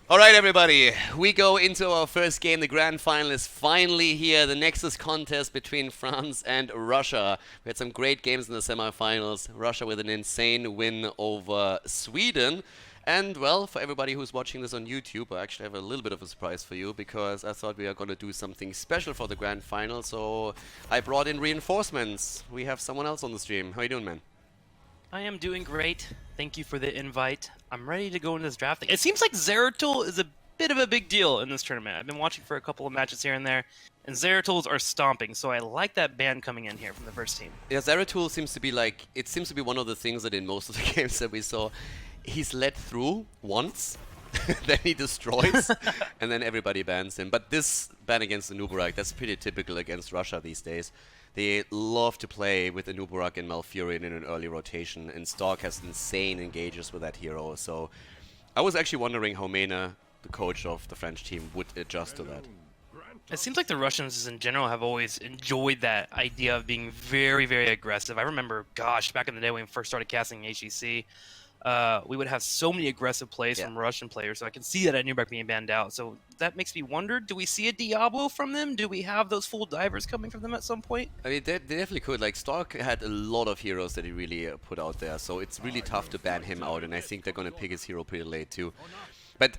All right, everybody, we go into our first game. The grand final is finally here. The Nexus contest between France and Russia. We had some great games in the semifinals. Russia with an insane win over Sweden. And, well, for everybody who's watching this on YouTube, I actually have a little bit of a surprise for you because I thought we are going to do something special for the grand final. So I brought in reinforcements. We have someone else on the stream. How you doing, man? I am doing great. Thank you for the invite. I'm ready to go into this drafting. It seems like Zeratul is a bit of a big deal in this tournament. I've been watching for a couple of matches here and there, and Zeratuls are stomping, so I like that ban coming in here from the first team. Yeah, Zeratul seems to be like, it seems to be one of the things that in most of the games that we saw, he's led through once, then he destroys, and then everybody bans him. But this ban against the Nubarak, that's pretty typical against Russia these days. They love to play with the Nubarak and Malfurion in an early rotation, and Stark has insane engages with that hero. So I was actually wondering how Mena, the coach of the French team, would adjust to that. It seems like the Russians in general have always enjoyed that idea of being very, very aggressive. I remember, gosh, back in the day when we first started casting HEC, we would have so many aggressive plays from Russian players, so I can see that at Nuremberg being banned out. So that makes me wonder, do we see a Diablo from them? Do we have those full divers coming from them at some point? I mean, they definitely could. Like, Stark had a lot of heroes that he really put out there, so it's really tough to ban him out, and I think they're going to pick his hero pretty late, too. But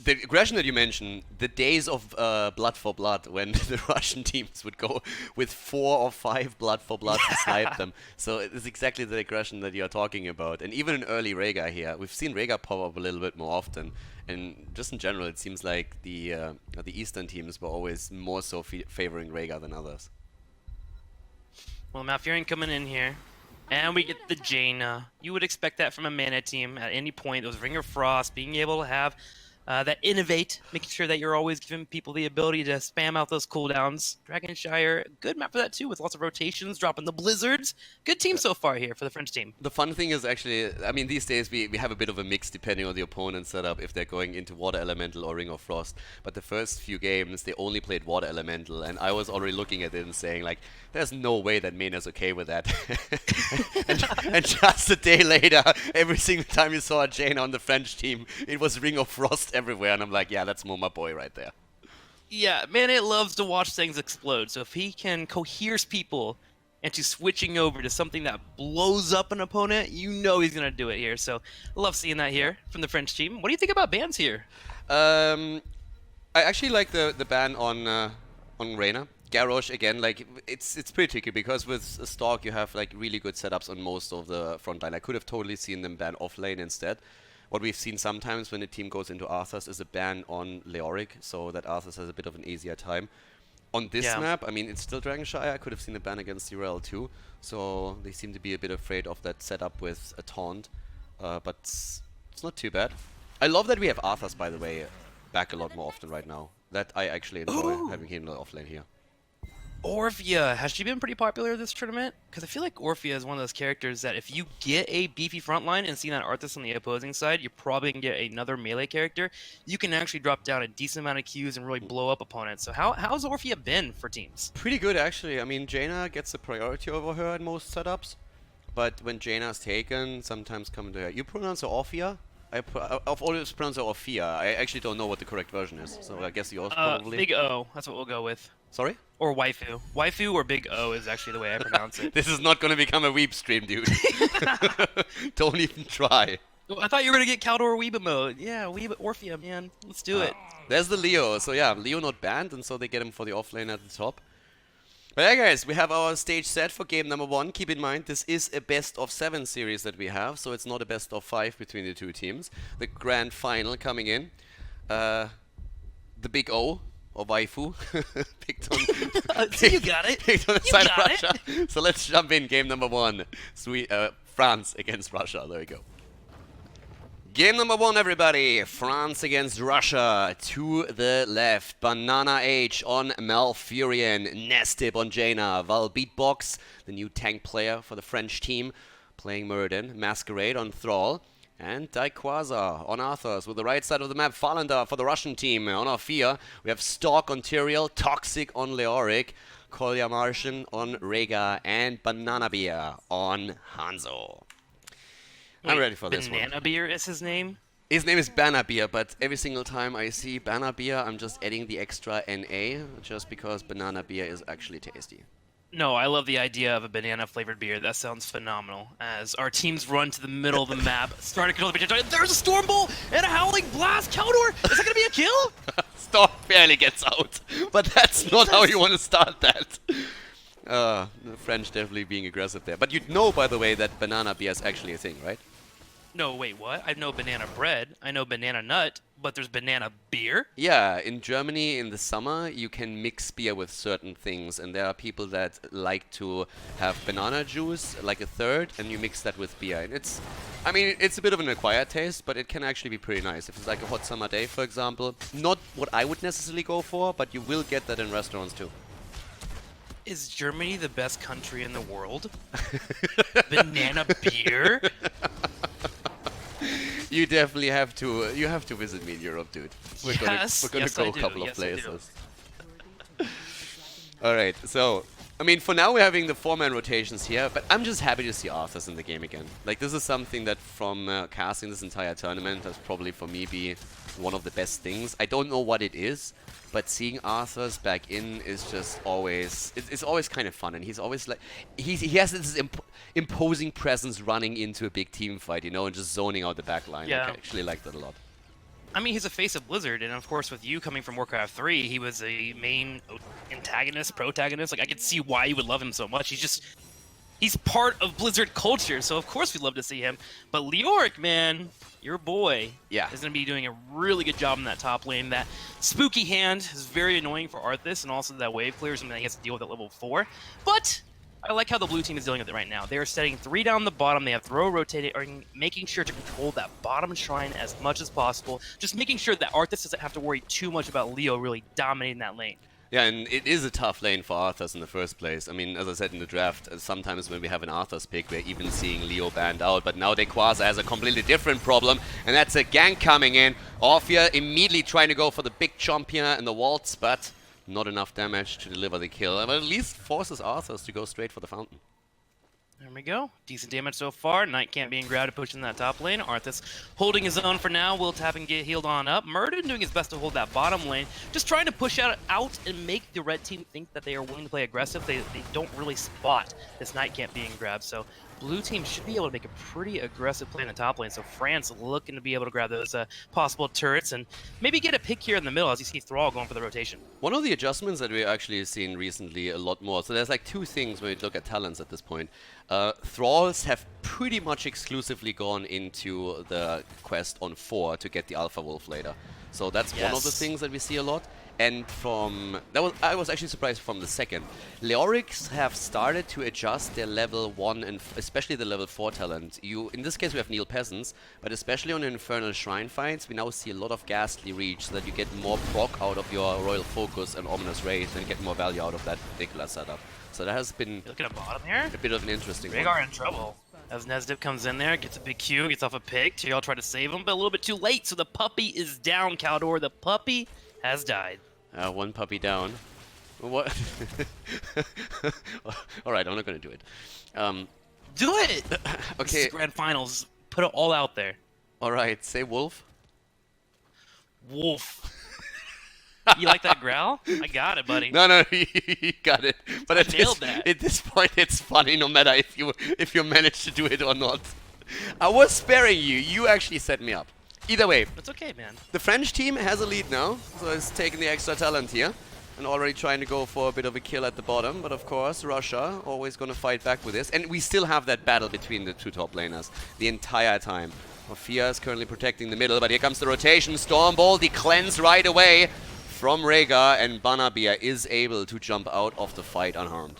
the aggression that you mentioned, the days of blood for blood, when the Russian teams would go with 4 or 5 blood for blood to snipe them. So it's exactly the aggression that you're talking about. And even in early Rhaegar here, we've seen Rhaegar pop up a little bit more often. And just in general, it seems like the Eastern teams were always more so favoring Rhaegar than others. Well, Malfurion coming in here. And we get the Jaina. You would expect that from a mana team at any point. Those Ring of Frost, being able to have that innovate, making sure that you're always giving people the ability to spam out those cooldowns. Dragonshire, good map for that too, with lots of rotations, dropping the blizzards. Good team so far here for the French team. The fun thing is actually, I mean, these days we have a bit of a mix depending on the opponent's setup, if they're going into Water Elemental or Ring of Frost. But the first few games, they only played Water Elemental, and I was already looking at it and saying, like, there's no way that Mena's okay with that. and just a day later, every single time you saw a Jaina on the French team, it was Ring of Frost everywhere, and I'm like, yeah, that's more my boy right there. Yeah, Mana loves to watch things explode, so if he can coerce people into switching over to something that blows up an opponent, you know he's going to do it here. So, love seeing that here from the French team. What do you think about bans here? I actually like the ban on Reyna. Garrosh again, like it's pretty tricky because with Stark you have like really good setups on most of the front line. I could have totally seen them ban off lane instead. What we've seen sometimes when a team goes into Arthas is a ban on Leoric, so that Arthas has a bit of an easier time. On this map, I mean, it's still Dragonshire. I could have seen a ban against Zerael too, so they seem to be a bit afraid of that setup with a taunt, but it's not too bad. I love that we have Arthas, by the way, back a lot more often right now. That I actually enjoy having him in the offlane here. Orphea, has she been pretty popular this tournament? Because I feel like Orphea is one of those characters that if you get a beefy frontline and see that Arthas on the opposing side, you probably can get another melee character. You can actually drop down a decent amount of Qs and really blow up opponents. So how's Orphea been for teams? Pretty good, actually. I mean, Jaina gets the priority over her in most setups, but when Jaina's taken, sometimes come to her. You pronounce her Orphea? I've always pronounced it Orphea. I actually don't know what the correct version is, so I guess yours probably. Big O, that's what we'll go with. Sorry? Or waifu. Waifu or Big O is actually the way I pronounce it. This is not going to become a weeb stream, dude. Don't even try. I thought you were going to get Khaldor Weeba mode. Yeah, Weeba Orphea, man. Let's do it. There's the Leo. So yeah, Leo not banned, and so they get him for the offlane at the top. But yeah, guys, we have our stage set for game number 1. Keep in mind, this is a best-of-7 series that we have, so it's not a best-of-5 between the two teams. The grand final coming in. The Big O, or Waifu, picked on, you got it. picked on the side of Russia. So let's jump in, game number 1. France against Russia. There we go. Game number 1, everybody. France against Russia. To the left, Banana H on Malfurion, Nestip on Jaina, Val Beatbox, the new tank player for the French team, playing Muradin, Masquerade on Thrall, and Daikwaza on Arthas. With the right side of the map, Falanda for the Russian team. On Orphea, we have Stalk on Tyrael, Toxic on Leoric, Kolya Martian on Rhaegar, and Banana Beer on Hanzo. I'm ready for this one. Banana Beer is his name? His name is Banner Beer, but every single time I see Banner Beer, I'm just adding the extra NA, just because banana beer is actually tasty. No, I love the idea of a banana flavored beer. That sounds phenomenal. As our teams run to the middle of the map, start to control the pitch. There's a Storm Bolt and a Howling Blast. Khaldor, is that gonna be a kill? Storm barely gets out, but that's not how you want to start that. The French definitely being aggressive there. But you'd know, by the way, that banana beer is actually a thing, right? No, wait, what? I know banana bread. I know banana nut, but there's banana beer? Yeah, in Germany in the summer you can mix beer with certain things, and there are people that like to have banana juice, like a third, and you mix that with beer. And I mean, it's a bit of an acquired taste, but it can actually be pretty nice. If it's like a hot summer day, for example. Not what I would necessarily go for, but you will get that in restaurants too. Is Germany the best country in the world? Banana beer? You definitely have to. You have to visit me in Europe, dude. We're gonna go a couple of places. All right. So, I mean, for now we're having the 4-man rotations here, but I'm just happy to see Arthas in the game again. Like, this is something that from casting this entire tournament has probably for me be one of the best things. I don't know what it is, but seeing Arthas back in is just always it's always kind of fun, and he's always like he has this imposing presence running into a big team fight, you know, and just zoning out the back line. Yeah. I actually like that a lot. I mean, he's a face of Blizzard, and of course, with you coming from Warcraft 3, he was a main antagonist, protagonist. Like, I could see why you would love him so much. He's part of Blizzard culture, so of course we'd love to see him. But Leoric, man, your boy, Yeah. is going to be doing a really good job in that top lane. That spooky hand is very annoying for Arthas, and also that wave clear is something that he has to deal with at level 4. But I like how the blue team is dealing with it right now. They are setting 3 down the bottom. They have throw rotating, or making sure to control that bottom shrine as much as possible. Just making sure that Arthas doesn't have to worry too much about Leo really dominating that lane. Yeah, and it is a tough lane for Arthas in the first place. I mean, as I said in the draft, sometimes when we have an Arthas pick, we're even seeing Leo banned out. But now Dequaza has a completely different problem, and that's a gank coming in. Orphea immediately trying to go for the big chomp here in the waltz, but not enough damage to deliver the kill. But at least forces Arthas to go straight for the fountain. There we go. Decent damage so far. Knight can't be in grabbed to push in that top lane. Arthas holding his own for now. Will tap and get healed on up. Murden doing his best to hold that bottom lane. Just trying to push out and make the red team think that they are willing to play aggressive. They don't really spot this Knight can't be in grabbed. So blue team should be able to make a pretty aggressive play in the top lane. So France looking to be able to grab those possible turrets and maybe get a pick here in the middle as you see Thrall going for the rotation. One of the adjustments that we're actually seeing recently a lot more, so there's like 2 things when we look at talents at this point. Thralls have pretty much exclusively gone into the quest on 4 to get the Alpha Wolf later. So that's one of the things that we see a lot. And I was actually surprised from the second. Leorics have started to adjust their level 1 and especially the level 4 talent. In this case we have Neil Peasants, but especially on Infernal Shrine fights, we now see a lot of Ghastly Reach so that you get more proc out of your Royal Focus and Ominous Wraith and get more value out of that particular setup. So that has been Look at the bottom here. a bit of an interesting one. Rhaegar in trouble. As Nesdip comes in there, gets a big Q, gets off a pick. Tyrael try to save him, but a little bit too late. So the puppy is down, Khaldor. The puppy has died. 1 puppy down. What? Alright, I'm not gonna do it. Do it! Okay. This is grand finals. Put it all out there. Alright, say wolf. Wolf. You like that growl? I got it, buddy. No, you got it. But I nailed that. At this point, it's funny no matter if you manage to do it or not. I was sparing you. You actually set me up. Either way, It's okay, man. the French team has a lead now, so it's taking the extra talent here. And already trying to go for a bit of a kill at the bottom. But of course, Russia always going to fight back with this. And we still have that battle between the 2 top laners the entire time. Orphea is currently protecting the middle, but here comes the rotation. Stormbolt, the cleanse right away from Rhaegar, and Banabia is able to jump out of the fight unharmed.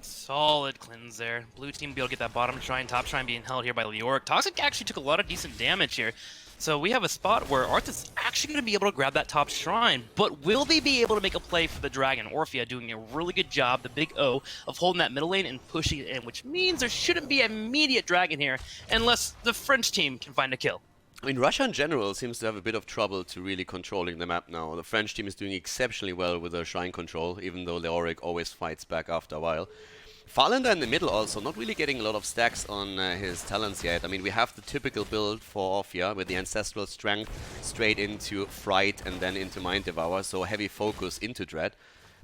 Solid cleanse there. Blue team be able to get that bottom shrine, top shrine being held here by Leoric. Toxic actually took a lot of decent damage here. So we have a spot where Arthas is actually going to be able to grab that top shrine, but will they be able to make a play for the dragon? Orphea doing a really good job, the big O, of holding that middle lane and pushing it in, which means there shouldn't be an immediate dragon here unless the French team can find a kill. I mean, Russia in general seems to have a bit of trouble to really controlling the map now. The French team is doing exceptionally well with their shrine control, even though Leoric always fights back after a while. Farlander in the middle also, not really getting a lot of stacks on his talents yet. I mean, we have the typical build for Orphea with the Ancestral Strength straight into Fright and then into Mind Devour, so heavy focus into Dread.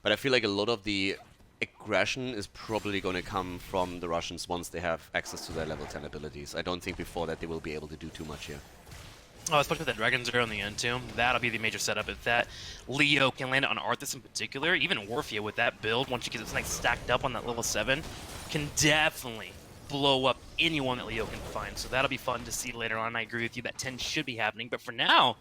But I feel like a lot of the aggression is probably going to come from the Russians once they have access to their level 10 abilities. I don't think before that they will be able to do too much here. Oh, especially with that Dragon Zero on the end too. That'll be the major setup. If that Leo can land on Arthas in particular, even Orphea with that build, once you get this stacked up on that level 7, can definitely blow up anyone that Leo can find. So that'll be fun to see later on. I agree with you that 10 should be happening. But for now,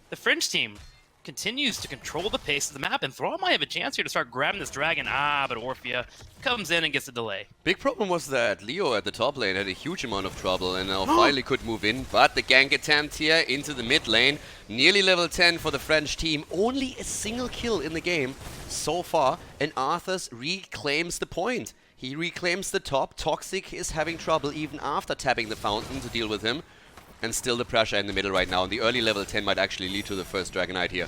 the French team continues to control the pace of the map, and Thrall might have a chance here to start grabbing this dragon. But Orphea comes in and gets a delay. Big problem was that Leo at the top lane had a huge amount of trouble and now finally could move in, but the gank attempt here into the mid lane, nearly level 10 for the French team, only a single kill in the game so far, and Arthas reclaims the point. He reclaims the top. Toxic is having trouble even after tapping the fountain to deal with him. And still the pressure in the middle right now. And the early level 10 might actually lead to the first Dragonite here.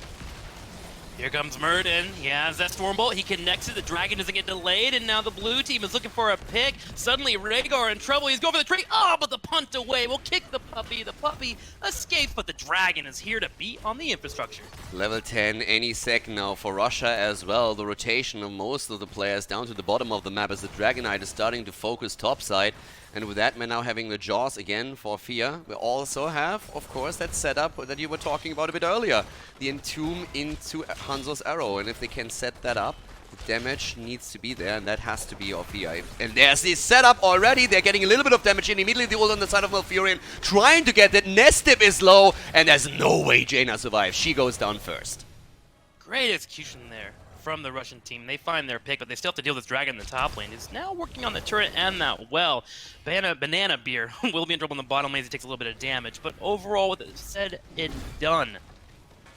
Here comes Murden. He has that Stormbolt. He connects it. The dragon doesn't get delayed. And now the blue team is looking for a pick. Suddenly, Rhaegar in trouble. He's going for the tree. Oh, but the punt away will kick the puppy. The puppy escapes, but the dragon is here to beat on the infrastructure. Level 10 any second now for Russia as well. The rotation of most of the players down to the bottom of the map as the Dragonite is starting to focus topside. And with that, we're now having the Jaws again for Fear. We also have, of course, that setup that you were talking about a bit earlier. The Entomb into Hanzo's Arrow. And if they can set that up, the damage needs to be there, and that has to be Orphea. And there's the setup already. They're getting a little bit of damage in. Immediately the ult on the side of Malfurion, trying to get that. Nestip is low, and there's no way Jaina survives. She goes down first. Great execution there from the Russian team. They find their pick, but they still have to deal with this dragon in the top lane. He's now working on the turret and that well. Banana Beer will be in trouble in the bottom lane as he takes a little bit of damage, but overall, with it said and done,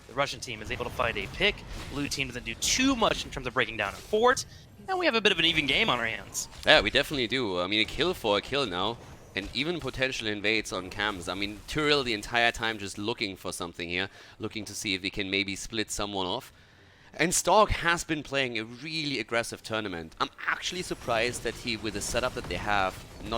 the Russian team is able to find a pick. Blue team doesn't do too much in terms of breaking down a fort, and we have a bit of an even game on our hands. Yeah, we definitely do. I mean, a kill for a kill now, and even potential invades on camps. I mean, Tyrell the entire time just looking for something here, looking to see if he can maybe split someone off. And Stark has been playing a really aggressive tournament. I'm actually surprised that he, with the setup that they have,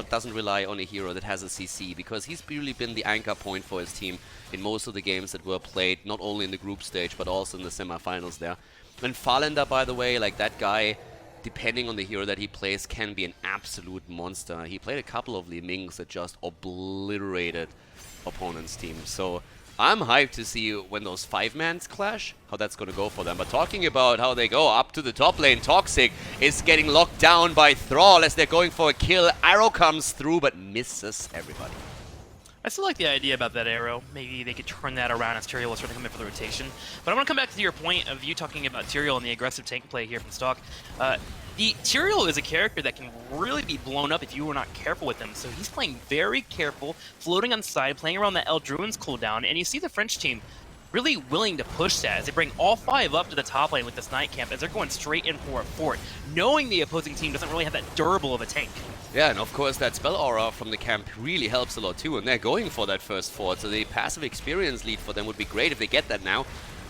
doesn't rely on a hero that has a CC, because he's really been the anchor point for his team in most of the games that were played, not only in the group stage, but also in the semifinals there. And Farlander, by the way, like that guy, depending on the hero that he plays, can be an absolute monster. He played a couple of Li Mings that just obliterated opponents' teams. So I'm hyped to see when those 5-mans clash, how that's going to go for them. But talking about how they go up to the top lane, Toxic is getting locked down by Thrall as they're going for a kill. Arrow comes through but misses everybody. I still like the idea about that arrow. Maybe they could turn that around as Tyrael is starting to come in for the rotation. But I want to come back to your point of you talking about Tyrael and the aggressive tank play here from Stock. The Tyrael is a character that can really be blown up if you were not careful with him. So he's playing very careful, floating on the side, playing around the Eldruin's cooldown, and you see the French team really willing to push that as they bring all 5 up to the top lane with this Night Camp as they're going straight in for a fort, knowing the opposing team doesn't really have that durable of a tank. Yeah, and of course that spell aura from the camp really helps a lot too, and they're going for that first fort, so the passive experience lead for them would be great if they get that now.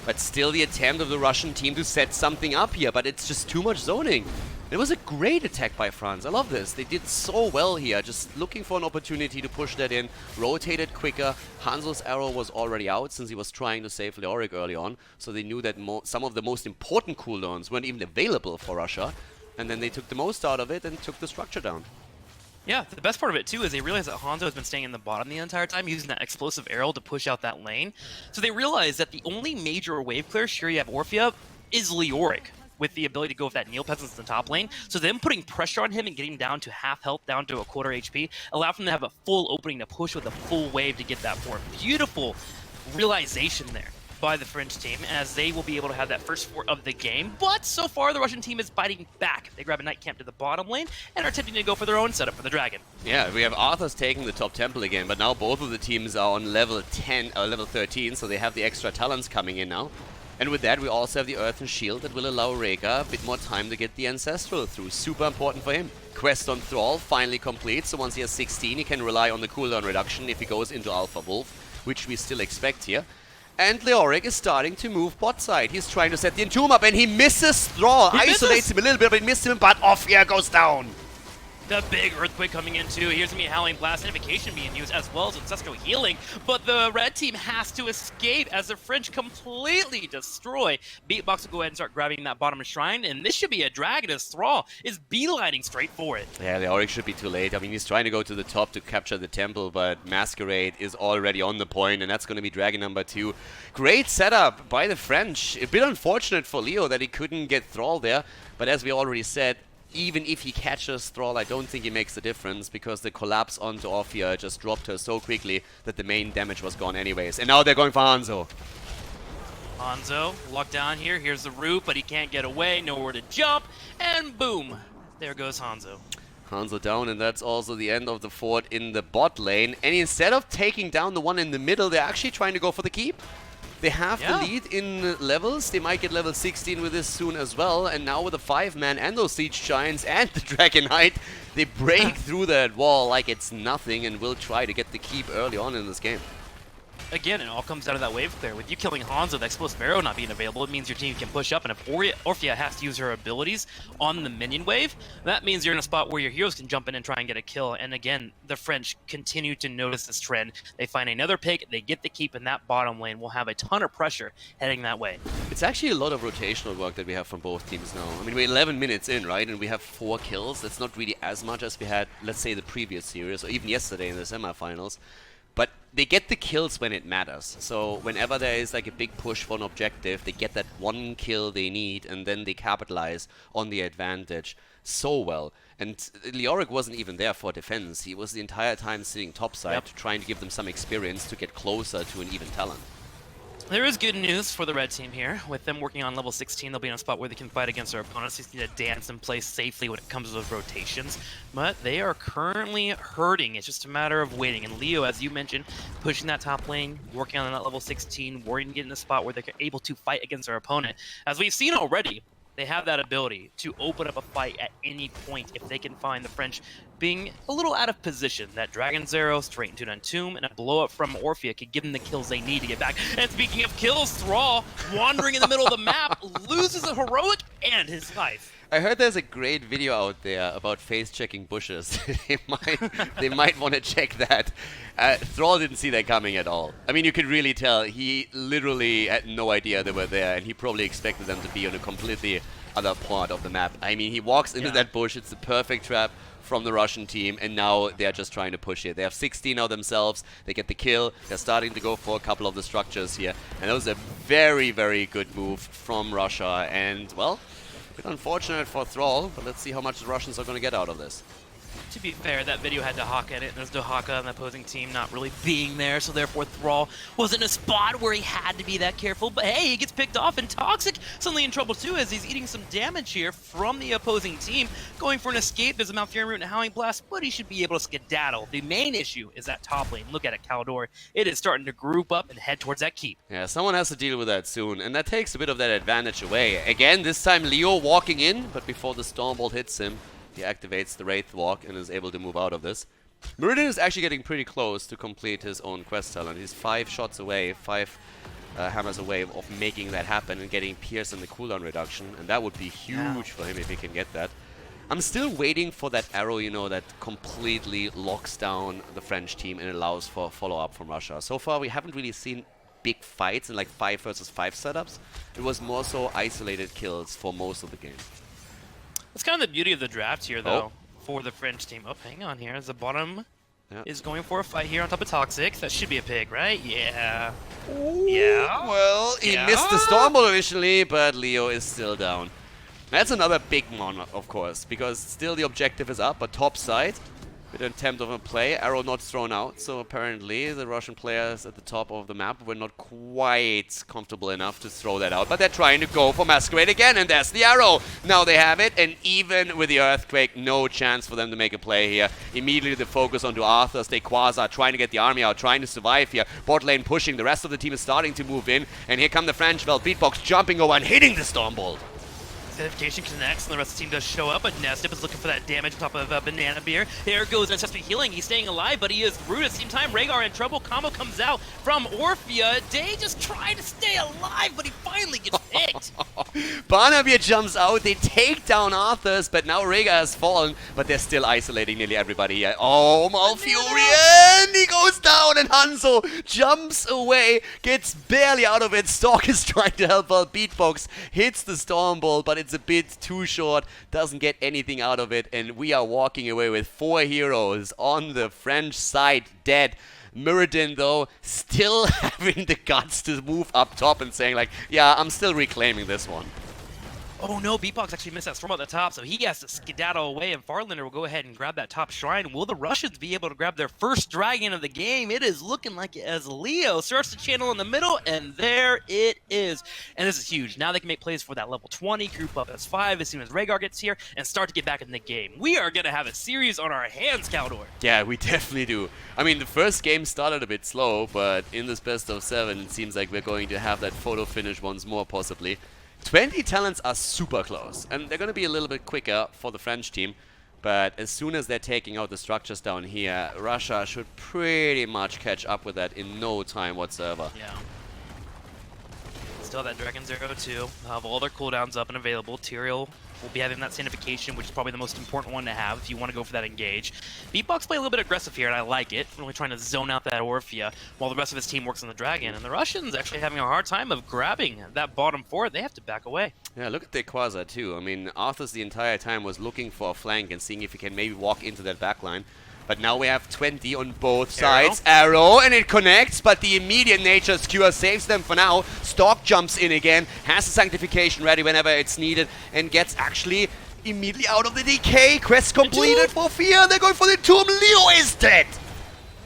But still the attempt of the Russian team to set something up here, but it's just too much zoning. It was a great attack by France. I love this. They did so well here, just looking for an opportunity to push that in, rotated quicker. Hanzo's arrow was already out since he was trying to save Leoric early on, so they knew that some of the most important cooldowns weren't even available for Russia, and then they took the most out of it and took the structure down. Yeah, the best part of it too is they realize that Hanzo has been staying in the bottom the entire time, using that explosive arrow to push out that lane. So they realize that the only major wave clear, sure you have Orphea, is Leoric, with the ability to go with that Neopets in the top lane. So them putting pressure on him and getting him down to half health, down to a quarter HP, allow them to have a full opening to push with a full wave to get that fort. Beautiful realization there by the French team, as they will be able to have that first fort of the game. But so far, the Russian team is biting back. They grab a Night Camp to the bottom lane and are attempting to go for their own setup for the Dragon. Yeah, we have Arthas taking the top temple again, but now both of the teams are on level 10, level 13, so they have the extra talents coming in now. And with that, we also have the Earthen Shield that will allow Rhaegar a bit more time to get the Ancestral through. Super important for him. Quest on Thrall finally complete, so once he has 16, he can rely on the cooldown reduction if he goes into Alpha Wolf, which we still expect here. And Leoric is starting to move bot side. He's trying to set the Entomb up, and he misses Thrall. Isolates him a little bit, but he missed him, but Orphea goes down. The big Earthquake coming in too. Here's gonna be a Howling Blast, Invocation being used, as well as Ancestral Healing. But the red team has to escape as the French completely destroy. Beatbox will go ahead and start grabbing that bottom shrine, and this should be a drag as Thrall is beelining straight for it. Yeah, the Auric should be too late. I mean, he's trying to go to the top to capture the temple, but Masquerade is already on the point, and that's going to be Dragon number 2. Great setup by the French. A bit unfortunate for Leo that he couldn't get Thrall there, but as we already said, even if he catches Thrall, I don't think he makes a difference because the collapse onto Orphea just dropped her so quickly that the main damage was gone anyways. And now they're going for Hanzo. Hanzo locked down here. Here's the root, but he can't get away. Nowhere to jump. And boom. There goes Hanzo. Hanzo down, and that's also the end of the fort in the bot lane. And instead of taking down the one in the middle, they're actually trying to go for the keep. They have the lead in levels. They might get level 16 with this soon as well. And now with the 5-man and those Siege Giants and the Dragon Knight, they break through that wall like it's nothing and will try to get the keep early on in this game. Again, it all comes down to that wave clear. With you killing Hanzo, the Explosive Arrow not being available, it means your team can push up, and if Orphea has to use her abilities on the minion wave, that means you're in a spot where your heroes can jump in and try and get a kill. And again, the French continue to notice this trend. They find another pick, they get the keep in that bottom lane. We'll have a ton of pressure heading that way. It's actually a lot of rotational work that we have from both teams now. I mean, we're 11 minutes in, right? And we have 4 kills. That's not really as much as we had, let's say, the previous series, or even yesterday in the semifinals. But they get the kills when it matters. So whenever there is like a big push for an objective, they get that one kill they need, and then they capitalize on the advantage so well. And Leoric wasn't even there for defense. He was the entire time sitting topside, trying to give them some experience to get closer to an even talent. There is good news for the red team here. With them working on level 16, they'll be in a spot where they can fight against their opponents. They just need to dance and play safely when it comes to those rotations. But they are currently hurting. It's just a matter of waiting. And Leo, as you mentioned, pushing that top lane, working on that level 16, worrying to get in a spot where they're able to fight against their opponent. As we've seen already, they have that ability to open up a fight at any point if they can find the French being a little out of position. That Dragon's Arrow straight into an Entomb and a blow-up from Orphea could give them the kills they need to get back. And speaking of kills, Thrall, wandering in the middle of the map, loses a heroic and his life. I heard there's a great video out there about face-checking bushes. they might want to check that. Thrall didn't see that coming at all. I mean, you could really tell he literally had no idea they were there, and he probably expected them to be on a completely other part of the map. I mean, he walks into that bush. It's the perfect trap from the Russian team, and now they're just trying to push it. They have 16 of themselves. They get the kill. They're starting to go for a couple of the structures here, and that was a very, very good move from Russia. And well, a bit unfortunate for Thrall, but let's see how much the Russians are going to get out of this. To be fair, that video had Dahaka in it, and there's Dahaka on the opposing team not really being there, so therefore Thrall was in a spot where he had to be that careful. But hey, he gets picked off, and Toxic suddenly in trouble too as he's eating some damage here from the opposing team. Going for an escape, there's a Malfurion Root and a Howling Blast, but he should be able to skedaddle. The main issue is that top lane. Look at it, Khaldor. It is starting to group up and head towards that keep. Yeah, someone has to deal with that soon, and that takes a bit of that advantage away. Again, this time Leo walking in, but before the Stormbolt hits him, he activates the Wraith Walk and is able to move out of this. Muradin is actually getting pretty close to complete his own quest talent. He's 5 shots away, 5 hammers away of making that happen and getting Pierce and the cooldown reduction, and that would be huge for him if he can get that. I'm still waiting for that arrow, you know, that completely locks down the French team and allows for follow-up from Russia. So far, we haven't really seen big fights in like 5 versus 5 setups. It was more so isolated kills for most of the game. That's kind of the beauty of the draft here, though, for the French team. Oh, hang on here. As the bottom is going for a fight here on top of Toxic. That should be a pig, right? Yeah. Ooh, well, he missed the Stormbolt initially, but Leo is still down. That's another big one, of course, because still the objective is up, but top side, with an attempt of a play, arrow not thrown out, so apparently the Russian players at the top of the map were not quite comfortable enough to throw that out, but they're trying to go for Masquerade again, and there's the arrow! Now they have it, and even with the Earthquake, no chance for them to make a play here. Immediately the focus onto Arthur, stay Quasar, trying to get the army out, trying to survive here. Bot lane pushing, the rest of the team is starting to move in, and here come the French, well, Beatbox jumping over and hitting the Stormbolt. Identification connects, and the rest of the team does show up, but Nestip is looking for that damage on top of Banana Beer. There goes Ancestral Healing. He's staying alive, but he is rude. At the same time, Rhaegar in trouble. Combo comes out from Orphea. Day just trying to stay alive, but he finally gets picked. Barnaby jumps out, they take down Arthur's, but now Rhaegar has fallen, but they're still isolating nearly everybody here. Oh, Malfurion! He goes down and Hanzo jumps away, gets barely out of it. Stork is trying to help out. Beatbox hits the Stormbolt, but it's a bit too short, doesn't get anything out of it, and we are walking away with 4 heroes on the French side dead. Muradin, though, still having the guts to move up top and saying like, yeah, I'm still reclaiming this one. Oh no, Beatbox actually missed that storm at the top, so he has to skedaddle away, and Farlander will go ahead and grab that top shrine. Will the Russians be able to grab their first dragon of the game? It is looking like it as Leo starts to channel in the middle, and there it is. And this is huge. Now they can make plays for that level 20, group up as 5 as soon as Rhaegar gets here, and start to get back in the game. We are going to have a series on our hands, Khaldor. Yeah, we definitely do. I mean, the first game started a bit slow, but in this best of 7, it seems like we're going to have that photo finish once more, possibly. 20 talents are super close, and they're going to be a little bit quicker for the French team, but as soon as they're taking out the structures down here, Russia should pretty much catch up with that in no time whatsoever. Yeah. Still that Dragon 0-2. Have all their cooldowns up and available. Tyrael will be having that Sanification, which is probably the most important one to have if you want to go for that engage. Beatbox play a little bit aggressive here, and I like it. Really trying to zone out that Orphea while the rest of his team works on the Dragon. And the Russians actually having a hard time of grabbing that bottom 4. They have to back away. Yeah, look at their Quasar too. I mean, Arthur's the entire time was looking for a flank and seeing if he can maybe walk into that backline. But now we have 20 on both sides. Arrow, and it connects, but the immediate nature skewer saves them for now. Stork jumps in again, has the Sanctification ready whenever it's needed, and gets actually immediately out of the decay. Quest completed for Fear. They're going for the tomb. Leo is dead.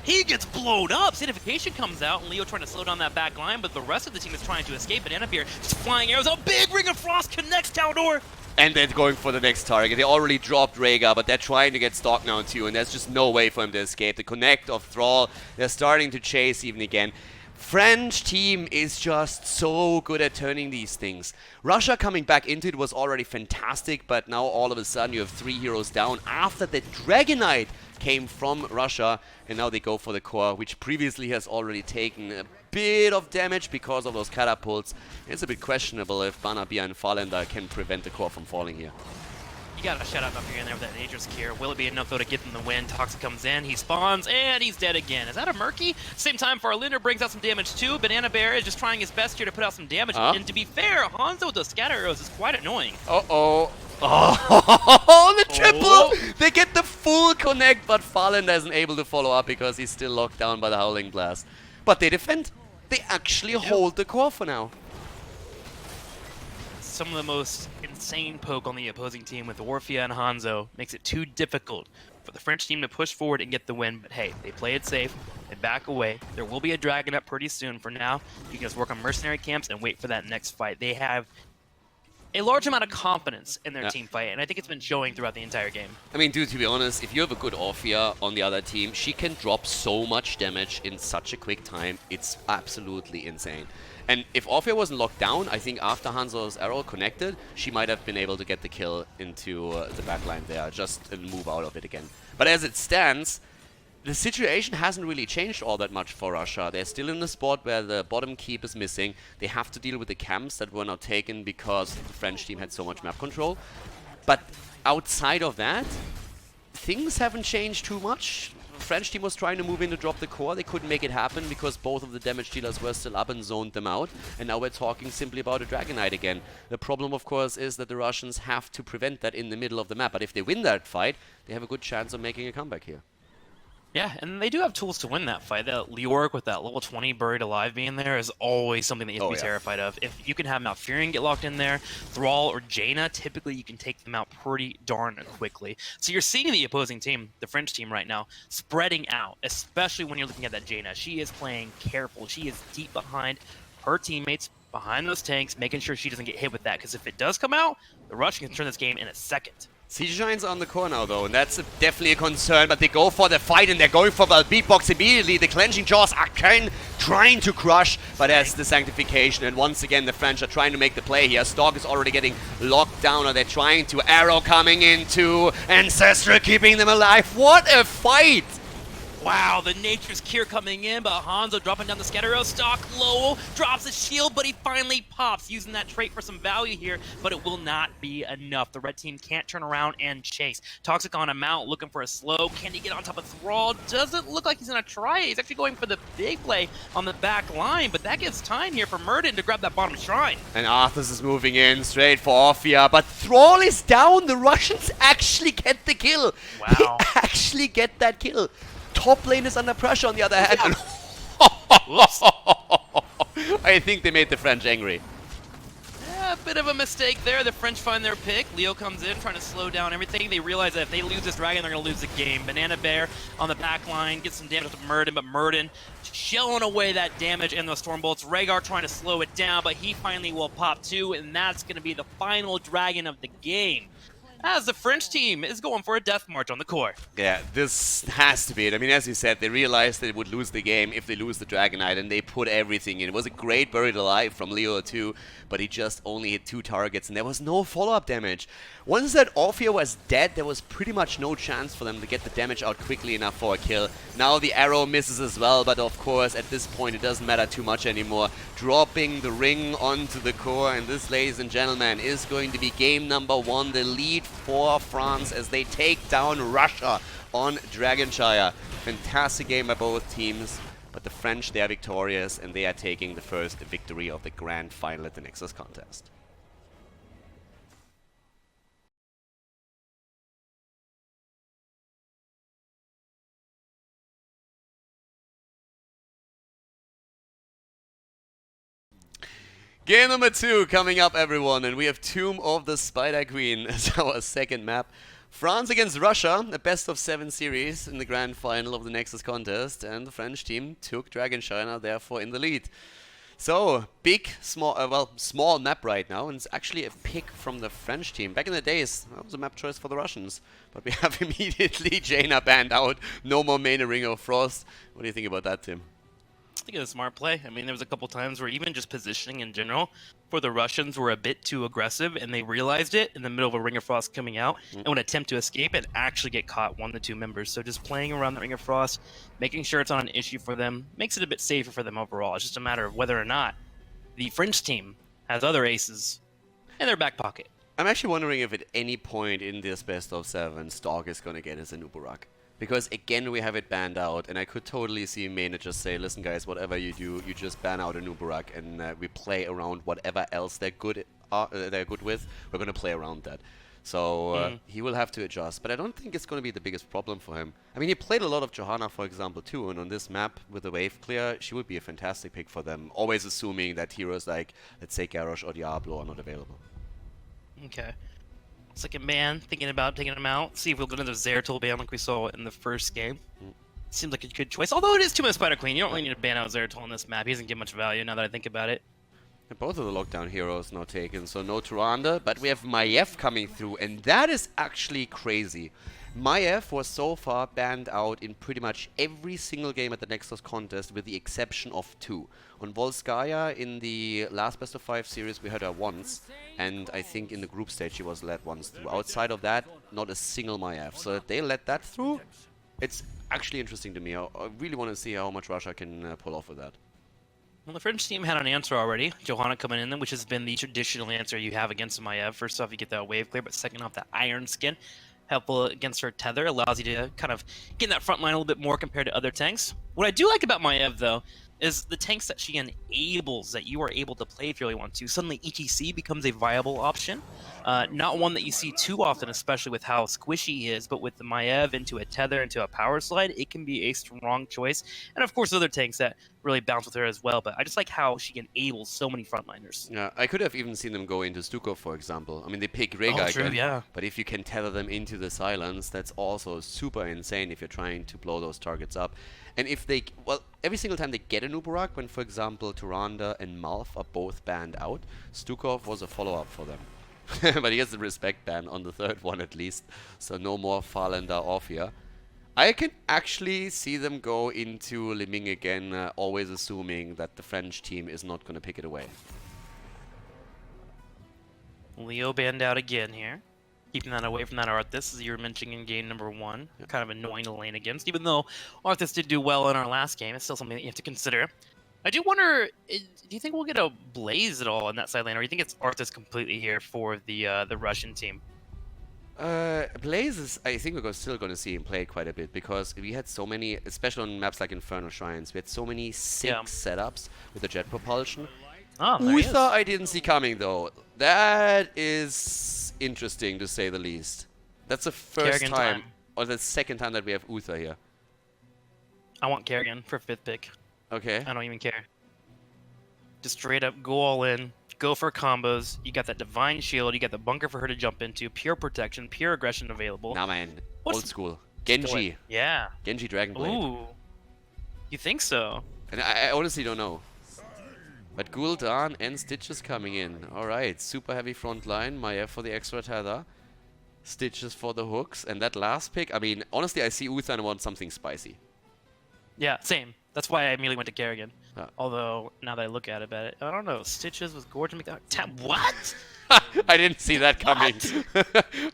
He gets blown up. Sanification comes out, and Leo trying to slow down that back line, but the rest of the team is trying to escape. Banana Beer just flying arrows. A big Ring of Frost connects Khaldor. And they're going for the next target. They already dropped Rhaegar, but they're trying to get Stork now too, and there's just no way for him to escape. The connect of Thrall, they're starting to chase even again. French team is just so good at turning these things. Russia coming back into it was already fantastic, but now all of a sudden you have 3 heroes down after the Dragonite came from Russia, and now they go for the core, which previously has already taken a bit of damage because of those catapults. It's a bit questionable if Banabia and Farlander can prevent the core from falling here. You got a shout out up here in there with that Dangerous Cure. Will it be enough though to get them the win? Toxic comes in, he spawns, and he's dead again. Is that a Murky? Same time, Farlander brings out some damage too. Banana Bear is just trying his best here to put out some damage. And to be fair, Hanzo with those scatter arrows is quite annoying. Uh-oh. Oh, the triple! They get the full connect, but Farlander isn't able to follow up because he's still locked down by the Howling Blast. But they defend. They actually hold the core for now. Some of the most insane poke on the opposing team with Orphea and Hanzo makes it too difficult for the French team to push forward and get the win. But hey, they play it safe, they back away. There will be a Dragon up pretty soon. For now, you can just work on mercenary camps and wait for that next fight. They have a large amount of confidence in their team fight, and I think it's been showing throughout the entire game. I mean, dude, to be honest, if you have a good Orphea on the other team, she can drop so much damage in such a quick time. It's absolutely insane. And if Orphea wasn't locked down, I think after Hanzo's arrow connected, she might have been able to get the kill into the backline there, just and move out of it again. But as it stands, the situation hasn't really changed all that much for Russia. They're still in the spot where the bottom keep is missing. They have to deal with the camps that were not taken because the French team had so much map control. But outside of that, things haven't changed too much. The French team was trying to move in to drop the core. They couldn't make it happen because both of the damage dealers were still up and zoned them out. And now we're talking simply about a Dragonite again. The problem, of course, is that the Russians have to prevent that in the middle of the map. But if they win that fight, they have a good chance of making a comeback here. Yeah, and they do have tools to win that fight. That Leoric with that level 20 buried alive being there is always something that you have to be terrified of. If you can have Malfurion get locked in there, Thrall or Jaina, typically you can take them out pretty darn quickly. So you're seeing the opposing team, the French team right now, spreading out, especially when you're looking at that Jaina. She is playing careful. She is deep behind her teammates, behind those tanks, making sure she doesn't get hit with that, because if it does come out, the Russians can turn this game in a second. Siege Giants on the core now, though, and that's definitely a concern, but they go for the fight, and they're going for the beatbox immediately. The clenching jaws are trying to crush, but that's the Sanctification, and once again, the French are trying to make the play here. Stork is already getting locked down, or they're trying to. Arrow coming into Ancestral, keeping them alive. What a fight! Wow, the Nature's Cure coming in, but Hanzo dropping down the Scatter Arrow stock low, drops his shield, but he finally pops, using that trait for some value here, but it will not be enough. The red team can't turn around and chase. Toxic on a mount, looking for a slow. Can he get on top of Thrall? Doesn't look like he's gonna try it. He's actually going for the big play on the back line, but that gives time here for Murden to grab that bottom shrine. And Arthas is moving in straight for Orphea, but Thrall is down. The Russians actually get the kill. Wow. They actually get that kill. Top lane is under pressure on the other hand. And I think they made the French angry. Yeah, a bit of a mistake there. The French find their pick. Leo comes in trying to slow down everything. They realize that if they lose this dragon, they're going to lose the game. Banana Bear on the back line gets some damage to Murden, but Murden shelling away that damage and the Storm Bolts. Rhaegar trying to slow it down, but he finally will pop too, and that's going to be the final dragon of the game, as the French team is going for a death march on the core. Yeah, this has to be it. I mean, as you said, they realized they would lose the game if they lose the Dragon Knight, and they put everything in. It was a great buried alive from Leo too, but he just only hit 2 targets, and there was no follow-up damage. Once that Orphea was dead, there was pretty much no chance for them to get the damage out quickly enough for a kill. Now the arrow misses as well, but of course, at this point, it doesn't matter too much anymore. Dropping the ring onto the core, and this, ladies and gentlemen, is going to be game number 1, the lead for France as they take down Russia on Dragonshire. Fantastic game by both teams, but the French, they are victorious, and they are taking the first victory of the grand final at the Nexus contest. Game number 2 coming up, everyone, and we have Tomb of the Spider Queen as our second map. France against Russia, a best-of-7 series in the grand final of the Nexus contest, and the French team took Dragonshire, therefore in the lead. So, small map right now, and it's actually a pick from the French team. Back in the days, that was a map choice for the Russians, but we have immediately Jaina banned out, no more main Ring of Frost. What do you think about that, Tim? I think it's a smart play. I mean, there was a couple times where even just positioning in general for the Russians were a bit too aggressive, and they realized it in the middle of a Ring of Frost coming out and would attempt to escape and actually get caught, 1 of the 2 members. So just playing around the Ring of Frost, making sure it's not an issue for them, makes it a bit safer for them overall. It's just a matter of whether or not the French team has other aces in their back pocket. I'm actually wondering if at any point in this best-of-7, Stark is going to get his Anubarak. Because again, we have it banned out, and I could totally see Mane just say, listen guys, whatever you do, you just ban out Anubarak, and we play around whatever else they're good with. We're going to play around that. So he will have to adjust, but I don't think it's going to be the biggest problem for him. I mean, he played a lot of Johanna, for example, too, and on this map with the wave clear, she would be a fantastic pick for them, always assuming that heroes like, let's say, Garrosh or Diablo are not available. Okay. Second ban, thinking about taking him out. See if we'll go another Zeratul ban like we saw in the first game. Seems like a good choice. Although it is 2-minute Spider Queen, you don't really need to ban out Zeratul on this map. He doesn't get much value now that I think about it. And both of the lockdown heroes now taken, so no Tyrande, but we have Maiev coming through, and that is actually crazy. Maiev was so far banned out in pretty much every single game at the Nexus contest with the exception of 2. On Volskaya in the last best of 5 series we had her once, and I think in the group stage she was let once through. Outside of that, not a single Maiev. So if they let that through, it's actually interesting to me. I really want to see how much Russia can pull off with that. Well, the French team had an answer already. Johanna coming in, which has been the traditional answer you have against Maiev. First off, you get that wave clear, but second off, that Iron Skin. Helpful against her tether, allows you to kind of get in that front line a little bit more compared to other tanks. What I do like about Maiev, though, is the tanks that she enables that you are able to play if you really want to. Suddenly, ETC becomes a viable option. Not one that you see too often, especially with how squishy he is, but with the Maiev into a tether, into a power slide, it can be a strong choice. And of course, other tanks that really bounce with her as well, but I just like how she enables so many frontliners. Yeah, I could have even seen them go into Stukov, for example. I mean, they pick Rhaegar again, yeah. But if you can tether them into the silence, that's also super insane if you're trying to blow those targets up. And if they, well, every single time they get an Uberak, when, for example, Tyrande and Malf are both banned out, Stukov was a follow-up for them. But he gets the respect ban on the third one at least, so no more Farlander off here. I can actually see them go into Liming again, always assuming that the French team is not going to pick it away. Leo banned out again here. Keeping that away from that Arthas, as you were mentioning in game number 1. Kind of annoying to lane against. Even though Arthas did do well in our last game, it's still something that you have to consider. I do wonder, do you think we'll get a Blaze at all in that side lane, or do you think it's Arthas completely here for the Russian team? Blaze is, I think we're still going to see him play quite a bit because we had so many, especially on maps like Infernal Shrines, we had so many sick setups with the jet propulsion. Oh, there he is. Uther I didn't see coming though. That is interesting to say the least. That's the first Kerrigan time, or the second time that we have Uther here. I want Kerrigan for 5th pick. Okay. I don't even care. Just straight up go all in, go for combos. You got that Divine Shield, you got the bunker for her to jump into, pure protection, pure aggression available. Nah, man. What's Old school. Genji. Yeah. Genji Dragonblade. Ooh. You think so? And I honestly don't know. But Gul'dan and Stitches coming in. Alright, super heavy front line. Maya for the extra tether. Stitches for the hooks. And that last pick, I mean, honestly, I see Uther and want something spicy. Yeah, same. That's why I immediately went to Kerrigan. Ah. Although, now that I look at it, I don't know. Stitches with Gorge and what? I didn't see that coming.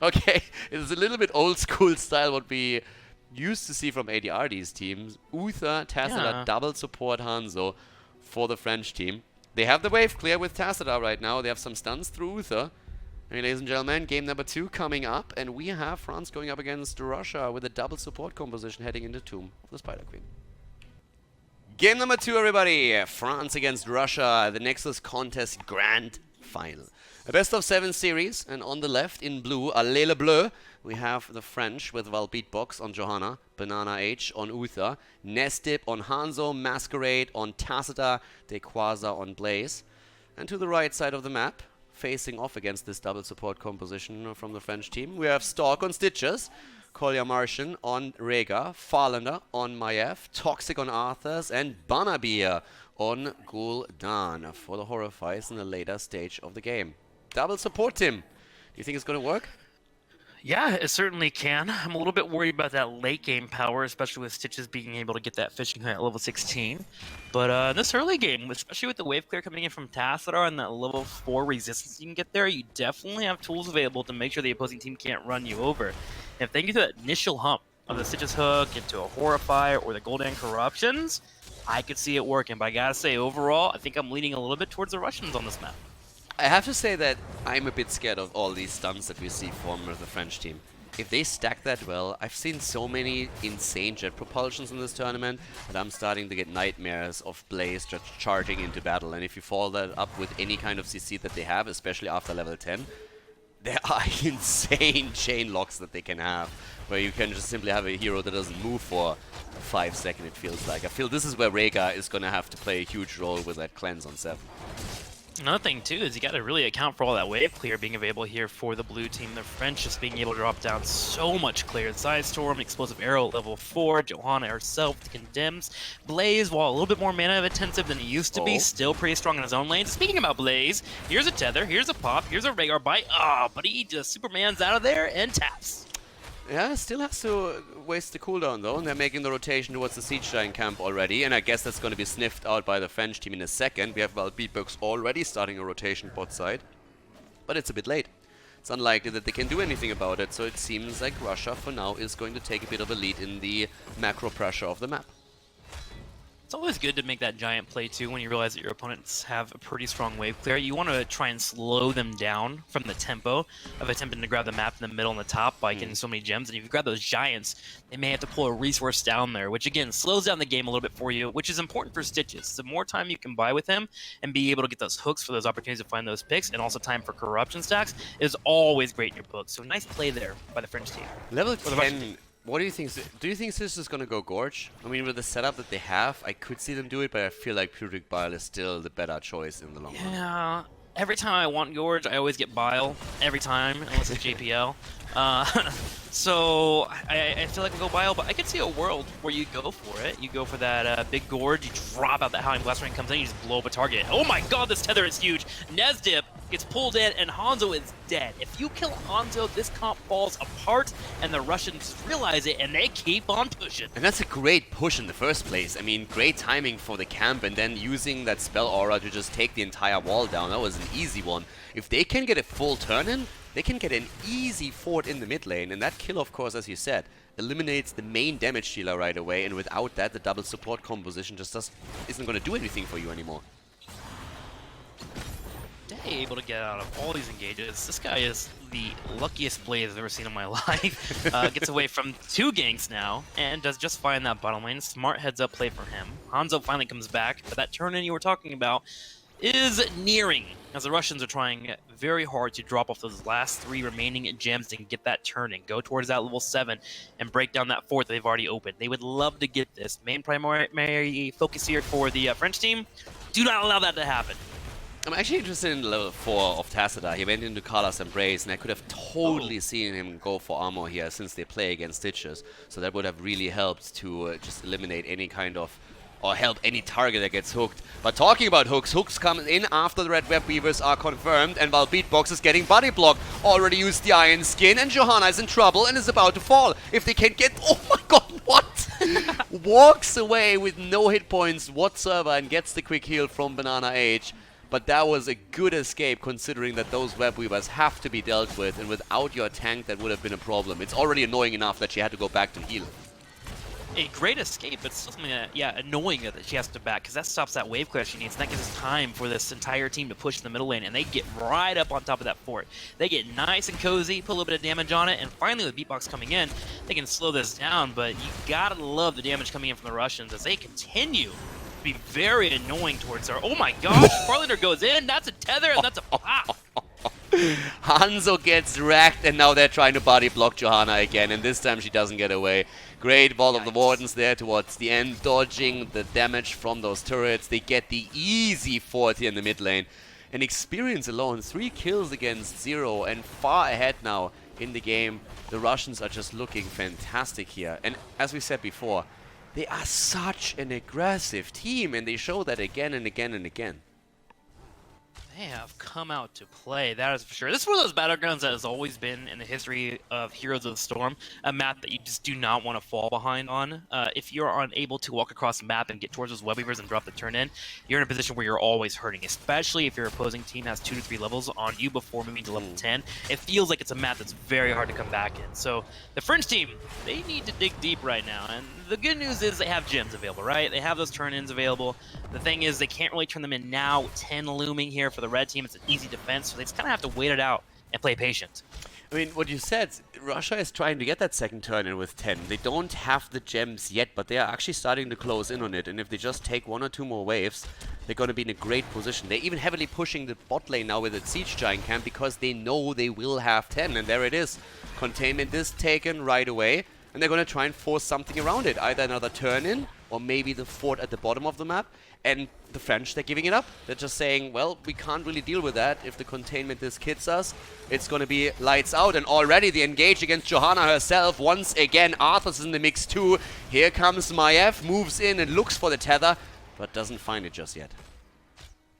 Okay, it's a little bit old school style what we used to see from ADRD's teams. Uther, Tassadar, double support Hanzo for the French team. They have the wave clear with Tassadar right now. They have some stuns through Uther. I mean, ladies and gentlemen, game number 2 coming up, and we have France going up against Russia with a double support composition heading into Tomb of the Spider Queen. Game number 2, everybody. France against Russia, the Nexus Contest Grand Final. A best of 7 series, and on the left in blue, Allez le Bleu, we have the French with Val Beatbox on Johanna, Banana H on Uther, Nestip on Hanzo, Masquerade on Tassadar, Dequaza on Blaze. And to the right side of the map, facing off against this double support composition from the French team, we have Stalk on Stitches, Kolya Martian on Rega, Farlander on Maiev, Toxic on Arthas, and Banabir on Gul'dan for the Horrifies in the later stage of the game. Double support, Tim. Do you think it's going to work? Yeah, it certainly can. I'm a little bit worried about that late game power, especially with Stitches being able to get that fishing hook at level 16. But in this early game, especially with the wave clear coming in from Tassadar and that level 4 resistance you can get there, you definitely have tools available to make sure the opposing team can't run you over. And if they get to that initial hump of the Stitches hook into a Horrify or the Gul'dan Corruptions, I could see it working. But I gotta say, overall, I think I'm leaning a little bit towards the Russians on this map. I have to say that I'm a bit scared of all these stuns that we see from the French team. If they stack that well, I've seen so many insane jet propulsions in this tournament that I'm starting to get nightmares of Blaze just charging into battle. And if you follow that up with any kind of CC that they have, especially after level 10, there are insane chain locks that they can have, where you can just simply have a hero that doesn't move for 5 seconds, it feels like. I feel this is where Rega is going to have to play a huge role with that cleanse on 7. Another thing, too, is you got to really account for all that wave clear being available here for the blue team. The French just being able to drop down so much clear. Side Storm, Explosive Arrow at level 4, Johanna herself condemns. Blaze, while a little bit more mana intensive than it used to be, still pretty strong in his own lane. Speaking about Blaze, here's a tether, here's a pop, here's a Rhaegar bite. But he just Superman's out of there and taps. Yeah, still has to waste the cooldown though, and they're making the rotation towards the Siege Giant camp already, and I guess that's going to be sniffed out by the French team in a second. We have Val Beatbox already starting a rotation bot side, but it's a bit late. It's unlikely that they can do anything about it, so it seems like Russia for now is going to take a bit of a lead in the macro pressure of the map. It's always good to make that giant play too when you realize that your opponents have a pretty strong wave clear. You want to try and slow them down from the tempo of attempting to grab the map in the middle and the top by getting so many gems. And if you grab those giants, they may have to pull a resource down there, which again slows down the game a little bit for you, which is important for Stitches. The more time you can buy with him and be able to get those hooks for those opportunities to find those picks, and also time for corruption stacks, is always great in your book. So nice play there by the French team. Level 10. What do you think? Do you think this is going to go Gorge? I mean, with the setup that they have, I could see them do it, but I feel like Puric Bile is still the better choice in the long run. Yeah, every time I want Gorge, I always get Bile. Every time, unless it's JPL. So I feel like I go Bile, but I could see a world where you go for it. You go for that big Gorge, you drop out that Howling Blast Ring comes in, you just blow up a target. Oh my god, this tether is huge! Nesdip gets pulled in, and Hanzo is dead. If you kill Hanzo, this comp falls apart, and the Russians realize it, and they keep on pushing. And that's a great push in the first place. I mean, great timing for the camp, and then using that spell aura to just take the entire wall down. That was an easy one. If they can get a full turn in, they can get an easy fort in the mid lane, and that kill, of course, as you said, eliminates the main damage dealer right away, and without that, the double support composition just isn't going to do anything for you anymore. Day able to get out of all these engages. This guy is the luckiest Blaze I've ever seen in my life. Gets away from 2 ganks now, and does just fine in that bottom lane. Smart heads up play for him. Hanzo finally comes back, but that turn-in you were talking about is nearing, as the Russians are trying very hard to drop off those last 3 remaining gems and get that turn-in, go towards that level 7, and break down that fort that they've already opened. They would love to get this. Main primary focus here for the French team. Do not allow that to happen. I'm actually interested in level 4 of Tacita. He went into Carla's Embrace, and I could have totally seen him go for armor here since they play against Stitches. So that would have really helped to just eliminate any kind of, or help any target that gets hooked. But talking about hooks, hooks come in after the Red Web Weavers are confirmed, and while Beatbox is getting body blocked, already used the Iron Skin, and Johanna is in trouble and is about to fall. If they can get, oh my god, what? Walks away with no hit points whatsoever and gets the quick heal from Banana Age. But that was a good escape, considering that those Web Weavers have to be dealt with, and without your tank that would have been a problem. It's already annoying enough that she had to go back to heal. A great escape, but still something that, yeah, annoying that she has to back, because that stops that wave clear she needs, and that gives us time for this entire team to push in the middle lane, and they get right up on top of that fort. They get nice and cozy, put a little bit of damage on it, and finally with Beatbox coming in, they can slow this down, but you gotta love the damage coming in from the Russians as they continue to be very annoying towards her. Oh my gosh, Farlander goes in, that's a tether, and that's a pop! Hanzo gets wrecked, and now they're trying to body block Johanna again, and this time she doesn't get away. Great Vault of the Wardens there towards the end, dodging the damage from those turrets. They get the easy fort here in the mid lane. And Experience alone, 3 kills against 0, and far ahead now in the game. The Russians are just looking fantastic here. And as we said before, they are such an aggressive team, and they show that again and again and again. They have come out to play, that is for sure. This is one of those battlegrounds that has always been in the history of Heroes of the Storm, a map that you just do not want to fall behind on. If you're unable to walk across the map and get towards those web weavers and drop the turn in, you're in a position where you're always hurting, especially if your opposing team has 2 to 3 levels on you before moving to level 10. It feels like it's a map that's very hard to come back in. So the French team, they need to dig deep right now, and the good news is they have gems available, right? They have those turn-ins available. The thing is, they can't really turn them in now. With 10 looming here for the red team, it's an easy defense, so they just kind of have to wait it out and play patient. I mean, what you said, Russia is trying to get that second turn in with 10. They don't have the gems yet, but they are actually starting to close in on it. And if they just take 1 or 2 more waves, they're going to be in a great position. They're even heavily pushing the bot lane now with the Siege Giant camp because they know they will have 10. And there it is. Containment is taken right away. And they're going to try and force something around it. Either another turn in, or maybe the fort at the bottom of the map. And the French, they're giving it up. They're just saying, well, we can't really deal with that. If the containment disc hits us, it's going to be lights out. And already the engage against Johanna herself. Once again, Arthur's in the mix too. Here comes Maiev, moves in and looks for the tether, but doesn't find it just yet.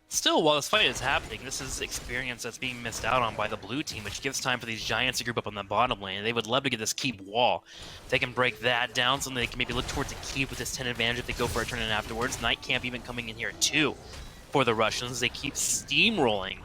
Still, while this fight is happening, this is experience that's being missed out on by the blue team, which gives time for these giants to group up on the bottom lane. They would love to get this keep wall. If they can break that down so they can maybe look towards a keep with this 10 advantage if they go for a turn in afterwards. Night Camp even coming in here too for the Russians. They keep steamrolling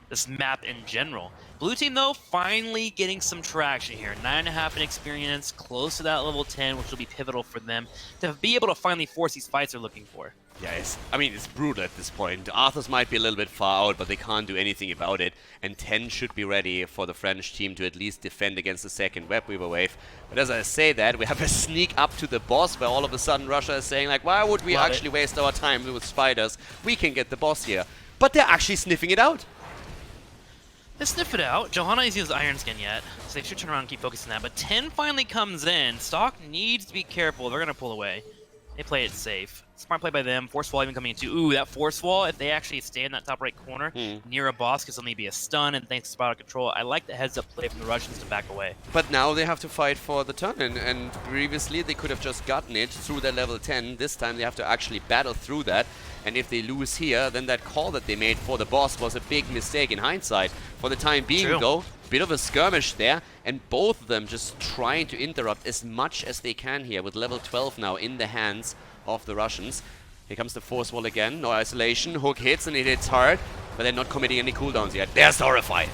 this map in general. Blue team, though, finally getting some traction here. 9.5 in experience, close to that level 10, which will be pivotal for them to be able to finally force these fights they're looking for. Yeah, it's brutal at this point. Arthur's might be a little bit far out, but they can't do anything about it. And 10 should be ready for the French team to at least defend against the second Web Weaver wave. But as I say that, we have a sneak up to the boss where all of a sudden Russia is saying, like, why would we actually waste our time with spiders? We can get the boss here. But they're actually sniffing it out. They sniff it out. Johanna hasn't used Iron Skin yet, so they should turn around and keep focusing on that. But 10 finally comes in. Stock needs to be careful. They're going to pull away. They play it safe. Smart play by them. Force wall even coming into. Ooh, that force wall, if they actually stay in that top right corner near a boss, could suddenly be a stun, and thanks to spot out control, I like the heads-up play from the Russians to back away. But now they have to fight for the turn, and previously they could have just gotten it through their level 10. This time they have to actually battle through that, and if they lose here, then that call that they made for the boss was a big mistake in hindsight. For the time being, though, bit of a skirmish there, and both of them just trying to interrupt as much as they can here with level 12 now in the hands of the Russians. Here comes the force wall again, no isolation, hook hits and it hits hard, but they're not committing any cooldowns yet. There's the Horrify.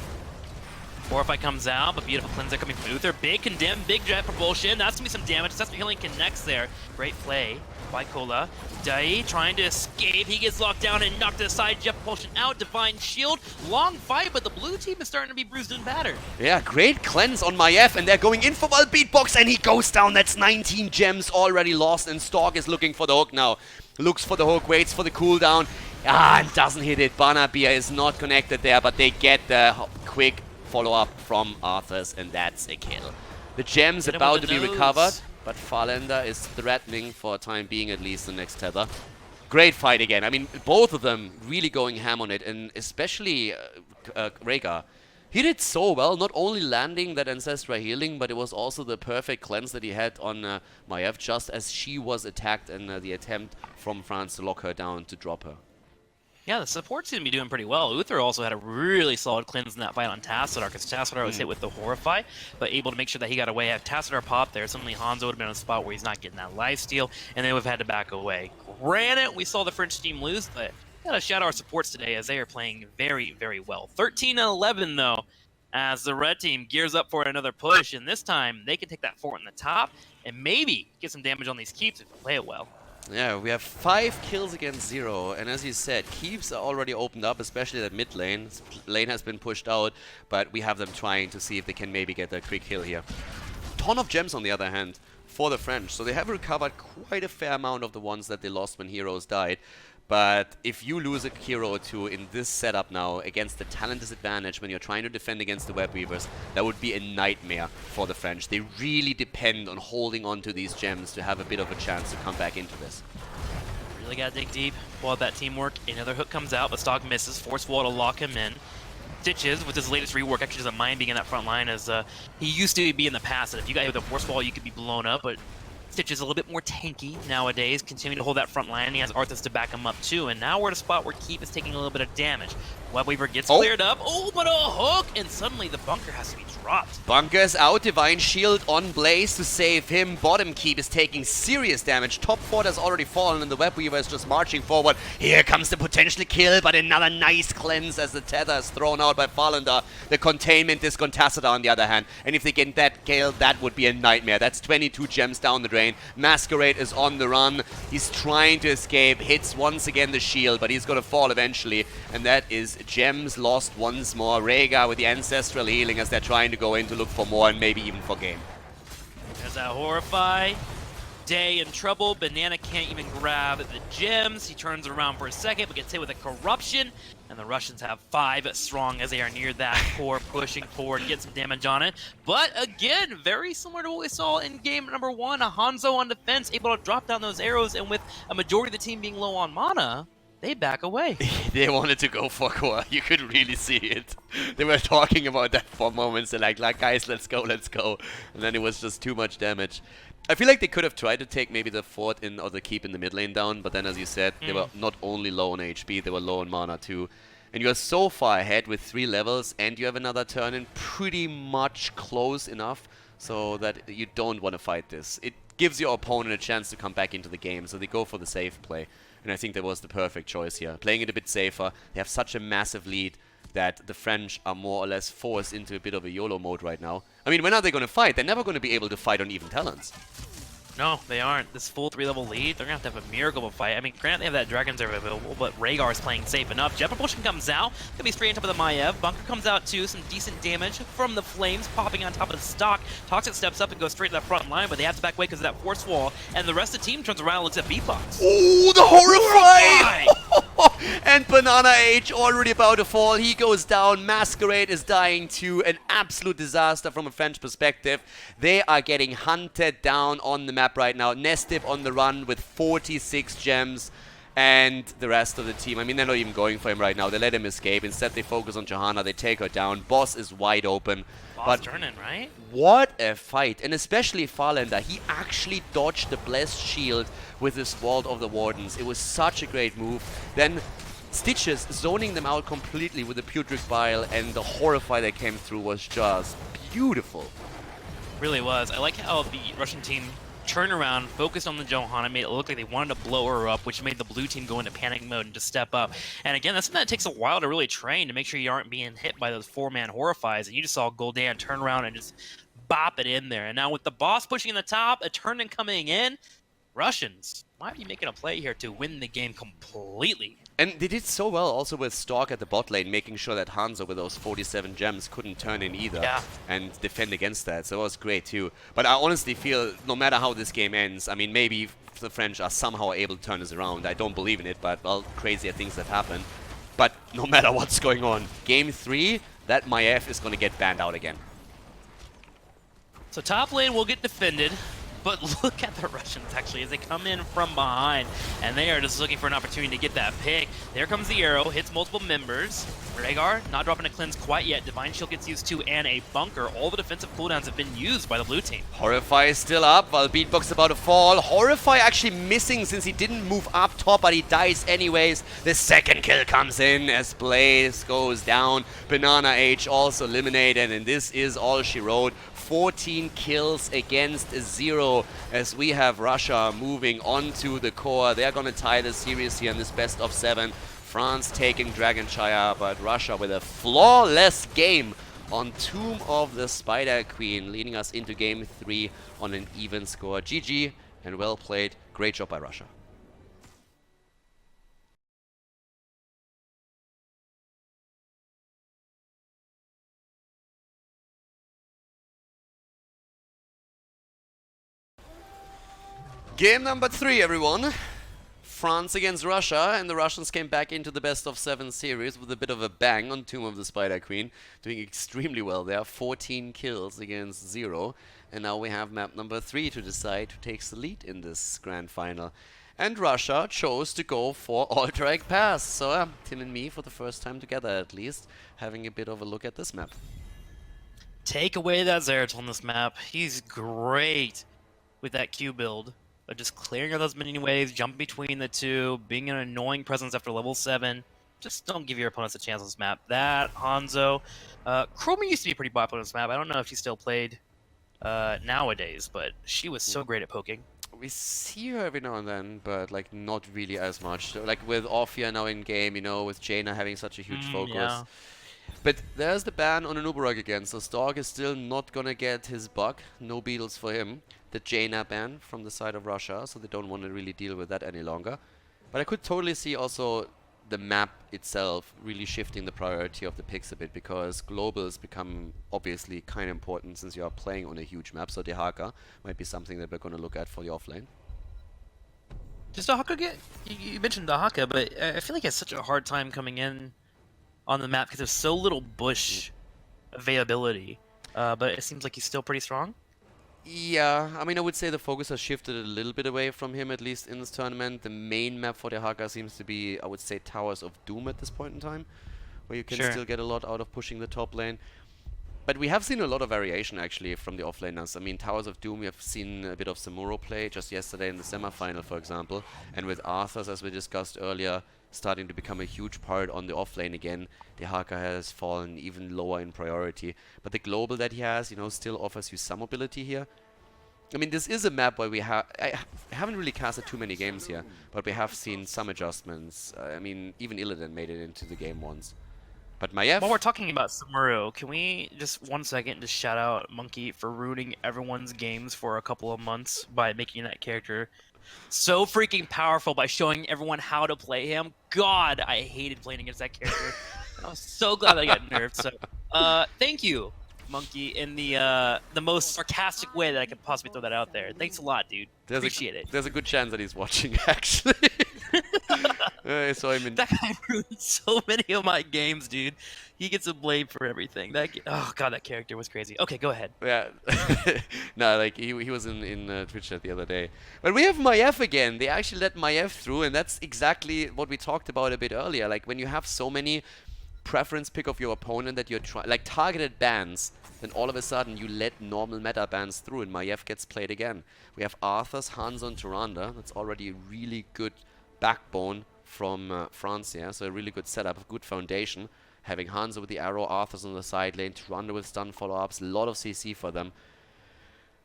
Horrify comes out, but beautiful cleanser coming from Uther. Big condemn, big jet propulsion. That's gonna be some damage. That's healing connects there. Great play by Kola. Dai trying to escape. He gets locked down and knocked aside. Jet propulsion out. Divine shield. Long fight, but the blue team is starting to be bruised and battered. Yeah, great cleanse on Maiev, and they're going in for Wild Beatbox, and he goes down. That's 19 gems already lost, and Stork is looking for the hook now. Looks for the hook, waits for the cooldown. And doesn't hit it. Banabia is not connected there, but they get the quick follow-up from Arthur's, and that's a kill. The gem's about to be recovered, but Farlander is threatening for a time being, at least, the next tether. Great fight again. I mean, both of them really going ham on it, and especially Rhaegar. He did so well, not only landing that Ancestral healing, but it was also the perfect cleanse that he had on Maiev, just as she was attacked in the attempt from France to lock her down to drop her. Yeah, the support seem to be doing pretty well. Uther also had a really solid cleanse in that fight on Tassadar, because Tassadar was hit with the Horrify, but able to make sure that he got away. Have Tassadar pop there, suddenly Hanzo would have been in a spot where he's not getting that lifesteal, and they would have had to back away. Granted, we saw the French team lose, but gotta shout out our supports today as they are playing very, very well. 13-11 though, as the red team gears up for another push, and this time they can take that fort in the top and maybe get some damage on these keeps if they play it well. Yeah, we have 5 kills against 0, and as you said, keeps are already opened up, especially that mid lane. Lane has been pushed out, but we have them trying to see if they can maybe get a quick kill here. Ton of gems on the other hand for the French, so they have recovered quite a fair amount of the ones that they lost when heroes died. But if you lose a hero or two in this setup now against the talent disadvantage when you're trying to defend against the Web Weavers, that would be a nightmare for the French. They really depend on holding on to these gems to have a bit of a chance to come back into this. Really gotta dig deep, pull out that teamwork. Another hook comes out, but Stock misses. Force wall to lock him in. Stitches, with his latest rework, actually doesn't mind being in that front line, as he used to be in the past. That if you got hit with a force wall, you could be blown up, but Stitch is a little bit more tanky nowadays, continuing to hold that front line. He has Arthas to back him up too, and now we're at a spot where Keep is taking a little bit of damage. Webweaver gets cleared up. Oh, but a hook! And suddenly the bunker has to be dropped. Bunker's out. Divine Shield on Blaze to save him. Bottom Keep is taking serious damage. Top fort has already fallen, and the Webweaver is just marching forward. Here comes the potential kill, but another nice cleanse as the tether is thrown out by Farlander. The containment is Tassadar on the other hand. And if they get that kill, that would be a nightmare. That's 22 gems down the drain. Masquerade is on the run. He's trying to escape. Hits once again the shield, but he's going to fall eventually. And that is gems lost once more. Rhaegar with the Ancestral healing as they're trying to go in to look for more and maybe even for game. There's that Horrify. Day in trouble. Banana can't even grab the gems. He turns around for a second, but gets hit with a corruption. And the Russians have 5 strong as they are near that core, pushing forward to get some damage on it. But again, very similar to what we saw in game number 1. A Hanzo on defense, able to drop down those arrows, and with a majority of the team being low on mana, they back away. They wanted to go for core. You could really see it. They were talking about that for moments. They're like, guys, let's go, let's go. And then it was just too much damage. I feel like they could have tried to take maybe the fort in or the keep in the mid lane down, but then as you said, they were not only low on HP, they were low on mana too. And you are so far ahead with 3 levels, and you have another turn in pretty much close enough so that you don't want to fight this. It gives your opponent a chance to come back into the game, so they go for the safe play. And I think that was the perfect choice here. Playing it a bit safer, they have such a massive lead that the French are more or less forced into a bit of a YOLO mode right now. I mean, when are they going to fight? They're never going to be able to fight on even talents. No, they aren't. This full 3-level lead, they're going to have a miracle of a fight. I mean, granted, they have that Dragon Serve available, but Rhaegar is playing safe enough. Jet Propulsion comes out. Going to be straight on top of the Maiev. Bunker comes out too. Some decent damage from the flames popping on top of the stock. Toxic steps up and goes straight to that front line, but they have to back away because of that force wall. And the rest of the team turns around and looks at Beatbox. Oh, the Horrify! And Banana Age already about to fall. He goes down. Masquerade is dying too. An absolute disaster from a French perspective. They are getting hunted down on the map right now. Nestip on the run with 46 gems. And the rest of the team, I mean, they're not even going for him right now. They let him escape. Instead, they focus on Johanna. They take her down. Boss is wide open. Boss turning, right? What a fight. And especially Farlander. He actually dodged the Blessed Shield with his Vault of the Wardens. It was such a great move. Then Stitches zoning them out completely with the Putrid Bile, and the Horrify that came through was just beautiful. Really was. I like how the Russian team turned around, focused on the Johanna, made it look like they wanted to blow her up, which made the blue team go into panic mode and just step up. And again, that's something that takes a while to really train, to make sure you aren't being hit by those 4-man Horrifies. And you just saw Gul'dan turn around and just bop it in there. And now with the boss pushing in the top, a turn and coming in, Russians might be making a play here to win the game completely. And they did so well also with Stork at the bot lane, making sure that Hanzo with those 47 gems couldn't turn in either and defend against that. So it was great too. But I honestly feel no matter how this game ends, I mean, maybe the French are somehow able to turn this around. I don't believe in it, but well, crazier things have happened. But no matter what's going on, game 3, that Maiev is going to get banned out again. So top lane will get defended. But look at the Russians, actually, as they come in from behind, and they are just looking for an opportunity to get that pick. There comes the arrow, hits multiple members. Rhaegar not dropping a cleanse quite yet. Divine Shield gets used too, and a bunker. All the defensive cooldowns have been used by the blue team. Horrify is still up, while Beatbox about to fall. Horrify actually missing since he didn't move up top, but he dies anyways. The second kill comes in as Blaze goes down. Banana Age also eliminated, and this is all she wrote. 14 kills against 0 as we have Russia moving on to the core. They're going to tie the series here in this best of 7. France taking Dragonshire, but Russia with a flawless game on Tomb of the Spider Queen, leading us into game 3 on an even score. GG and well played. Great job by Russia. Game number 3, everyone. France against Russia, and the Russians came back into the best of 7 series with a bit of a bang on Tomb of the Spider Queen, doing extremely well there. 14 kills against 0, and now we have map number 3 to decide who takes the lead in this grand final. And Russia chose to go for Alterac Pass, so Tim and me for the first time together at least, having a bit of a look at this map. Take away that Zeratul on this map. He's great with that Q build. But just clearing out those mini waves, jumping between the two, being an annoying presence after level 7. Just don't give your opponents a chance on this map. That, Hanzo. Chroma used to be pretty popular on this map. I don't know if she still played nowadays, but she was so great at poking. We see her every now and then, but like not really as much. So, like with Orphea now in game, you know, with Jaina having such a huge focus. Yeah. But there's the ban on an Uberog again, so Stork is still not gonna get his buck. No beetles for him. The Jaina ban from the side of Russia, so they don't want to really deal with that any longer. But I could totally see also the map itself really shifting the priority of the picks a bit, because globals become obviously kind of important since you are playing on a huge map, so Dehaka might be something that we're going to look at for the offlane. Does Dehaka get... You mentioned Dehaka, but I feel like he has such a hard time coming in on the map because there's so little bush availability. But it seems like he's still pretty strong. Yeah, I mean, I would say the focus has shifted a little bit away from him, at least in this tournament. The main map for Dehaka seems to be, I would say, Towers of Doom at this point in time, where you can still get a lot out of pushing the top lane. But we have seen a lot of variation, actually, from the offlaners. I mean, Towers of Doom, we have seen a bit of Samuro play just yesterday in the semifinal, for example. And with Arthas, as we discussed earlier, starting to become a huge part on the offlane again, Dehaka has fallen even lower in priority. But the global that he has, you know, still offers you some mobility here. I mean, this is a map where we have... I haven't really casted too many games here, but we have seen some adjustments. I mean, even Illidan made it into the game once. But Maiev... While we're talking about Samuro, can we just 1 second just shout out Monkey for ruining everyone's games for a couple of months by making that character so freaking powerful by showing everyone how to play him? God, I hated playing against that character. I was so glad that I got nerfed, so thank you monkey, in the most sarcastic way that I could possibly throw that out there. Thanks a lot, dude. Appreciate it. There's a good chance that he's watching, actually. So I mean, That guy ruined so many of my games, dude. He gets a blame for everything. Oh god, that character was crazy. Okay, go ahead. yeah, no, like he was in Twitch chat the other day. But we have Maiev again. They actually let Maiev through, and that's exactly what we talked about a bit earlier. Like when you have so many preference pick of your opponent that you're trying, like targeted bans, then all of a sudden you let normal meta bans through, and Maiev gets played again. We have Arthas, Hanzo, and Tyrande. That's already a really good backbone from France, yeah. So a really good setup, a good foundation. Having Hanzo with the arrow, Arthas on the side lane, Tyrande with stun follow-ups, a lot of CC for them.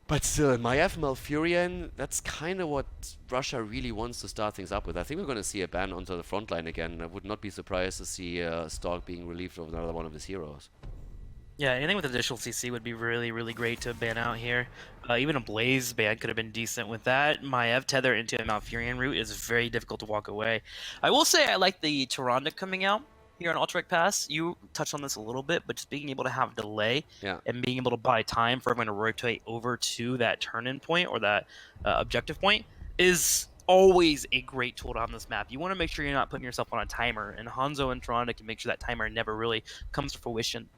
But still, Maiev Malfurion, that's kind of what Russia really wants to start things up with. I think we're going to see a ban onto the front line again. I would not be surprised to see Stark being relieved of another one of his heroes. Yeah, anything with additional CC would be really, really great to ban out here. Even a Blaze ban could have been decent with that. Maiev tether into a Malfurion route is very difficult to walk away. I will say I like the Tyrande coming out here on Ultra Pass. You touched on this a little bit, but just being able to have delay and being able to buy time for everyone to rotate over to that turn-in point or that objective point is always a great tool on this map. You want to make sure you're not putting yourself on a timer, and Hanzo and Tyrande can make sure that timer never really comes to fruition.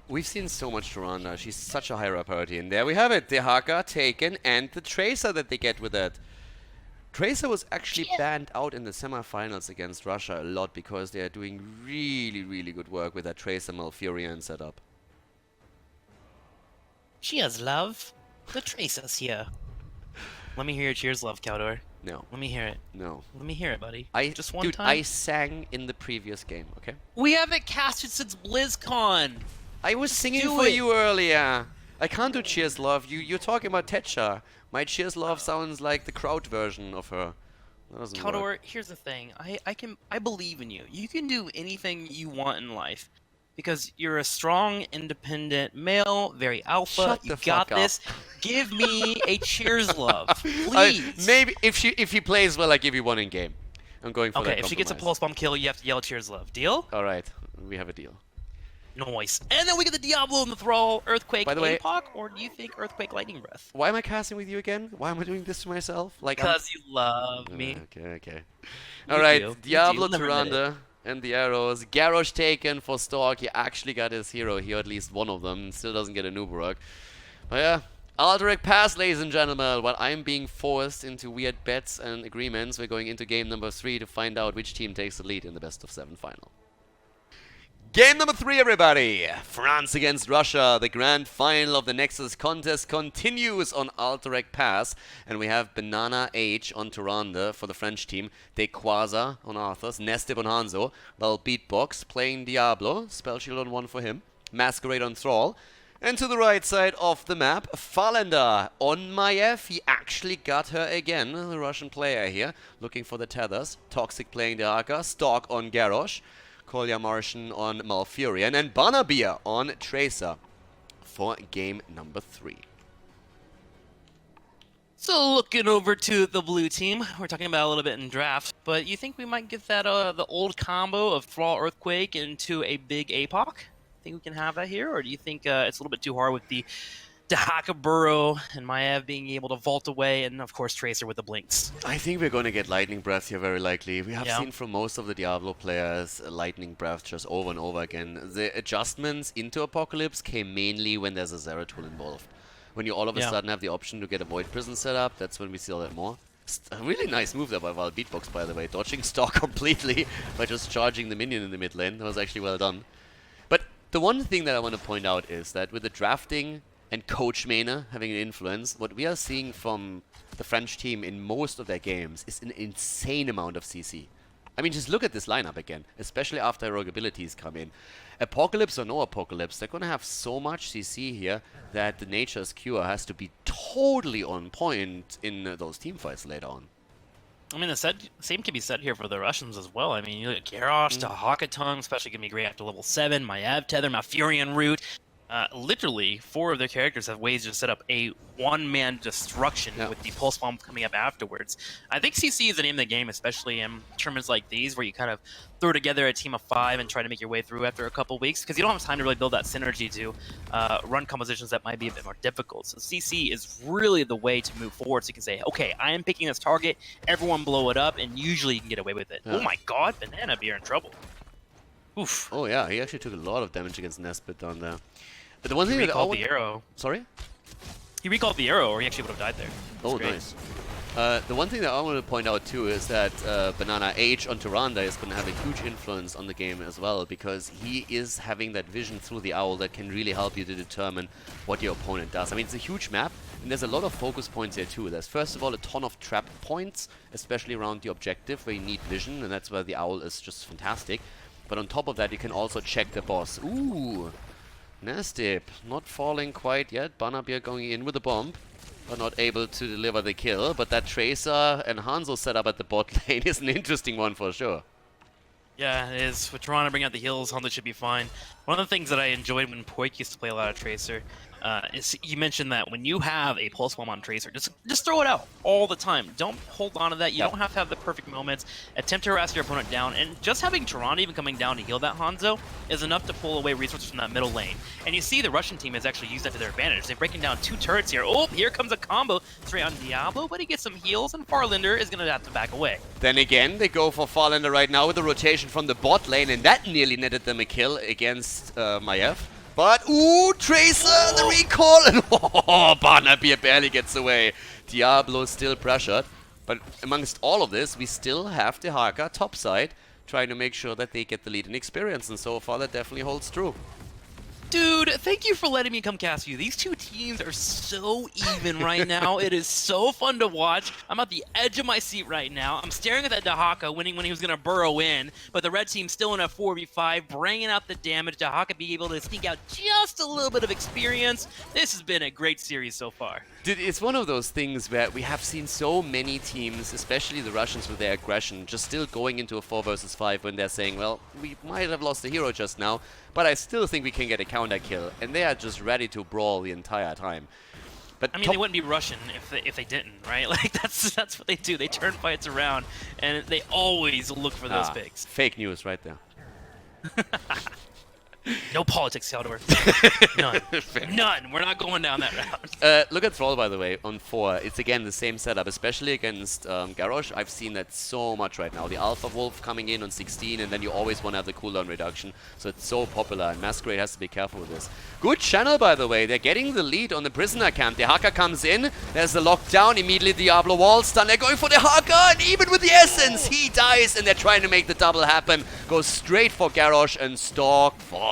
We've seen so much Tyrande. She's such a higher priority. And there we have it. The Haka taken and the Tracer that they get with it. Tracer was actually banned out in the semifinals against Russia a lot because they are doing really, really good work with that Tracer Malfurion setup. Cheers, love. The Tracer's here. Let me hear your cheers, love, Khaldor. No. Let me hear it. No. Let me hear it, buddy. Just one dude, time. I sang in the previous game, okay? We haven't casted since BlizzCon. I was singing for you earlier. I can't do Cheers Love. You're talking about Tetcha. My Cheers Love sounds like the crowd version of her. Khaldor, here's the thing. I believe in you. You can do anything you want in life. Because you're a strong, independent male, very alpha. You got this. Give me a cheers, love, please. Maybe if he plays well, I give you one in game. I'm going for that. Okay, if she gets a pulse bomb kill, you have to yell cheers, love. Deal? All right, we have a deal. Noise. And then we get the Diablo and the Thrall, Earthquake, By the way, APOC, or do you think Earthquake, Lightning Breath? Why am I casting with you again? Why am I doing this to myself? Like because you love me. Okay. All right, Diablo, Tyrande, and the arrows. Garrosh taken for Stork. He actually got his hero here, at least one of them. Still doesn't get a Nubarok. But yeah, Ultra Pass, ladies and gentlemen. While I'm being forced into weird bets and agreements, we're going into game number 3 to find out which team takes the lead in the best of 7 final. Game number 3, everybody! France against Russia. The grand final of the Nexus contest continues on Alterac Pass. And we have Banana H on Tyrande for the French team. Dequaza on Arthas. Nestib on Hanzo. Well, Beatbox playing Diablo. Spell Shield on 1 for him. Masquerade on Thrall. And to the right side of the map, Falender on Maiev. He actually got her again, the Russian player here. Looking for the tethers. Toxic playing the Haka. Stalk on Garrosh. Kolya Martian on Malfurion, and Banabir on Tracer for game number 3. So looking over to the blue team, we're talking about a little bit in draft, but you think we might get that the old combo of Thrall Earthquake into a big APOC? Think we can have that here, or do you think it's a little bit too hard with the Dahaka Burrow and Maiev being able to vault away, and of course Tracer with the blinks? I think we're going to get Lightning Breath here very likely. We have seen from most of the Diablo players Lightning Breath just over and over again. The adjustments into Apocalypse came mainly when there's a Zeratul involved. When you all of a sudden have the option to get a Void Prison set up, that's when we see all that more. A really nice move there by Val Beatbox, by the way. Dodging Stalk completely by just charging the minion in the mid lane. That was actually well done. But the one thing that I want to point out is that with the drafting and Coach Mena having an influence, what we are seeing from the French team in most of their games is an insane amount of CC. I mean, just look at this lineup again, especially after heroic abilities come in. Apocalypse or no Apocalypse, they're going to have so much CC here that the Nature's Cure has to be totally on point in those teamfights later on. I mean, the same can be said here for the Russians as well. I mean, you look at Garrosh, Dahaka Tongue, especially going to be great after level 7, Maiev Tether, Malfurion Root. Literally, 4 of their characters have ways to set up a one-man destruction with the pulse bomb coming up afterwards. I think CC is the name of the game, especially in tournaments like these, where you kind of throw together a team of 5 and try to make your way through after a couple weeks, because you don't have time to really build that synergy to run compositions that might be a bit more difficult. So CC is really the way to move forward, so you can say, okay, I am picking this target, everyone blow it up, and usually you can get away with it. Yeah. Oh my god, Banana Beer in trouble. Oof. Oh yeah, he actually took a lot of damage against Nesbit down there. But the one thing he recalled the arrow. Sorry? He recalled the arrow, or he actually would have died there. Oh, nice. The one thing that I want to point out too is that Banana H on Tyrande is going to have a huge influence on the game as well, because he is having that vision through the owl that can really help you to determine what your opponent does. I mean, it's a huge map, and there's a lot of focus points here too. There's first of all a ton of trap points, especially around the objective where you need vision, and that's where the owl is just fantastic. But on top of that, you can also check the boss. Ooh! Nastip, not falling quite yet. Banabir going in with a bomb, but not able to deliver the kill. But that Tracer and Hanzo setup at the bot lane is an interesting one for sure. Yeah, it is. With Toronto bringing out the heals, Hanzo should be fine. One of the things that I enjoyed when Poik used to play a lot of Tracer is you mentioned that when you have a pulse bomb on Tracer, just throw it out all the time. Don't hold on to that. You don't have to have the perfect moments. Attempt to harass your opponent down, and just having Toronto even coming down to heal that Hanzo is enough to pull away resources from that middle lane. And you see the Russian team has actually used that to their advantage. They're breaking down 2 turrets here. Oh, here comes a combo straight on Diablo, but he gets some heals, and Farlander is going to have to back away. Then again, they go for Farlander right now with a rotation from the bot lane, and that nearly netted them a kill against Maiev. But, ooh, Tracer, the recall, and oh, Barnaby barely gets away. Diablo still pressured. But amongst all of this, we still have the Haka topside trying to make sure that they get the lead in experience, and so far that definitely holds true. Dude, thank you for letting me come cast you. These 2 teams are so even right now. It is so fun to watch. I'm at the edge of my seat right now. I'm staring at that Dahaka winning when he was going to burrow in, but the red team's still in a 4v5, bringing out the damage. Dahaka being able to sneak out just a little bit of experience. This has been a great series so far. Dude, it's one of those things where we have seen so many teams, especially the Russians with their aggression, just still going into a 4 versus 5 when they're saying, well, we might have lost a hero just now, but I still think we can get a counter kill, and they are just ready to brawl the entire time. But I mean, they wouldn't be Russian if they didn't, right? Like that's what they do. They turn fights around, and they always look for those picks. Fake news right there. No politics, Khaldor. None. None. We're not going down that route. Look at Thrall, by the way, on 4. It's again the same setup, especially against Garrosh. I've seen that so much right now. The Alpha Wolf coming in on 16, and then you always want to have the cooldown reduction. So it's so popular, and Masquerade has to be careful with this. Good channel, by the way. They're getting the lead on the prisoner camp. The Haka comes in. There's the lockdown. Immediately Diablo wall stun. They're going for the Haka, and even with the Essence, he dies, and they're trying to make the double happen. Goes straight for Garrosh, and Stalk falls.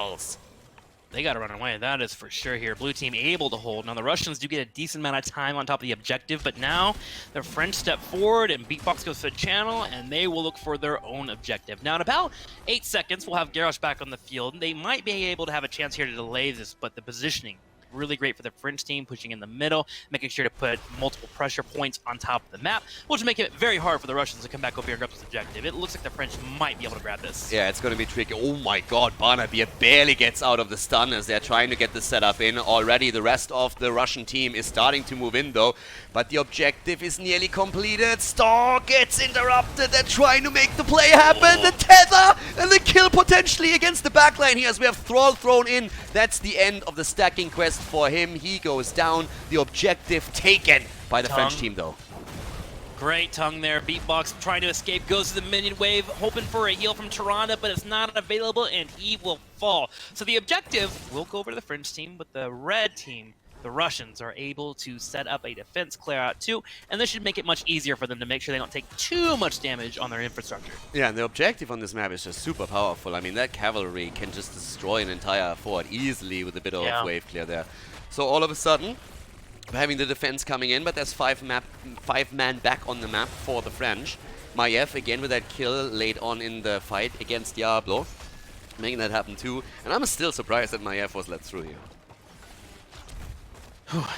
They got to run away. That is for sure here. Blue team able to hold. Now the Russians do get a decent amount of time on top of the objective, but now the French step forward and Beatbox goes to the channel, and they will look for their own objective. Now in about 8 seconds, we'll have Garrosh back on the field. They might be able to have a chance here to delay this, but the positioning really great for the French team, pushing in the middle, making sure to put multiple pressure points on top of the map, which will make it very hard for the Russians to come back over here and grab this objective. It looks like the French might be able to grab this. Yeah, it's going to be tricky. Oh my god, Barnaby barely gets out of the stun as they're trying to get the setup in. Already the rest of the Russian team is starting to move in though, but the objective is nearly completed. Star gets interrupted. They're trying to make the play happen. The tether and the kill potentially against the backline here as we have Thrall thrown in. That's the end of the stacking quest for him. He goes down. The objective taken by the French team though. Great tongue there. Beatbox trying to escape, goes to the minion wave, hoping for a heal from Tyrande, but it's not available, and he will fall. So the objective will go over to the French team, but the red team, the Russians, are able to set up a defense clear out too, and this should make it much easier for them to make sure they don't take too much damage on their infrastructure. Yeah, and the objective on this map is just super powerful. I mean, that cavalry can just destroy an entire fort easily with a bit of wave clear there. So all of a sudden, we're having the defense coming in, but there's 5 man back on the map for the French. Maiev again with that kill late on in the fight against Diablo, making that happen too. And I'm still surprised that Maiev was let through here.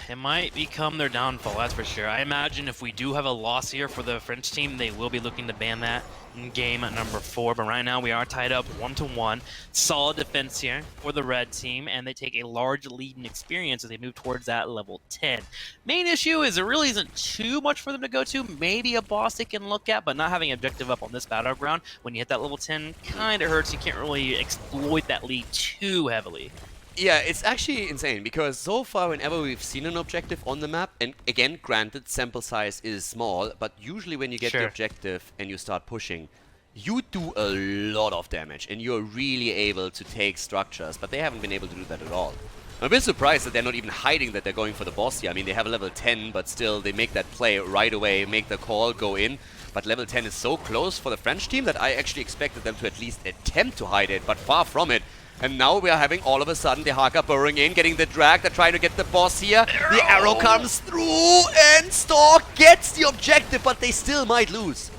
It might become their downfall, that's for sure. I imagine if we do have a loss here for the French team, they will be looking to ban that in game at number 4. But right now we are tied up 1-1. Solid defense here for the red team, and they take a large lead in experience as they move towards that level 10. Main issue is there really isn't too much for them to go to. Maybe a boss they can look at, but not having objective up on this battleground when you hit that level 10 kind of hurts. You can't really exploit that lead too heavily. Yeah, it's actually insane because so far whenever we've seen an objective on the map, and again, granted, sample size is small, but usually when you get the objective and you start pushing, you do a lot of damage and you're really able to take structures, but they haven't been able to do that at all. I'm a bit surprised that they're not even hiding that they're going for the boss here. I mean, they have a level 10, but still they make that play right away, make the call, go in. But level 10 is so close for the French team that I actually expected them to at least attempt to hide it, but far from it. And now we are having all of a sudden the Haka burrowing in, getting the drag. They're trying to get the boss here. The arrow comes through and Stork gets the objective, but they still might lose.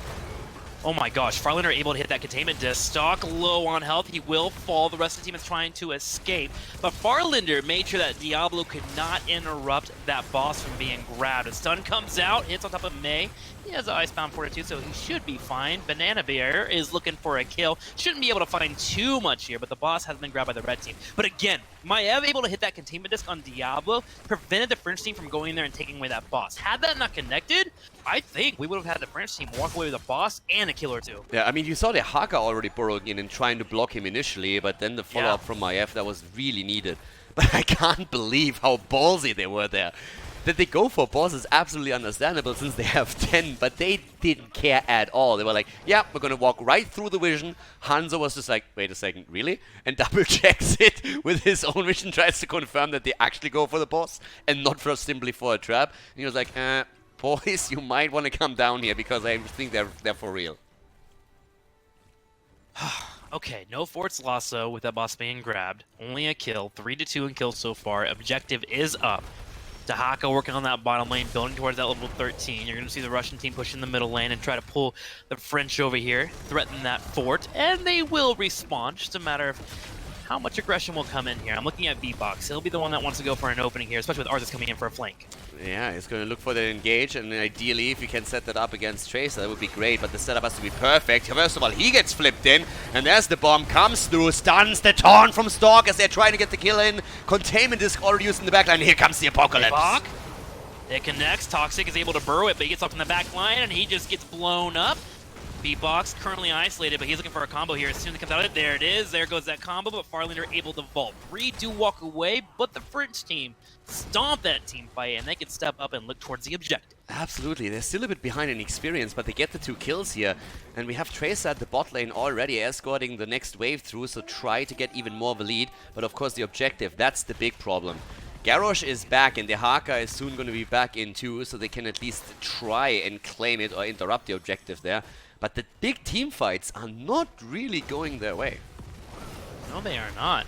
Oh my gosh, Farlander able to hit that containment disc. Stock low on health, he will fall. The rest of the team is trying to escape. But Farlander made sure that Diablo could not interrupt that boss from being grabbed. A stun comes out, hits on top of May. He has Icebound Fortitude, so he should be fine. Banana Bear is looking for a kill. Shouldn't be able to find too much here, but the boss has been grabbed by the red team. But again, Maev able to hit that containment disc on Diablo prevented the French team from going in there and taking away that boss. Had that not connected, I think we would have had the French team walk away with a boss and a kill or two. Yeah, I mean, you saw the Haka already burrowing in and trying to block him initially, but then the follow-up from Maev, that was really needed. But I can't believe how ballsy they were there. That they go for boss is absolutely understandable since they have 10, but they didn't care at all. They were like, yeah, we're going to walk right through the vision. Hanzo was just like, wait a second, really? And double checks it with his own vision, tries to confirm that they actually go for the boss and not for simply for a trap. And he was like, boys, you might want to come down here because I think they're for real. Okay, no forts lost though with that boss being grabbed. Only a kill, 3-2 in kills so far. Objective is up. Dahaka working on that bottom lane, building towards that level 13. You're going to see the Russian team push in the middle lane and try to pull the French over here, threaten that fort, and they will respawn. Just a matter of how much aggression will come in here. I'm looking at V-Box. He'll be the one that wants to go for an opening here, especially with Arthas coming in for a flank. Yeah, he's going to look for the engage, and ideally, if you can set that up against Tracer, that would be great, but the setup has to be perfect. First of all, he gets flipped in, and there's the bomb, comes through, stuns the taunt from Stork as they're trying to get the kill in. Containment disc already used in the backline, here comes the Apocalypse. It connects, Toxic is able to burrow it, but he gets up in the back line, and he just gets blown up. B-Box currently isolated, but he's looking for a combo here. As soon as it comes out, there it is. There goes that combo, but Farlander able to vault. 3 do walk away, but the French team stomp that team fight, and they can step up and look towards the objective. Absolutely. They're still a bit behind in experience, but they get the 2 kills here. And we have Tracer at the bot lane already escorting the next wave through, so try to get even more of a lead. But of course, the objective, that's the big problem. Garrosh is back, and the Haka is soon going to be back in too, so they can at least try and claim it or interrupt the objective there. But the big team fights are not really going their way. No, they are not.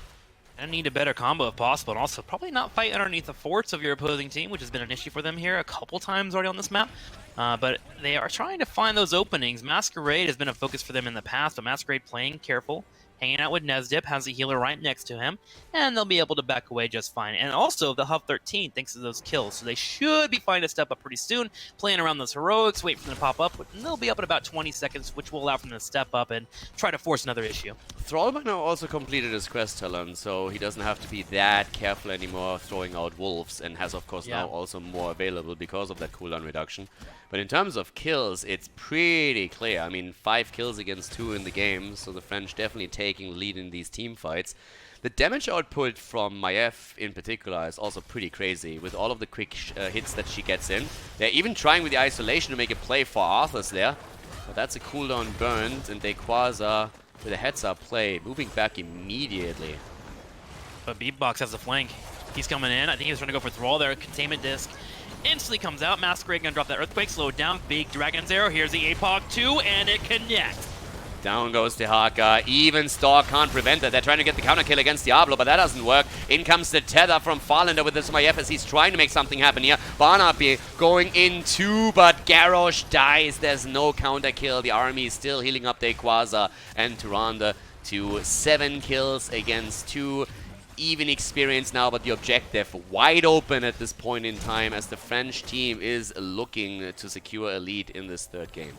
They need a better combo if possible, and also probably not fight underneath the forts of your opposing team, which has been an issue for them here a couple times already on this map. But they are trying to find those openings. Masquerade has been a focus for them in the past, but Masquerade playing careful, hanging out with Nezdip, has a healer right next to him, and they'll be able to back away just fine. And also, the Huff 13 thanks to those kills, so they should be fine to step up pretty soon, playing around those heroics, wait for them to pop up, and they'll be up in about 20 seconds, which will allow them to step up and try to force another issue. Thrallman now also completed his quest talent, so he doesn't have to be that careful anymore throwing out wolves, and has of course now also more available because of that cooldown reduction. But in terms of kills, it's pretty clear. I mean, 5 kills against 2 in the game, so the French definitely taking the lead in these team fights. The damage output from Maev in particular is also pretty crazy, with all of the quick hits that she gets in. They're even trying with the isolation to make a play for Arthas there, but that's a cooldown burned, and Quasar with a heads-up play, moving back immediately. But B-Box has the flank. He's coming in. I think he was trying to go for Thrall there. Containment disc instantly comes out. Masquerade gonna drop that Earthquake, slow it down. Big Dragon's Arrow. Here's the APOC 2, and it connects. Down goes the Haka. Even Stork can't prevent it. They're trying to get the counter kill against Diablo, but that doesn't work. In comes the tether from Farlander with this Maev as he's trying to make something happen here. Barnaby going in too, but Garrosh dies. There's no counter kill. The army is still healing up Quasar and Tyrande to 7 kills against 2. even experience now, but the objective wide open at this point in time as the French team is looking to secure a lead in this third game.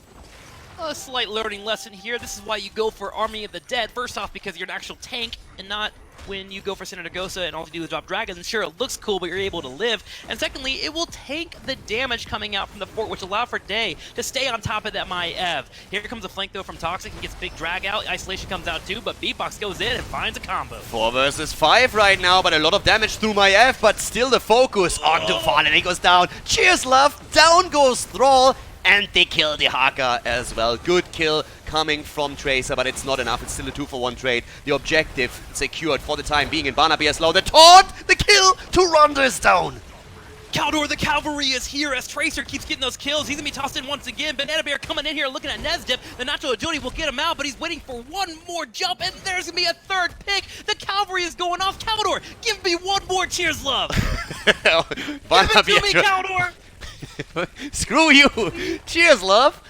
A slight learning lesson here. This is why you go for Army of the Dead. First off, because you're an actual tank and not when you go for Senator and all you do is drop dragons. Sure, it looks cool, but you're able to live. And secondly, it will tank the damage coming out from the fort, which allow for Day to stay on top of that Ev. Here comes a flank, though, from Toxic. He gets big drag out. Isolation comes out, too, but Beatbox goes in and finds a combo. 4 versus 5 right now, but a lot of damage through Ev, but still the focus onto Fallen. He goes down. Cheers, love. Down goes Thrall. And they kill the Haka as well. Good kill coming from Tracer, but it's not enough. It's still a 2-for-1 trade. The objective secured for the time being in Barnaby as low. The taunt, the kill to Ronda is down. Khaldor, the cavalry, is here as Tracer keeps getting those kills. He's going to be tossed in once again. Banana Bear coming in here looking at Nesdip. The natural agility will get him out, but he's waiting for one more jump, and there's going to be a third pick. The cavalry is going off. Khaldor, give me one more cheers, love. Give it to me, Khaldor. Screw you! Cheers, love!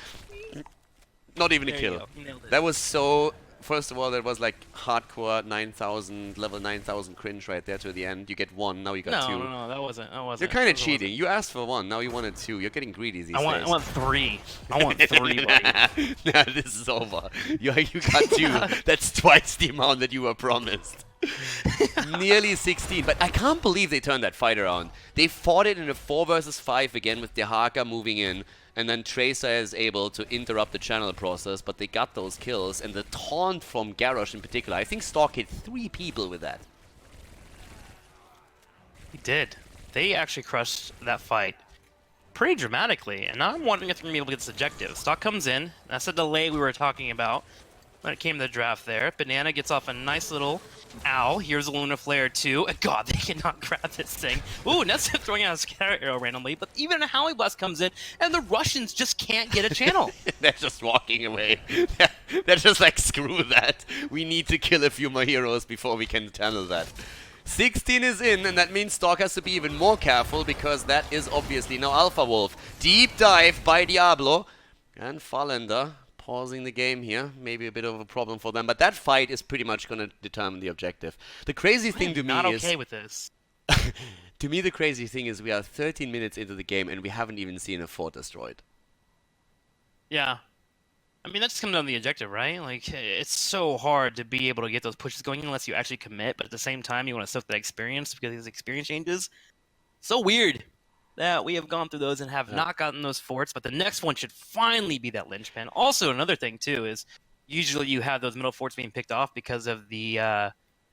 Not even there a kill. You nailed it. That was so... First of all, that was like hardcore 9,000, level 9,000 cringe right there to the end. You get 1, now you got 2. No, that wasn't. You're kind of cheating. You asked for 1, now you wanted 2. You're getting greedy these days. I want 3. I want 3, buddy. Nah, this is over. You got 2. That's twice the amount that you were promised. Nearly 16, but I can't believe they turned that fight around. They fought it in a 4 versus 5 again with the Haka moving in, and then Tracer is able to interrupt the channel process, but they got those kills, and the taunt from Garrosh in particular. I think Stork hit 3 people with that. He did. They actually crushed that fight pretty dramatically, and now I'm wondering if they're going to be able to get this objective. Stock comes in. That's the delay we were talking about when it came to the draft there. Banana gets off a nice little ow. Here's a Luna Flare too. God, they cannot grab this thing. Ooh, Nessa throwing out a scatter arrow randomly, but even a Howie Blast comes in, and the Russians just can't get a channel. They're just walking away. They're just like, screw that. We need to kill a few more heroes before we can channel that. 16 is in, and that means Stork has to be even more careful, because that is obviously now Alpha Wolf. Deep dive by Diablo. And Fallender pausing the game here. Maybe a bit of a problem for them, but that fight is pretty much going to determine the objective. The crazy thing to me is... not okay with this. To me, the crazy thing is we are 13 minutes into the game, and we haven't even seen a fort destroyed. Yeah. I mean, that just comes down to the objective, right? Like, it's so hard to be able to get those pushes going unless you actually commit, but at the same time, you want to soak that experience because these experience changes. So weird that we have gone through those and have not gotten those forts, but the next one should finally be that linchpin. Also, another thing, too, is usually you have those middle forts being picked off because of the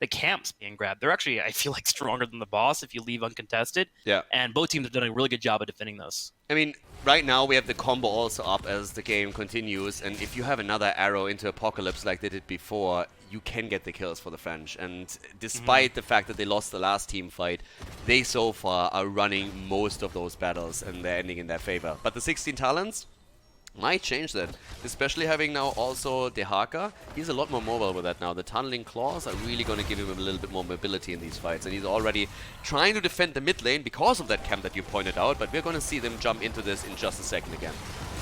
camps being grabbed. They're actually, I feel like, stronger than the boss if you leave uncontested. Yeah. And both teams have done a really good job of defending those. I mean, right now we have the combo also up as the game continues, and if you have another arrow into Apocalypse like they did before, you can get the kills for the French. And despite the fact that they lost the last team fight, they so far are running most of those battles, and they're ending in their favor. But the 16 talents might change that, especially having now also Dehaka. He's a lot more mobile with that now. The tunneling claws are really going to give him a little bit more mobility in these fights, and he's already trying to defend the mid lane because of that camp that you pointed out, but we're going to see them jump into this in just a second again.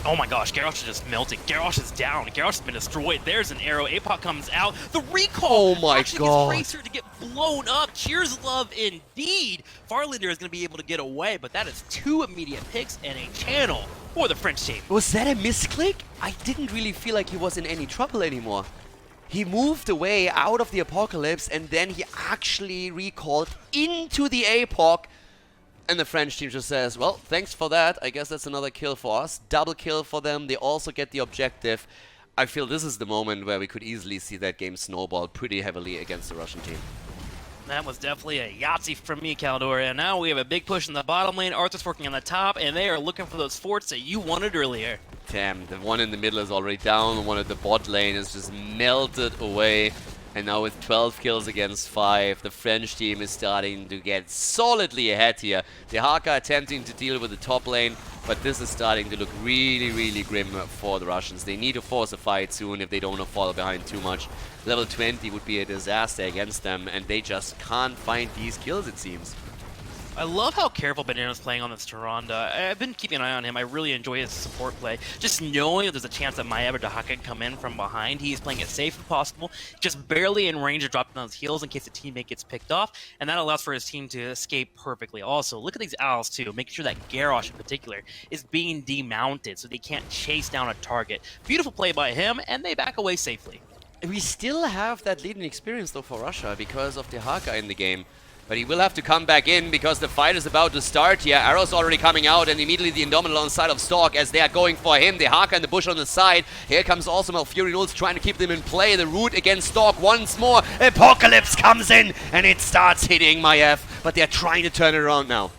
Oh my gosh, Garrosh is just melting. Garrosh is down. Garrosh has been destroyed. There's an arrow. APOC comes out. The recall actually gets Tracer to get blown up. Cheers love indeed. Farlander is going to be able to get away, but that is 2 immediate picks and a channel for the French team. Was that a misclick? I didn't really feel like he was in any trouble anymore. He moved away out of the Apocalypse, and then he actually recalled into the APOC. And the French team just says, well, thanks for that. I guess that's another kill for us. Double kill for them. They also get the objective. I feel this is the moment where we could easily see that game snowball pretty heavily against the Russian team. That was definitely a Yahtzee from me, Khaldor. And now we have a big push in the bottom lane. Arthur's working on the top, and they are looking for those forts that you wanted earlier. Damn, the one in the middle is already down. The one at the bot lane is just melted away. And now with 12 kills against 5, the French team is starting to get solidly ahead here. The Haka attempting to deal with the top lane, but this is starting to look really, really grim for the Russians. They need to force a fight soon if they don't want to fall behind too much. Level 20 would be a disaster against them, and they just can't find these kills, it seems. I love how careful Banana's playing on this Tyrande. I've been keeping an eye on him. I really enjoy his support play. Just knowing that there's a chance that Maiev or Dahaka can come in from behind, he's playing it safe as possible, just barely in range of dropping on his heels in case the teammate gets picked off, and that allows for his team to escape perfectly. Also, look at these owls too, making sure that Garrosh in particular is being demounted so they can't chase down a target. Beautiful play by him, and they back away safely. We still have that leading experience though for Russia because of Dahaka in the game. But he will have to come back in because the fight is about to start here. Arrow's already coming out and immediately the Indomitable on the side of Stork as they are going for him. The Haka in the bush on the side. Here comes also Malfurion Ulz trying to keep them in play. The root against Stork once more. Apocalypse comes in and it starts hitting Maiev. But they're trying to turn it around now.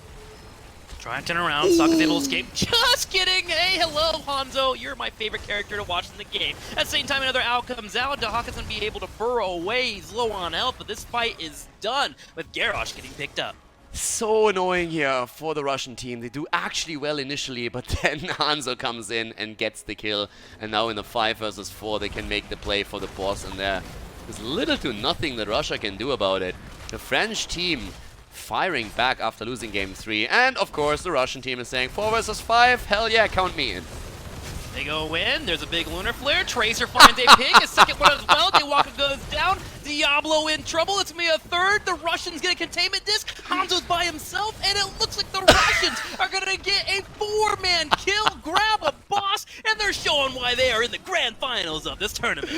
Trying to turn around, Sokka's able to escape. Just kidding! Hey, hello, Hanzo. You're my favorite character to watch in the game. At the same time, another owl comes out. Dahaka's gonna be able to burrow away. He's low on health, but this fight is done with Garrosh getting picked up. So annoying here for the Russian team. They do actually well initially, but then Hanzo comes in and gets the kill. And now in the 5 versus 4, they can make the play for the boss, and there's little to nothing that Russia can do about it. The French team firing back after losing game 3, and of course the Russian team is saying 4 versus 5, hell yeah, count me in. They go in, there's a big lunar flare, Tracer finds a ping, a second one as well, Dewaka goes down, Diablo in trouble, it's me a third, the Russians get a containment disc, Hanzo's by himself, and it looks like the Russians are gonna get a 4-man kill, grab a boss, and they're showing why they are in the grand finals of this tournament.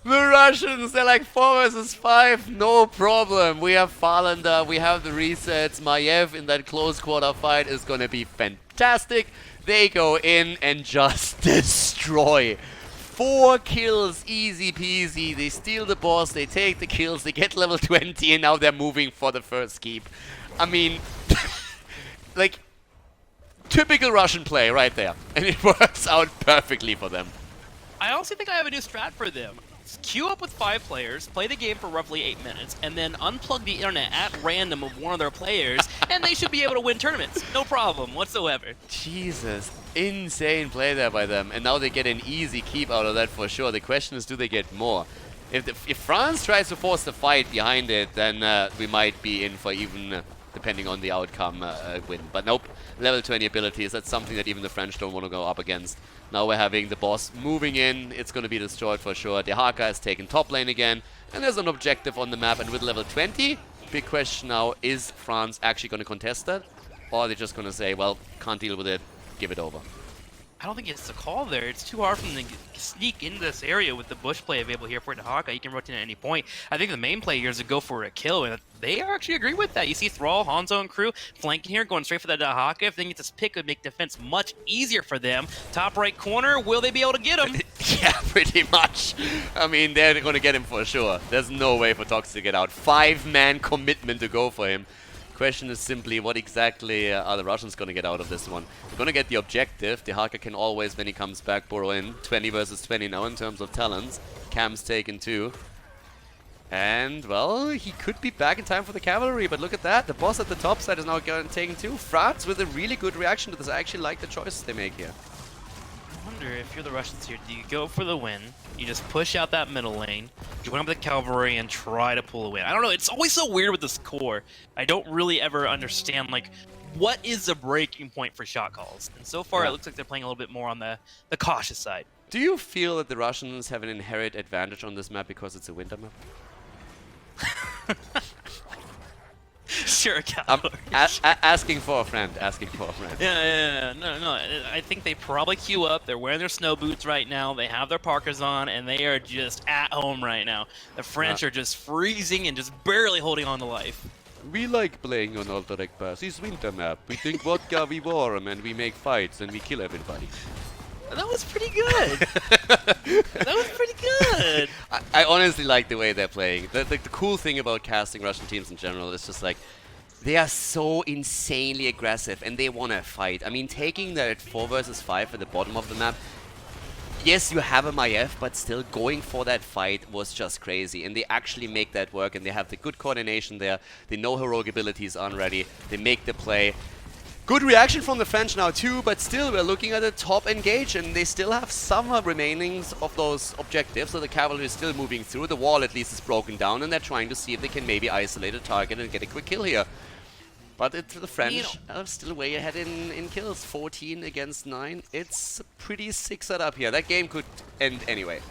The Russians, they're like 4 versus 5, no problem. We have Farlander, we have the resets. Maiev in that close quarter fight is gonna be fantastic. They go in and just destroy. 4 kills, easy peasy. They steal the boss, they take the kills, they get level 20, and now they're moving for the first keep. I mean, like, typical Russian play right there. And it works out perfectly for them. I also think I have a new strat for them. Queue up with 5 players, play the game for roughly 8 minutes, and then unplug the internet at random of one of their players, and they should be able to win tournaments. No problem whatsoever. Jesus, insane play there by them. And now they get an easy keep out of that for sure. The question is, do they get more? If France tries to force the fight behind it, then we might be in for even, depending on the outcome, a win. But nope, level 20 abilities, that's something that even the French don't want to go up against. Now we're having the boss moving in, it's going to be destroyed for sure. Dahaka has taken top lane again, and there's an objective on the map, and with level 20, big question now, is France actually going to contest that? Or are they just going to say, well, can't deal with it, give it over? I don't think it's a call there. It's too hard for them to sneak into this area with the bush play available here for Dahaka. He can rotate at any point. I think the main play here is to go for a kill, and they actually agree with that. You see Thrall, Hanzo, and crew flanking here, going straight for that Dahaka. If they get this pick, it would make defense much easier for them. Top right corner, will they be able to get him? Yeah, pretty much. I mean, they're going to get him for sure. There's no way for Tox to get out. 5-man commitment to go for him. Question is simply, what exactly are the Russians going to get out of this one? They're going to get the objective. Dahaka can always, when he comes back, burrow in. 20 versus 20 now in terms of talents. Cam's taken 2. And, well, he could be back in time for the cavalry, but look at that. The boss at the top side is now taken 2. France with a really good reaction to this. I actually like the choices they make here. I wonder if you're the Russians here, do you go for the win? You just push out that middle lane, join up with the cavalry, and try to pull a win. I don't know, it's always so weird with this core. I don't really ever understand, like, what is the breaking point for shot calls? And so far, it looks like they're playing a little bit more on the cautious side. Do you feel that the Russians have an inherent advantage on this map because it's a winter map? Sure, Khaldor. Asking for a friend. Asking for a friend. Yeah. No. I think they probably queue up. They're wearing their snow boots right now. They have their parkas on, and they are just at home right now. The French are just freezing and just barely holding on to life. We like playing on Alterac Pass. It's winter map. We drink vodka, we warm, and we make fights, and we kill everybody. That was pretty good. That was pretty good. I honestly like the way they're playing. The cool thing about casting Russian teams in general is just like, they are so insanely aggressive and they want to fight. I mean, taking that 4 versus 5 at the bottom of the map, yes, you have a Maiev, but still going for that fight was just crazy. And they actually make that work, and they have the good coordination there. They know heroic abilities on ready. They make the play. Good reaction from the French now too, but still we're looking at a top engage, and they still have some remainings of those objectives, so the cavalry is still moving through. The wall at least is broken down, and they're trying to see if they can maybe isolate a target and get a quick kill here. But the French are still way ahead in kills. 14 against 9. It's a pretty sick setup here. That game could end anyway.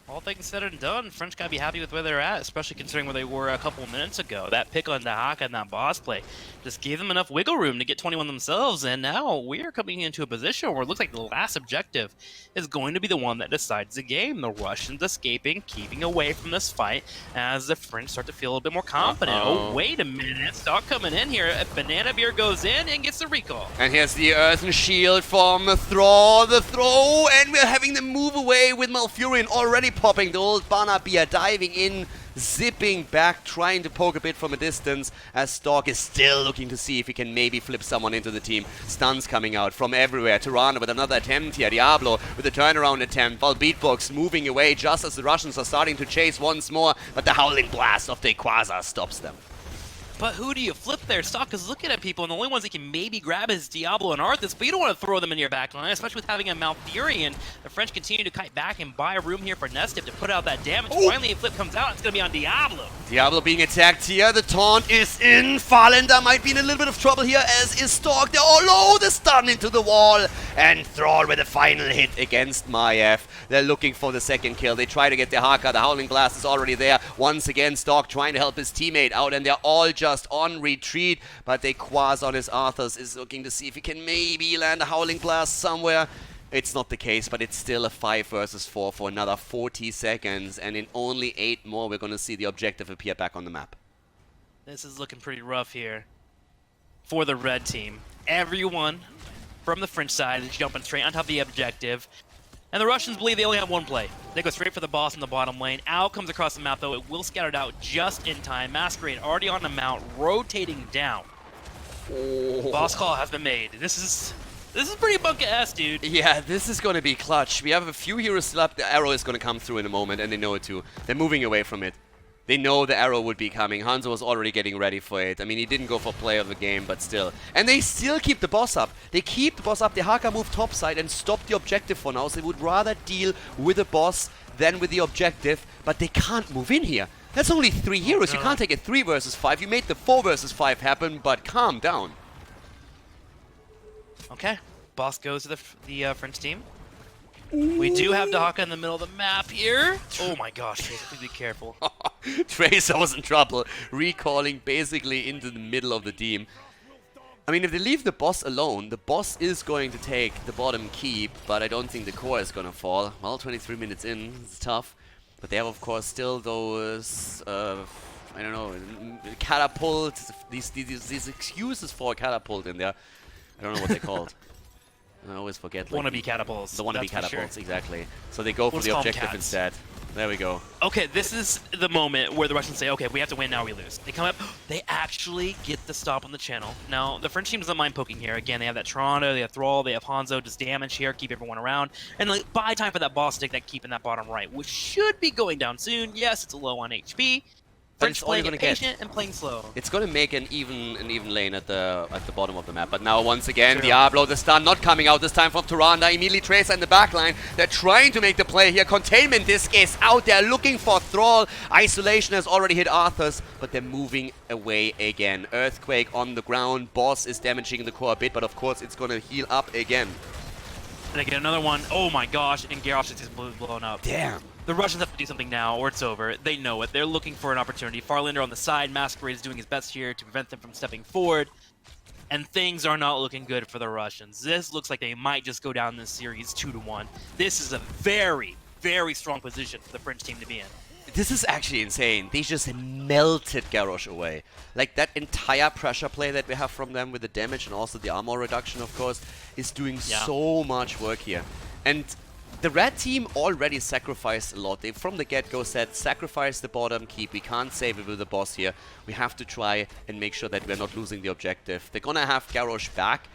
All things said and done, French gotta be happy with where they're at, especially considering where they were a couple minutes ago. That pick on Dahaka and that boss play just gave them enough wiggle room to get 21 themselves, and now we're coming into a position where it looks like the last objective is going to be the one that decides the game. The Russians escaping, keeping away from this fight, as the French start to feel a little bit more confident. Oh, wait a minute. Stock coming in here. Banana Beer goes in and gets the recall. And here's the Earthen Shield from Thrall, the throw, and we're having them move away with Malfurion already popping the old Banner Beer, diving in, zipping back, trying to poke a bit from a distance, as Stork is still looking to see if he can maybe flip someone into the team. Stuns coming out from everywhere. Tirana with another attempt here. Diablo with a turnaround attempt, while Beatbox moving away just as the Russians are starting to chase once more, but the Howling Blast of the Quasar stops them. But who do you flip there? Stock is looking at people, and the only ones he can maybe grab is Diablo and Arthas, but you don't want to throw them into your backline, especially with having a Malfurion. The French continue to kite back and buy room here for Nestive to put out that damage. Oh. Finally, a flip comes out, it's going to be on Diablo. Diablo being attacked here. The taunt is in. Farlander might be in a little bit of trouble here, as is Stork. They're all low. The stun into the wall. And Thrall with a final hit against Maiev. They're looking for the second kill. They try to get the Haka. The Howling Blast is already there. Once again, Stork trying to help his teammate out, and they're all just on retreat. But the Quas on his Arthas is looking to see if he can maybe land a Howling Blast somewhere. It's not the case, but it's still a 5 versus 4 for another 40 seconds. And in only 8 more, we're going to see the objective appear back on the map. This is looking pretty rough here for the red team. Everyone from the French side is jumping straight on top of the objective. And the Russians believe they only have one play. They go straight for the boss in the bottom lane. Owl comes across the map, though. It will scatter it out just in time. Masquerade already on the mount, rotating down. Oh. Boss call has been made. This is pretty bunk-ass, dude. Yeah, this is going to be clutch. We have a few heroes still up. The arrow is going to come through in a moment, and they know it too. They're moving away from it. They know the arrow would be coming. Hanzo was already getting ready for it. I mean, he didn't go for play of the game, but still. And they still keep the boss up. They keep the boss up. The Haka move topside and stop the objective for now. So they would rather deal with the boss than with the objective. But they can't move in here. That's only 3 heroes. You can't take a 3 versus 5. You made the 4 versus 5 happen, but calm down. Okay. Boss goes to the French team. We do have Dahaka in the middle of the map here. Oh my gosh, please be careful. Tracer was in trouble, recalling basically into the middle of the team. I mean, if they leave the boss alone, the boss is going to take the bottom keep, but I don't think the core is going to fall. Well, 23 minutes in, it's tough. But they have, of course, still those, I don't know, catapults, these excuses for a catapult in there. I don't know what they're called. I always forget. Like, Wannabe catapults. The wannabe catapults, exactly. So they go for Let's the call them objective cats. instead. There we go. Okay, this is the moment where the Russians say, okay, we have to win, now we lose. They come up, they actually get the stop on the channel. Now, the French team doesn't mind poking here. Again, they have that Toronto, they have Thrall, they have Hanzo, does damage here, keep everyone around. And like, buy time for that boss to take that keep in that bottom right, which should be going down soon. Yes, it's low on HP. But French it's all you're playing gonna it get. patient and playing slow. It's going to make an even lane at the bottom of the map. But now once again, Sure. Diablo, the stun not coming out this time from Tyrande. Immediately Tracer in the backline. They're trying to make the play here. Containment Disc is out there looking for Thrall. Isolation has already hit Arthas, but they're moving away again. Earthquake on the ground. Boss is damaging the core a bit, but of course it's going to heal up again. And they get another one. Oh my gosh, and Garrosh is just blown up. Damn. The Russians have to do something now, or it's over. They know it. They're looking for an opportunity. Farlander on the side. Masquerade is doing his best here to prevent them from stepping forward. And things are not looking good for the Russians. This looks like they might just go down this series 2-1. This is a very, very strong position for the French team to be in. This is actually insane. They just melted Garrosh away. Like, that entire pressure play that we have from them with the damage and also the armor reduction, of course, is doing so much work here. And the red team already sacrificed a lot. They, from the get-go, said, sacrifice the bottom keep. We can't save it with the boss here. We have to try and make sure that we're not losing the objective. They're gonna have Garrosh back.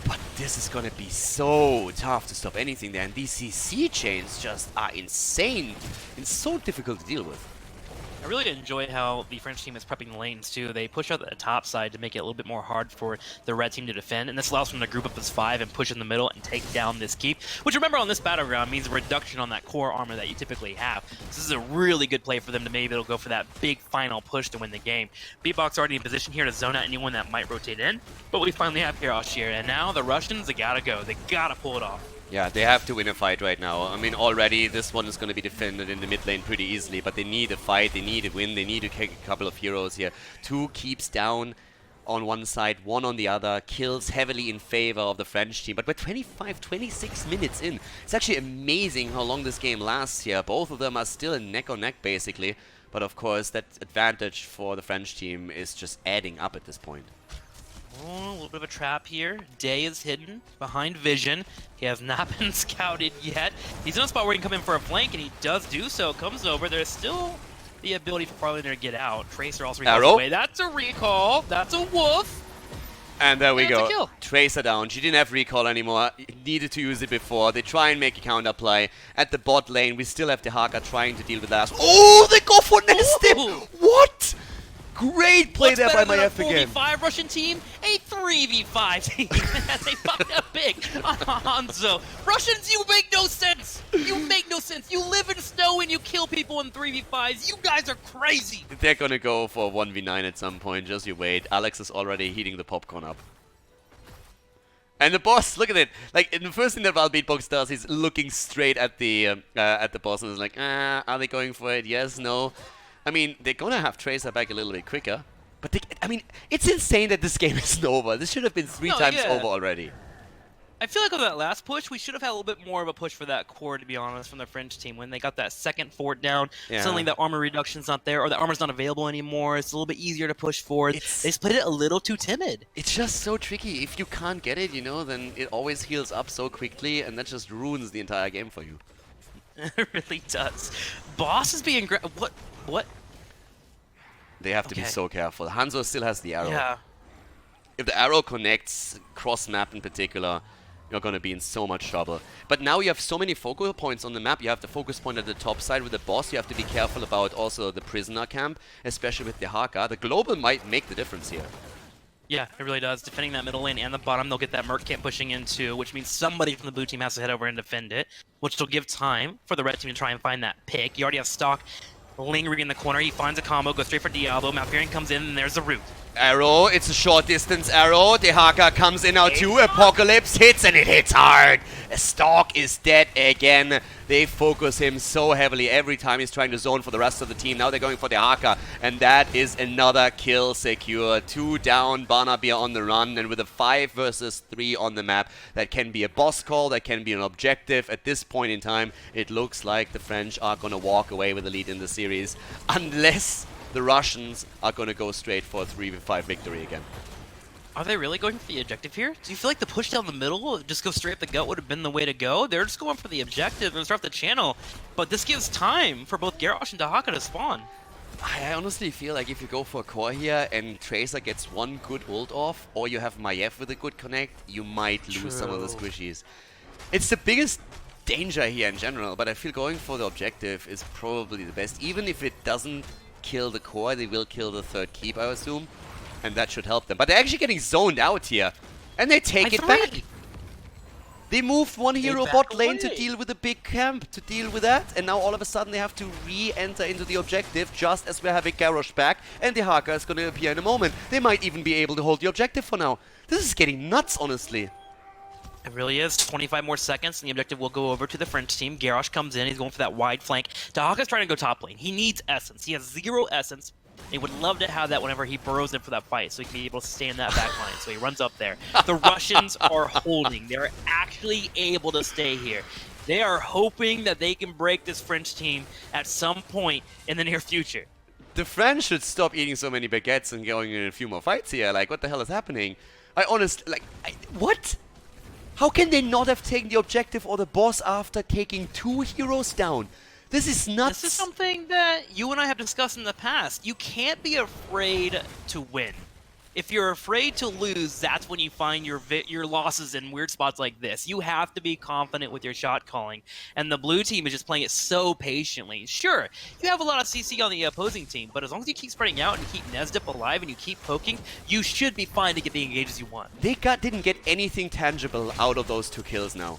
But this is gonna be so tough to stop anything there. And these CC chains just are insane. It's so difficult to deal with. I really enjoy how the French team is prepping the lanes too. They push out the top side to make it a little bit more hard for the red team to defend, and this allows them to group up as 5 and push in the middle and take down this keep, which remember on this battleground means a reduction on that core armor that you typically have. So this is a really good play for them to maybe able to go for that big final push to win the game. Beatbox already in position here to zone out anyone that might rotate in, but we finally have Garrosh here, and now the Russians, they gotta go. They gotta pull it off. Yeah, they have to win a fight right now. I mean, already this one is going to be defended in the mid lane pretty easily, but they need a fight, they need a win, they need to take a couple of heroes here. 2 keeps down on one side, 1 on the other, kills heavily in favor of the French team. But we're 25, 26 minutes in. It's actually amazing how long this game lasts here. Both of them are still neck on neck, basically. But of course, that advantage for the French team is just adding up at this point. Oh, a little bit of a trap here. Day is hidden behind Vision. He has not been scouted yet. He's in a spot where he can come in for a flank, and he does do so. Comes over. There's still the ability for Farlander to get out. Tracer also recalls away. That's a recall. That's a wolf. And there we And go. it's a kill. Tracer down. She didn't have recall anymore. Needed to use it before. They try and make a counter play. At the bot lane, we still have the Haka trying to deal with that. Oh, they go for Nestim! Ooh. What? Great play What's there by better Maiev than a again. 4v5 Russian team? A 3v5 team as they fucked up big on Hanzo. Russians, you make no sense! You make no sense! You live in snow and you kill people in 3v5s. You guys are crazy! They're gonna go for 1v9 at some point. Just you wait. Alex is already heating the popcorn up. And the boss, look at it. Like, the first thing that Val Beatbox does is looking straight at the boss and is like, are they going for it? Yes, no. I mean, they're gonna have Tracer back a little bit quicker. But, I mean, it's insane that this game isn't over. This should have been 3 times over already. I feel like on that last push, we should have had a little bit more of a push for that core, to be honest, from the French team. When they got that second fort down, suddenly the armor reduction's not there, or the armor's not available anymore. It's a little bit easier to push forward. They just played it a little too timid. It's just so tricky. If you can't get it, you know, then it always heals up so quickly, and that just ruins the entire game for you. It really does. Boss is being... What? They have to be so careful. Hanzo still has the arrow. Yeah. If the arrow connects, cross-map in particular, you're going to be in so much trouble. But now you have so many focal points on the map. You have the focus point at the top side with the boss. You have to be careful about also the prisoner camp, especially with the Haka. The global might make the difference here. Yeah, it really does. Defending that middle lane and the bottom, they'll get that Merc camp pushing in too, which means somebody from the blue team has to head over and defend it, which will give time for the red team to try and find that pick. You already have Stock lingering in the corner. He finds a combo, goes straight for Diablo. Malfurion comes in, and there's a root. Arrow, it's a short distance arrow. The Haka comes in now too. Apocalypse hits, and it hits hard. Stalk is dead again. They focus him so heavily every time he's trying to zone for the rest of the team. Now they're going for the Haka, and that is another kill secure. 2 down, Barnaby on the run, and with a 5 versus 3 on the map, that can be a boss call, that can be an objective. At this point in time, it looks like the French are going to walk away with the lead in the series, unless the Russians are going to go straight for a 3v5 victory again. Are they really going for the objective here? Do you feel like the push down the middle, just go straight up the gut would have been the way to go? They're just going for the objective and start the channel, but this gives time for both Garrosh and Dahaka to spawn. I honestly feel like if you go for a core here and Tracer gets one good ult off, or you have Maiev with a good connect, you might lose some of the squishies. It's the biggest danger here in general, but I feel going for the objective is probably the best. Even if it doesn't kill the core, they will kill the third keep, I assume. And that should help them. But they're actually getting zoned out here. And they take it back. They moved one hero bot lane to deal with a big camp, to deal with that. And now all of a sudden they have to re-enter into the objective just as we're having Garrosh back. And the Haka is going to appear in a moment. They might even be able to hold the objective for now. This is getting nuts, honestly. It really is. 25 more seconds, and the objective will go over to the French team. Garrosh comes in. He's going for that wide flank. Dahaka's trying to go top lane. He needs essence. He has 0 essence. They would love to have that whenever he burrows in for that fight, so he can be able to stay in that back line. So he runs up there. The Russians are holding. They're actually able to stay here. They are hoping that they can break this French team at some point in the near future. The French should stop eating so many baguettes and going in a few more fights here. Like, what the hell is happening? I honestly, like, what? How can they not have taken the objective or the boss after taking 2 heroes down? This is nuts. This is something that you and I have discussed in the past. You can't be afraid to win if you're afraid to lose, that's when you find your losses in weird spots like this. You have to be confident with your shot calling, and the blue team is just playing it so patiently. Sure, you have a lot of CC on the opposing team, but as long as you keep spreading out and you keep Nesdip alive and you keep poking, you should be fine to get the engages you want. They didn't get anything tangible out of those 2 kills now.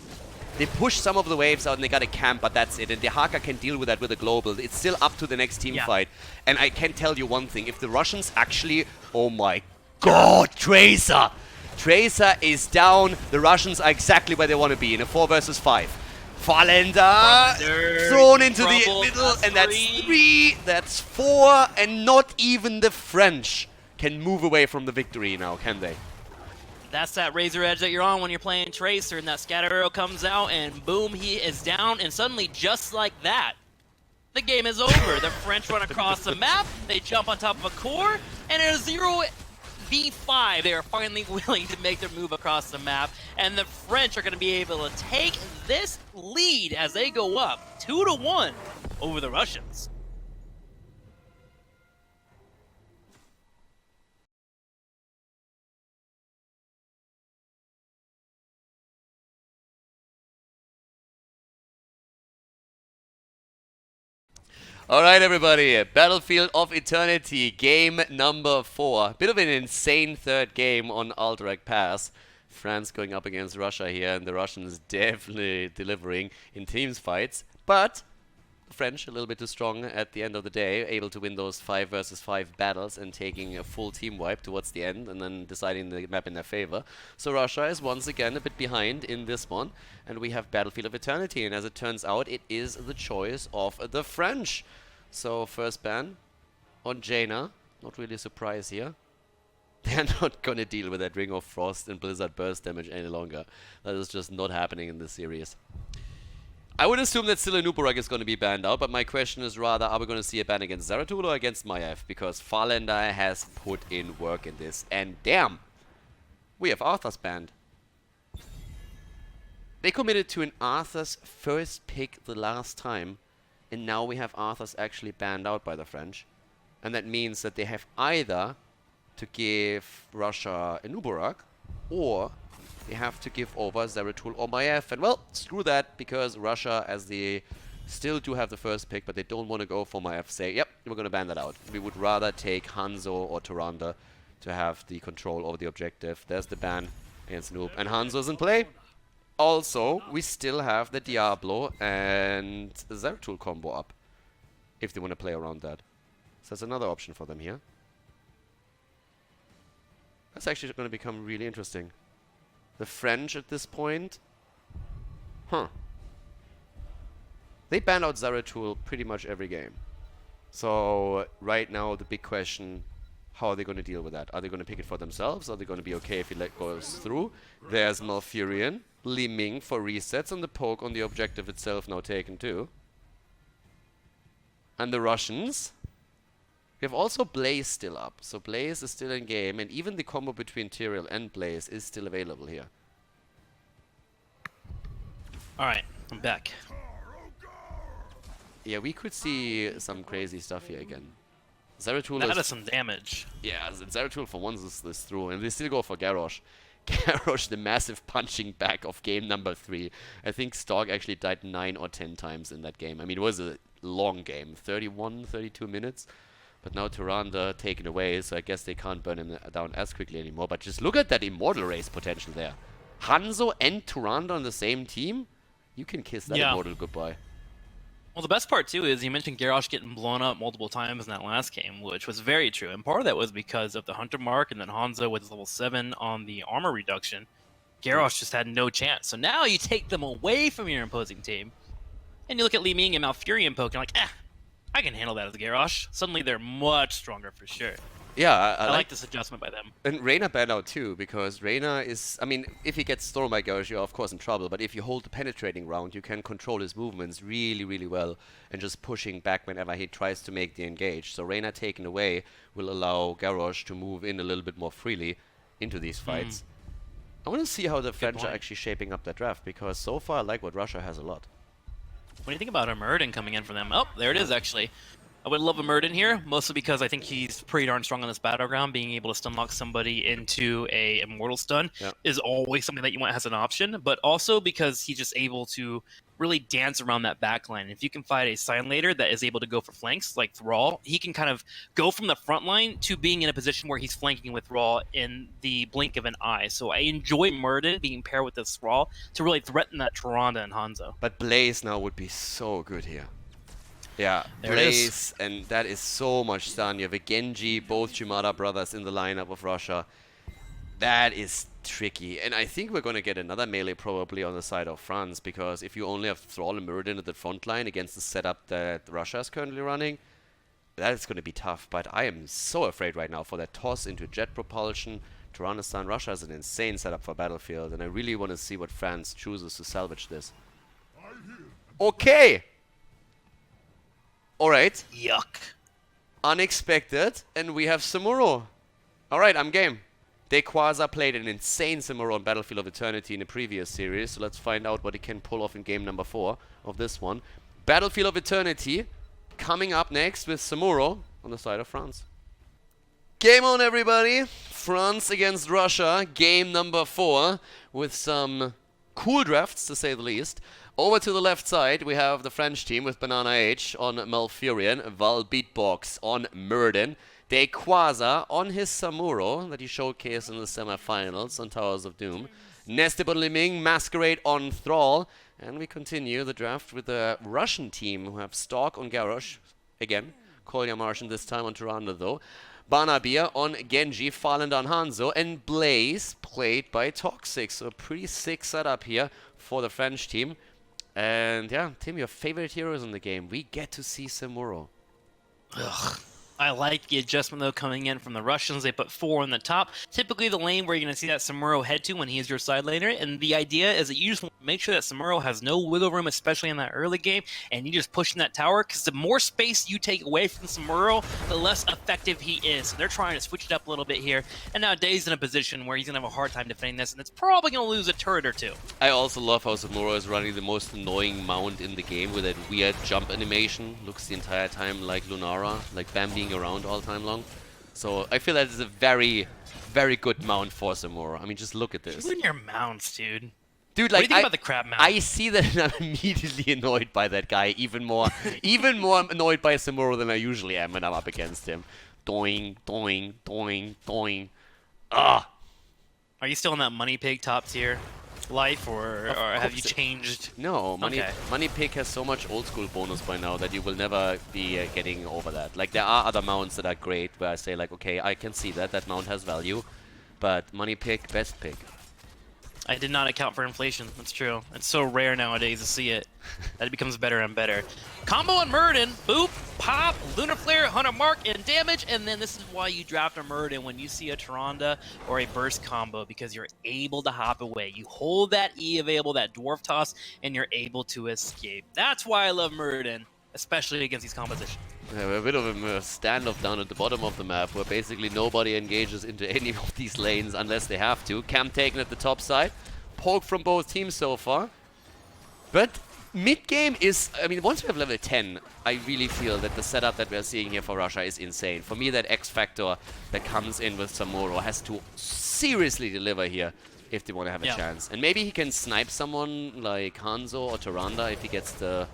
They pushed some of the waves out and they got a camp, but that's it. And the Haka can deal with that with a global. It's still up to the next team fight. And I can tell you one thing. If the Russians actually... Oh my god, Tracer! Tracer is down. The Russians are exactly where they want to be in a 4 versus 5. Farlander thrown into the middle, and that's 3, that's 4, and not even the French can move away from the victory now, can they? That's that razor edge that you're on when you're playing Tracer, and that scatter arrow comes out, and boom, he is down, and suddenly, just like that, the game is over. The French run across the map, they jump on top of a core, and in a 0v5, they are finally willing to make their move across the map, and the French are going to be able to take this lead as they go up 2-1 over the Russians. Alright everybody, Battlefield of Eternity, game number 4. Bit of an insane third game on Alterac Pass. France going up against Russia here, and the Russians definitely delivering in teams fights. But the French a little bit too strong at the end of the day, able to win those 5 versus 5 battles and taking a full team wipe towards the end and then deciding the map in their favor. So Russia is once again a bit behind in this one, and we have Battlefield of Eternity, and as it turns out, it is the choice of the French. So first ban on Jaina, not really a surprise here. They're not gonna deal with that Ring of Frost and Blizzard Burst damage any longer. That is just not happening in this series. I would assume that still Nuburak is going to be banned out, but my question is rather, are we going to see a ban against Zeratul or against Maiev? Because Farlander has put in work in this. And damn, we have Arthas banned. They committed to an Arthas first pick the last time, and now we have Arthas actually banned out by the French. And that means that they have either to give Russia a Nuburak, or they have to give over Zeratul or Maiev. And well, screw that, because Russia, as they still do have the first pick, but they don't want to go for Maiev, say, yep, we're going to ban that out. We would rather take Hanzo or Tyrande to have the control over the objective. There's the ban against Noob. And Hanzo's in play. Also, we still have the Diablo and Zeratul combo up, if they want to play around that. So that's another option for them here. That's actually going to become really interesting. The French at this point, they ban out Zeratul pretty much every game. So right now the big question, how are they going to deal with that? Are they going to pick it for themselves? Are they going to be okay if it goes through? There's Malfurion, Li Ming for resets, and the poke on the objective itself now taken too. And the Russians, we have also Blaze still up. So Blaze is still in game, and even the combo between Tyrael and Blaze is still available here. Alright, I'm back. Yeah, we could see some crazy stuff here again. Zeratul That is some damage. Yeah, Zeratul for once is this through, and they still go for Garrosh. Garrosh, the massive punching back of game number 3. I think Stork actually died 9 or 10 times in that game. I mean, it was a long game, 31, 32 minutes. But now Tyrande taken away, so I guess they can't burn him down as quickly anymore. But just look at that Immortal race potential there. Hanzo and Tyrande on the same team? You can kiss that Immortal goodbye. Well, the best part, too, is you mentioned Garrosh getting blown up multiple times in that last game, which was very true. And part of that was because of the Hunter mark, and then Hanzo with his level 7 on the armor reduction. Garrosh just had no chance. So now you take them away from your opposing team, and you look at Li Ming and Malfurion poke, and you're like, I can handle that as Garrosh. Suddenly they're much stronger for sure. Yeah, I like this adjustment by them. And Reyna banned out too, because Reyna is... I mean, if he gets stolen by Garrosh, you're of course in trouble, but if you hold the penetrating round, you can control his movements really, really well, and just pushing back whenever he tries to make the engage. So Reyna taken away will allow Garrosh to move in a little bit more freely into these fights. I want to see how the French are actually shaping up that draft, because so far I like what Russia has a lot. What do you think about Emerden coming in for them? Oh, there it is, actually. I would love a Murden here, mostly because I think he's pretty darn strong on this battleground. Being able to stun lock somebody into a immortal stun Yeah. is always something that you want as an option, but also because he's just able to really dance around that backline. If you can find a Sign Later that is able to go for flanks like Thrall, he can kind of go from the front line to being in a position where he's flanking with Thrall in the blink of an eye. So I enjoy Murden being paired with this Thrall to really threaten that Tyrande and Hanzo. But Blaze now would be so good here. Yeah, There it is. Blaze, and that is so much stun. You have a Genji, both Shimada brothers in the lineup of Russia. That is tricky. And I think we're going to get another melee probably on the side of France, because if you only have Thrall and Muradin at the front line against the setup that Russia is currently running, that is going to be tough. But I am so afraid right now for that toss into jet propulsion. Tyrannistan, Russia is an insane setup for Battlefield, and I really want to see what France chooses to salvage this. Okay! Alright. Yuck. Unexpected, and we have Samuro. Alright, I'm game. Dequaza played an insane Samuro on Battlefield of Eternity in the previous series, so let's find out what he can pull off in game number 4 of this one. Battlefield of Eternity coming up next with Samuro on the side of France. Game on, everybody! France against Russia, game number 4, with some cool drafts, to say the least. Over to the left side, we have the French team with Banana H on Malfurion, Val Beatbox on Murden, Dequaza on his Samuro that he showcased in the semifinals on Towers of Doom, Nestibon Liming, Masquerade on Thrall, and we continue the draft with the Russian team who have Stalk on Garrosh, again, Kolya Martian this time on Tyrande though, Banabir on Genji, Farland on Hanzo, and Blaze played by Toxic, so a pretty sick setup here for the French team. And yeah, Tim, your favorite heroes in the game. We get to see Samuro. Ugh. I like the adjustment, though, coming in from the Russians. They put 4 on the top. Typically the lane where you're going to see that Samuro head to when he is your side laner. And the idea is that you just want to make sure that Samuro has no wiggle room, especially in that early game. And you just push in that tower, because the more space you take away from Samuro, the less effective he is. So they're trying to switch it up a little bit here. And now Dave's in a position where he's going to have a hard time defending this. And it's probably going to lose a turret or two. I also love how Samuro is running the most annoying mount in the game with that weird jump animation. Looks the entire time like Lunara, like bambying around all time long. So I feel that is a very, very good mount for Samuro. I mean, just look at this. Who in your mounts, dude? Dude, What do like you think about the crab mount? I see that and I'm immediately annoyed by that guy. Even more annoyed by Samuro than I usually am when I'm up against him. Doing, doing, doing, doing. Ah. Are you still in that money pig top tier life, or have you changed? No, Money Okay. Pick has so much old school bonus by now that you will never be getting over that. Like, there are other mounts that are great where I say, like, okay, I can see that mount has value, but Money Pick, best pick. I did not account for inflation. That's true. It's so rare nowadays to see it that it becomes better and better. Combo on Murden. Boop, pop, Lunar Flare, Hunter Mark, and damage. And then this is why you draft a Murden when you see a Tyrande or a Burst combo, because you're able to hop away. You hold that E available, that Dwarf Toss, and you're able to escape. That's why I love Murden, especially against these compositions. Yeah, we're a bit of a standoff down at the bottom of the map where basically nobody engages into any of these lanes unless they have to. Camp taken at the top side. Poke from both teams so far. But mid-game is... I mean, once we have level 10, I really feel that the setup that we're seeing here for Russia is insane. For me, that X-Factor that comes in with Samuro has to seriously deliver here if they want to have a chance. And maybe he can snipe someone like Hanzo or Tyrande if he gets the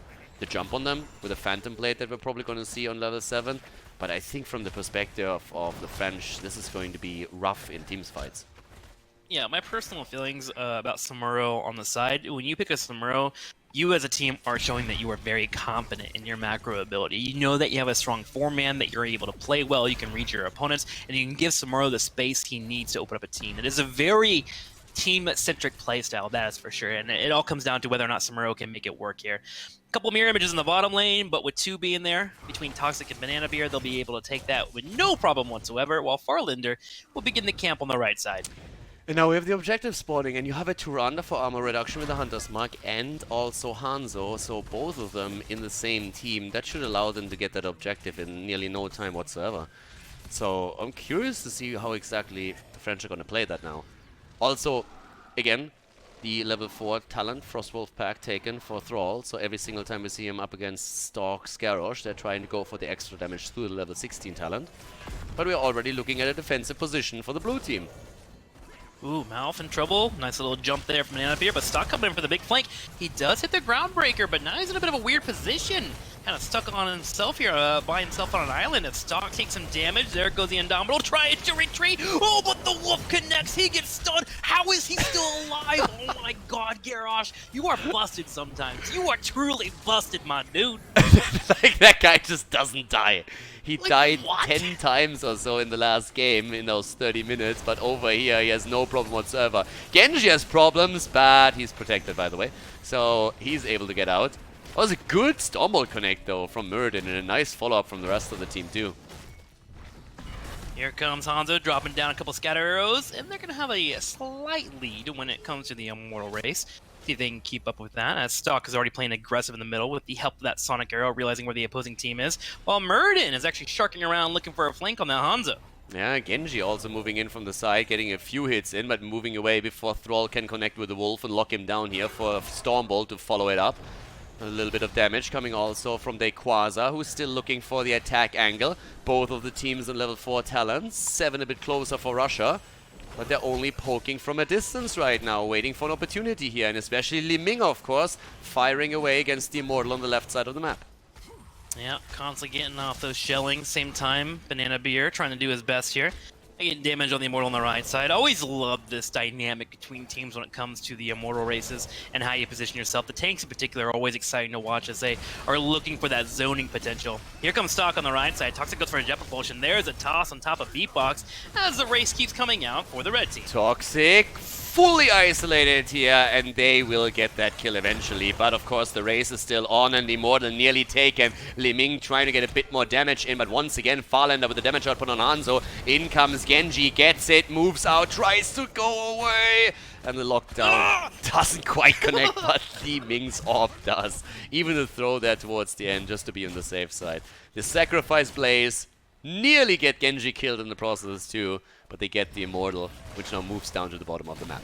jump on them with a Phantom Blade that we're probably going to see on level 7. But I think from the perspective of the French, this is going to be rough in teams fights. Yeah, my personal feelings about Samuro on the side, when you pick a Samuro, you as a team are showing that you are very confident in your macro ability. You know that you have a strong 4-man, that you're able to play well, you can read your opponents, and you can give Samuro the space he needs to open up a team. It is a very team-centric playstyle, that is for sure, and it all comes down to whether or not Samuro can make it work here. A couple mirror images in the bottom lane, but with 2 being there, between Toxic and Banana Beer, they'll be able to take that with no problem whatsoever, while Farlander will begin the camp on the right side. And now we have the objective spawning, and you have a Tyrande for armor reduction with the Hunter's Mark and also Hanzo, so both of them in the same team. That should allow them to get that objective in nearly no time whatsoever. So I'm curious to see how exactly the French are going to play that now. Also, again, the level 4 talent, Frostwolf pack taken for Thrall, so every single time we see him up against Stalk, Garrosh, they're trying to go for the extra damage through the level 16 talent. But we're already looking at a defensive position for the blue team. Ooh, Malf in trouble. Nice little jump there from Banana Beer, but Stock coming in for the big flank. He does hit the Groundbreaker, but now he's in a bit of a weird position. Kind of stuck on himself here, by himself on an island. As Stock takes some damage, there goes the Indomitable, trying to retreat. Oh, but the Wolf connects, he gets stunned. How is he still alive? Oh my god, Garrosh, you are busted sometimes. You are truly busted, my dude. Like, that guy just doesn't die. He Like, died what? 10 times or so in the last game in those 30 minutes, but over here he has no problem whatsoever. Genji has problems, but he's protected, by the way, so he's able to get out. That was a good Stormbolt connect, though, from Muradin, and a nice follow-up from the rest of the team, too. Here comes Hanzo dropping down a couple scatter arrows, and they're going to have a slight lead when it comes to the Immortal race. See if they can keep up with that, as Stock is already playing aggressive in the middle with the help of that Sonic Arrow, realizing where the opposing team is, while Muradin is actually sharking around looking for a flank on that Hanzo. Yeah, Genji also moving in from the side, getting a few hits in, but moving away before Thrall can connect with the Wolf and lock him down here for Stormbolt to follow it up. A little bit of damage coming also from Quasar, who's still looking for the attack angle. Both of the teams on level 4 talents. 7 a bit closer for Russia. But they're only poking from a distance right now, waiting for an opportunity here. And especially Li Ming, of course, firing away against the Immortal on the left side of the map. Yeah, constantly getting off those shelling. Same time, Banana Beer trying to do his best here. Getting damage on the Immortal on the right side. Always love this dynamic between teams when it comes to the Immortal races and how you position yourself. The tanks in particular are always exciting to watch as they are looking for that zoning potential. Here comes Stock on the right side. Toxic goes for a jet propulsion. There's a toss on top of Beatbox as the race keeps coming out for the red team. Toxic fully isolated here, and they will get that kill eventually. But of course the race is still on and the Immortal nearly taken. Li Ming trying to get a bit more damage in, but once again Farlander with the damage output on Hanzo. In comes Genji, gets it, moves out, tries to go away, and the lockdown doesn't quite connect, but Li Ming's orb does. Even a throw there towards the end just to be on the safe side. The sacrifice blaze nearly get Genji killed in the process too, but they get the Immortal, which now moves down to the bottom of the map.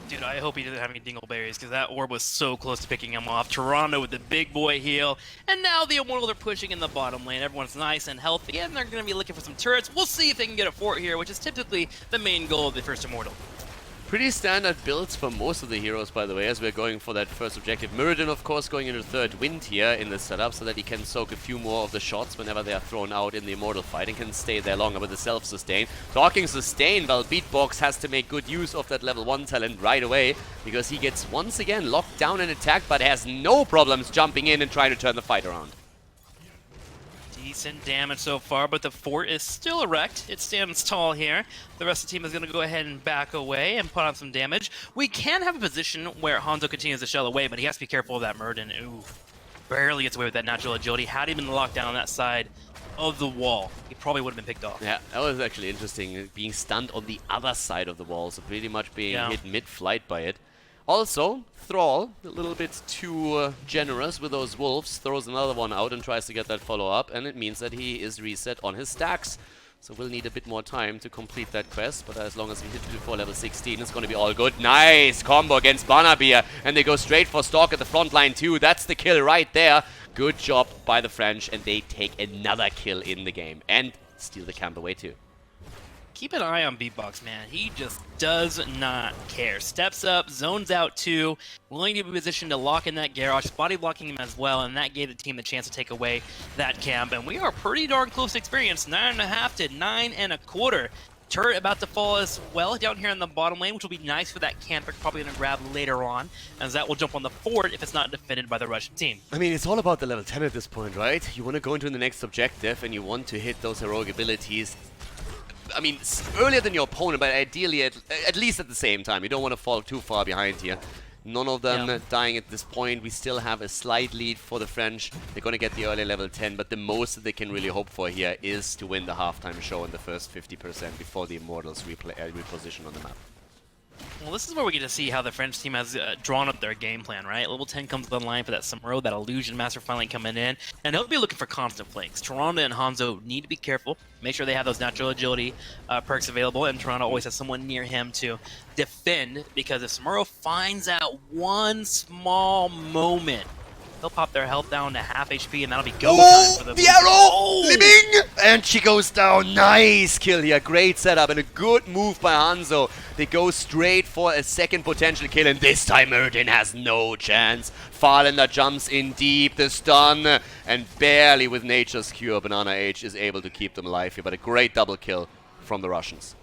Dude, I hope he doesn't have any dingleberries, because that orb was so close to picking him off. Toronto with the big boy heal, and now the Immortals are pushing in the bottom lane. Everyone's nice and healthy, and they're going to be looking for some turrets. We'll see if they can get a fort here, which is typically the main goal of the first Immortal. Pretty standard builds for most of the heroes, by the way, as we're going for that first objective. Muradin, of course, going into third wind here in the setup so that he can soak a few more of the shots whenever they are thrown out in the Immortal fight and can stay there longer with the self-sustain. Talking sustain, well, Beatbox has to make good use of that level 1 talent right away because he gets once again locked down and attacked, but has no problems jumping in and trying to turn the fight around. Decent damage so far, but the fort is still erect. It stands tall here. The rest of the team is going to go ahead and back away and put on some damage. We can have a position where Hanzo continues to shell away, but he has to be careful of that Muradin. Ooh, barely gets away with that natural agility. Had he been locked down on that side of the wall, he probably would have been picked off. Yeah, that was actually interesting, being stunned on the other side of the wall, so pretty much being hit mid-flight by it. Also, Thrall, a little bit too generous with those wolves, throws another one out and tries to get that follow-up, and it means that he is reset on his stacks. So we'll need a bit more time to complete that quest, but as long as we hit before level 16, it's going to be all good. Nice combo against Banabir, and they go straight for Stalk at the front line too. That's the kill right there. Good job by the French, and they take another kill in the game, and steal the camp away too. Keep an eye on Beatbox, man. He just does not care. Steps up, zones out too, willing to be positioned to lock in that Garrosh, body blocking him as well, and that gave the team the chance to take away that camp. And we are pretty darn close to experience, 9.5 to 9.25. Turret about to fall as well down here in the bottom lane, which will be nice for that camp. They're probably going to grab later on, as that will jump on the fort if it's not defended by the Russian team. I mean, it's all about the level 10 at this point, right? You want to go into the next objective, and you want to hit those heroic abilities. I mean, earlier than your opponent, but ideally at least at the same time. You don't want to fall too far behind here. None of them dying at this point. We still have a slight lead for the French. They're going to get the early level 10, but the most that they can really hope for here is to win the halftime show in the first 50% before the Immortals reposition on the map. Well, this is where we get to see how the French team has drawn up their game plan, right? Level 10 comes online for that Samuro, that Illusion Master finally coming in, and he'll be looking for constant flanks. Toronto and Hanzo need to be careful, make sure they have those natural agility perks available, and Toronto always has someone near him to defend, because if Samuro finds out one small moment, they'll pop their health down to half HP, and that'll be go time for the arrow! Oh! Living! And she goes down. Nice kill here. Great setup and a good move by Hanzo. They go straight for a second potential kill, and this time Meritin has no chance. Farlander jumps in deep, the stun, and barely with Nature's Cure, Banana Age is able to keep them alive here, but a great double kill from the Russians.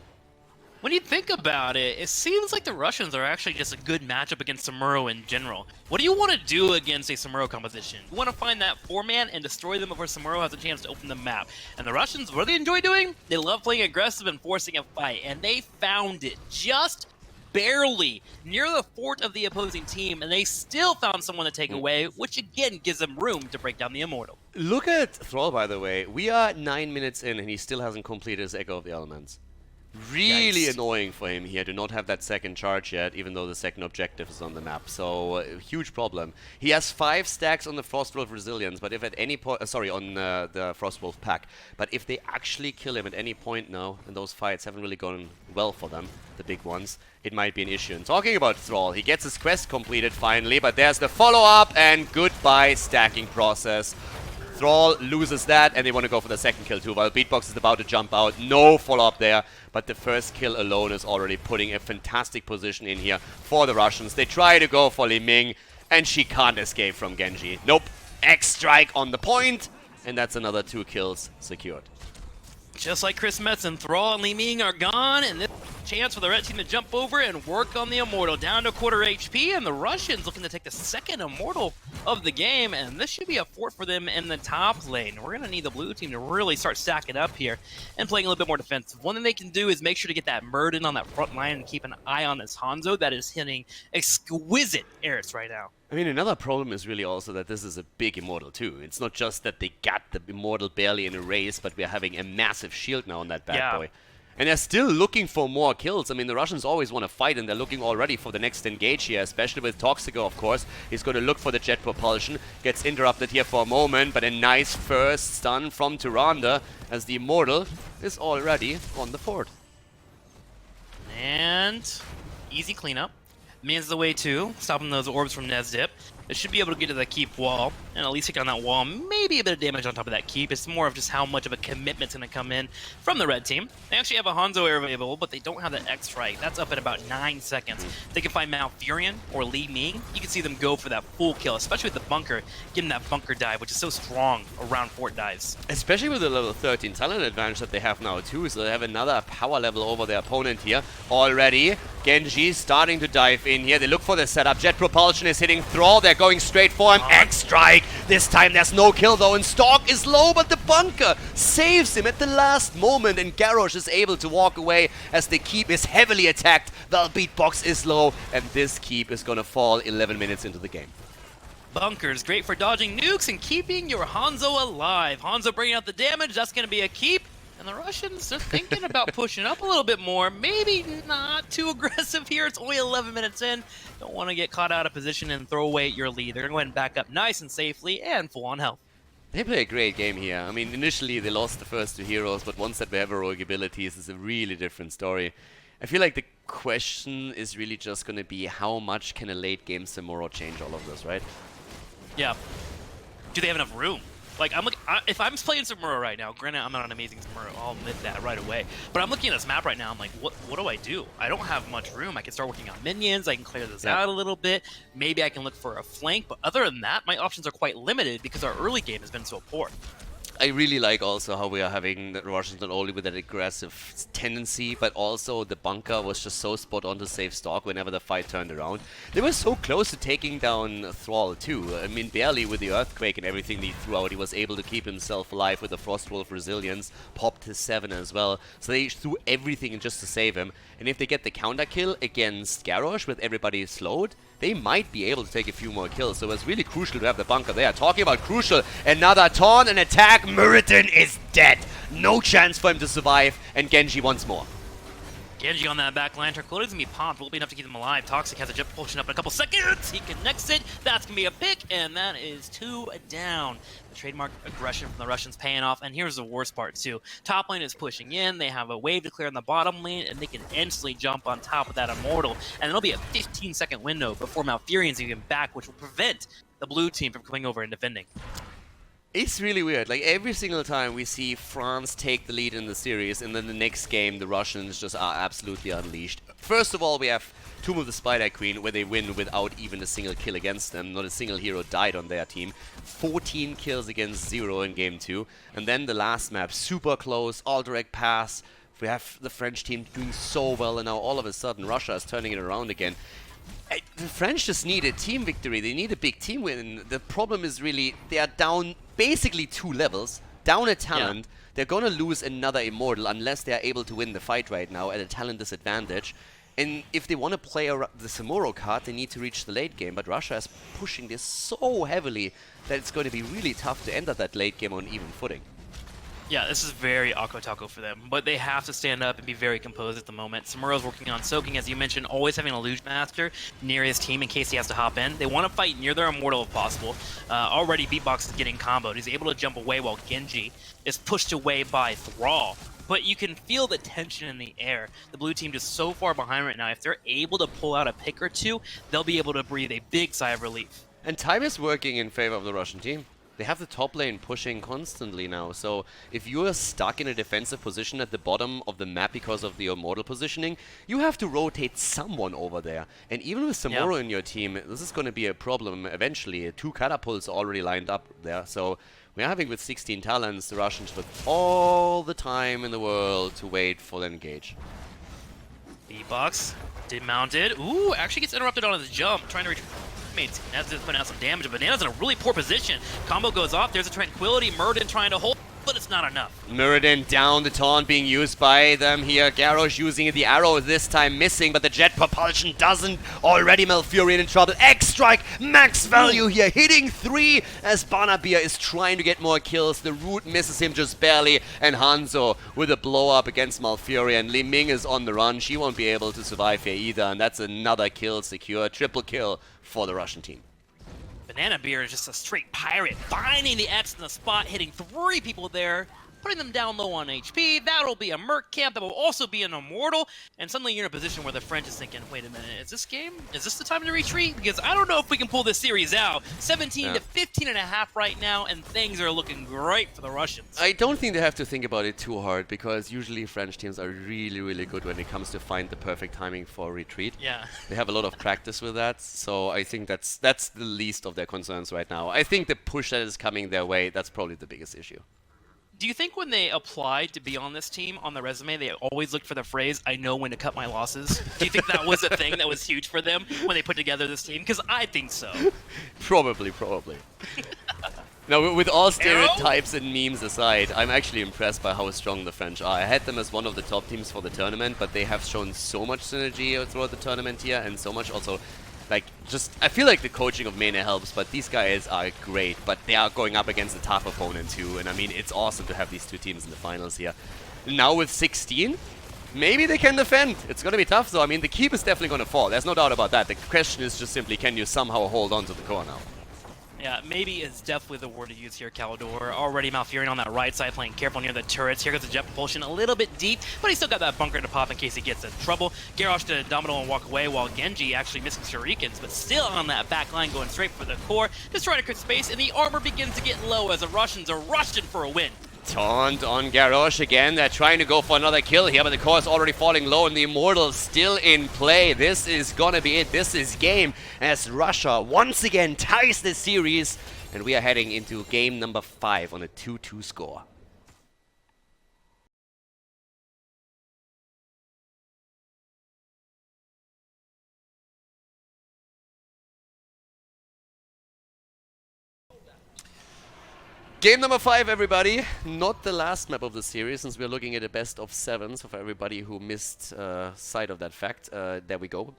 When you think about it, it seems like the Russians are actually just a good matchup against Samuro in general. What do you want to do against a Samuro composition? You want to find that 4-man and destroy them before Samuro has a chance to open the map. And the Russians, what do they enjoy doing? They love playing aggressive and forcing a fight, and they found it just barely near the fort of the opposing team, and they still found someone to take away, which again gives them room to break down the Immortal. Look at Thrall, by the way. We are 9 minutes in, and he still hasn't completed his Echo of the Elements. Really Yikes. annoying for him here to not have that second charge yet, even though the second objective is on the map. So, huge problem. He has 5 stacks on the Frostwolf Resilience, but if at any point, on the Frostwolf pack, but if they actually kill him at any point now, and those fights haven't really gone well for them, the big ones, it might be an issue. And talking about Thrall, he gets his quest completed finally, but there's the follow-up, and goodbye stacking process. Thrall loses that, and they want to go for the second kill too, while Beatbox is about to jump out. No follow-up there, but the first kill alone is already putting a fantastic position in here for the Russians. They try to go for Li Ming, and she can't escape from Genji. Nope. X-Strike on the point, and that's another 2 kills secured. Just like Chris Metz and Thrall and Li Ming are gone, and this chance for the red team to jump over and work on the Immortal down to quarter HP, and the Russians looking to take the second Immortal of the game, and this should be a fort for them in the top lane. We're going to need the blue team to really start stacking up here and playing a little bit more defensive. One thing they can do is make sure to get that Murden on that front line and keep an eye on this Hanzo that is hitting exquisite airs right now. I mean, another problem is really also that this is a big Immortal too. It's not just that they got the Immortal barely in a race, but we're having a massive shield now on that bad boy. And they're still looking for more kills. I mean, the Russians always want to fight, and they're looking already for the next engage here, especially with Toxico, of course. He's going to look for the jet propulsion. Gets interrupted here for a moment, but a nice first stun from Tyrande as the Immortal is already on the fort. And easy cleanup. Means the way too, stopping those orbs from Nezdip. It should be able to get to the keep wall, and at least take on that wall, maybe a bit of damage on top of that keep. It's more of just how much of a commitment's going to come in from the red team. They actually have a Hanzo air available, but they don't have that X-Strike. That's up at about 9 seconds. They can find Malfurion or Li Ming. You can see them go for that full kill, especially with the bunker, getting that bunker dive, which is so strong around fort dives. Especially with the level 13 talent advantage that they have now too, so they have another power level over their opponent here already. Genji starting to dive in here. They look for the setup. Jet propulsion is hitting Thrall. They're going straight for him. X-Strike. This time there's no kill though, and Stalk is low, but the bunker saves him at the last moment, and Garrosh is able to walk away as the keep is heavily attacked. The beatbox is low, and this keep is gonna fall 11 minutes into the game. Bunkers, great for dodging nukes and keeping your Hanzo alive. Hanzo bringing out the damage, that's going to be a keep. And the Russians are thinking about pushing up a little bit more. Maybe not too aggressive here. It's only 11 minutes in. Don't want to get caught out of position and throw away your lead. They're going to go ahead and back up nice and safely and full on health. They play a great game here. I mean, initially they lost the first 2 heroes, but once that they have heroic abilities, it's a really different story. I feel like the question is really just going to be how much can a late game Samuro change all of this, right? Yeah. Do they have enough room? Like, if I'm playing Samuro right now, granted, I'm not an amazing Samuro, I'll admit that right away. But I'm looking at this map right now, I'm like, what do I do? I don't have much room. I can start working on minions, I can clear this out a little bit. Maybe I can look for a flank, but other than that, my options are quite limited because our early game has been so poor. I really like also how we are having the Russians not only with that aggressive tendency, but also the bunker was just so spot on to save Stalk whenever the fight turned around. They were so close to taking down Thrall too. I mean, barely with the Earthquake and everything he threw out, he was able to keep himself alive with the Frostwolf Resilience, popped his 7 as well. So they threw everything just to save him. And if they get the counter kill against Garrosh with everybody slowed, they might be able to take a few more kills. So it's really crucial to have the bunker there. Talking about crucial, another taunt and attack. Meritin is dead. No chance for him to survive. And Genji once more. Genji on that back line. Tranquility's gonna be popped. Will be enough to keep them alive. Toxic has a jet propulsion up in a couple seconds. He connects it. That's gonna be a pick, and that is 2 down. The trademark aggression from the Russians paying off. And here's the worst part too. Top lane is pushing in. They have a wave to clear in the bottom lane, and they can instantly jump on top of that Immortal. And it'll be a 15-second window before Malfurion's even back, which will prevent the blue team from coming over and defending. It's really weird. Like, every single time we see France take the lead in the series, and then the next game the Russians just are absolutely unleashed. First of all, we have Tomb of the Spider Queen, where they win without even a single kill against them. Not a single hero died on their team. 14 kills against 0 in game 2. And then the last map, super close, all direct pass. We have the French team doing so well, and now all of a sudden Russia is turning it around again. The French just need a team victory. They need a big team win. The problem is really they are down basically 2 levels, down a talent. Yeah. They're gonna lose another Immortal unless they are able to win the fight right now at a talent disadvantage. And if they want to play the Samuro card, they need to reach the late game. But Russia is pushing this so heavily that it's going to be really tough to enter that late game on even footing. Yeah, this is very Akko-Takko for them, but they have to stand up and be very composed at the moment. Samuro's working on soaking, as you mentioned, always having a Luge Master near his team in case he has to hop in. They want to fight near their Immortal if possible. Already Beatbox is getting comboed. He's able to jump away while Genji is pushed away by Thrall. But you can feel the tension in the air. The blue team just so far behind right now. If they're able to pull out a pick or two, they'll be able to breathe a big sigh of relief. And time is working in favor of the Russian team. They have the top lane pushing constantly now, so if you're stuck in a defensive position at the bottom of the map because of the Immortal positioning, you have to rotate someone over there. And even with Samuro in your team, this is going to be a problem eventually. 2 catapults are already lined up there, so we're having with 16 talents, the Russians with all the time in the world to wait for the engage. Beatbox did mounted. Ooh, actually gets interrupted on his jump, trying to reach teammates. That's just putting out some damage. Banana's in a really poor position. Combo goes off. There's a Tranquility. Muradin trying to hold, but it's not enough. Muradin down, the taunt being used by them here. Garrosh using the arrow this time missing, but the jet propulsion doesn't. Already Malfurion in trouble. X-Strike, max value here, hitting 3 as Banabir is trying to get more kills. The root misses him just barely, and Hanzo with a blow-up against Malfurion. Li Ming is on the run. She won't be able to survive here either, and that's another kill secure. Triple kill for the Russian team. Banana Beer is just a straight pirate, finding the X in the spot, hitting 3 people there, putting them down low on HP. That'll be a Merc camp, that will also be an Immortal, and suddenly you're in a position where the French is thinking, wait a minute, is this the time to retreat? Because I don't know if we can pull this series out. 17 to 15 and a half right now, and things are looking great for the Russians. I don't think they have to think about it too hard, because usually French teams are really, really good when it comes to find the perfect timing for retreat. Yeah. They have a lot of practice with that, so I think that's the least of their concerns right now. I think the push that is coming their way, that's probably the biggest issue. Do you think when they applied to be on this team, on the resume, they always looked for the phrase, I know when to cut my losses? Do you think that was a thing that was huge for them when they put together this team? Because I think so. Probably. Now, with all stereotypes and memes aside, I'm actually impressed by how strong the French are. I had them as one of the top teams for the tournament, but they have shown so much synergy throughout the tournament here, and so much also, like, I feel like the coaching of Mene helps, but these guys are great, but they are going up against a tough opponent too, and I mean, it's awesome to have these 2 teams in the finals here. Now with 16, maybe they can defend. It's going to be tough, though. I mean, the keep is definitely going to fall. There's no doubt about that. The question is just simply, can you somehow hold on to the core now? Yeah, maybe is definitely the word to use here, Khaldor. Already Malfurion on that right side, playing careful near the turrets. Here goes the jet propulsion, a little bit deep, but he's still got that bunker to pop in case he gets in trouble. Garrosh to Domino and walk away, while Genji actually missing Shurikens, but still on that back line, going straight for the core, just trying to clear space, and the armor begins to get low as the Russians are rushing for a win. Taunt on Garrosh again. They're trying to go for another kill here, but the core is already falling low and the Immortal's still in play. This is gonna be it. This is game as Russia once again ties the series, and we are heading into game number 5 on a 2-2 score. Game number 5, everybody. Not the last map of the series, since we're looking at a best of 7. So for everybody who missed sight of that fact, there we go.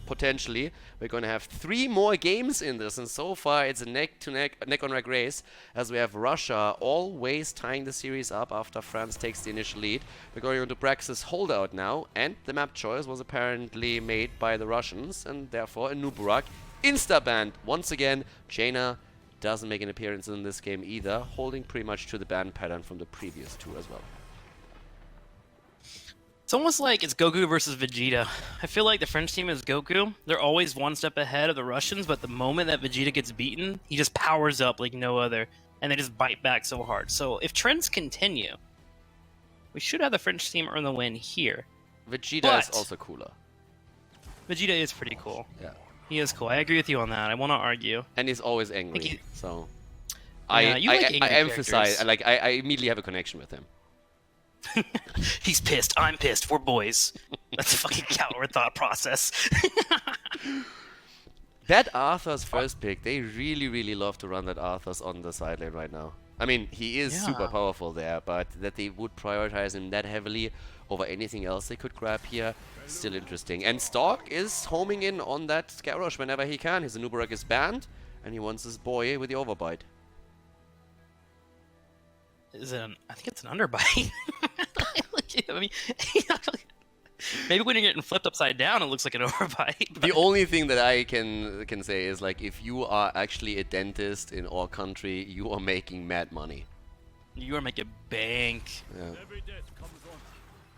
potentially. We're going to have 3 more games in this, and so far it's a neck-on-neck race, as we have Russia always tying the series up after France takes the initial lead. We're going on to Brax's holdout now, and the map choice was apparently made by the Russians, and therefore a Nuburak insta-banned. Once again, Jaina doesn't make an appearance in this game either, holding pretty much to the ban pattern from the previous 2 as well. It's almost like it's Goku versus Vegeta. I feel like the French team is Goku. They're always one step ahead of the Russians, but the moment that Vegeta gets beaten, he just powers up like no other, and they just bite back so hard. So if trends continue, we should have the French team earn the win here. Vegeta is also cooler. Vegeta is pretty cool. Yeah. He is cool. I agree with you on that. I will not argue. And he's always angry, so... Yeah, I emphasize, I immediately have a connection with him. He's pissed. I'm pissed. We're boys. That's a fucking Khaldor thought process. That Arthur's first pick, they really love to run that Arthur's on the side lane right now. I mean, he is super powerful there, but that they would prioritize him that heavily over anything else they could grab here, still interesting. And Stork is homing in on that Garrosh whenever he can. His Nuburak is banned, and he wants his boy with the overbite. I think it's an underbite. I mean, maybe when you're getting flipped upside down, it looks like an overbite. But... The only thing that I can say is, like, if you are actually a dentist in our country, you are making mad money. You are making bank. Yeah.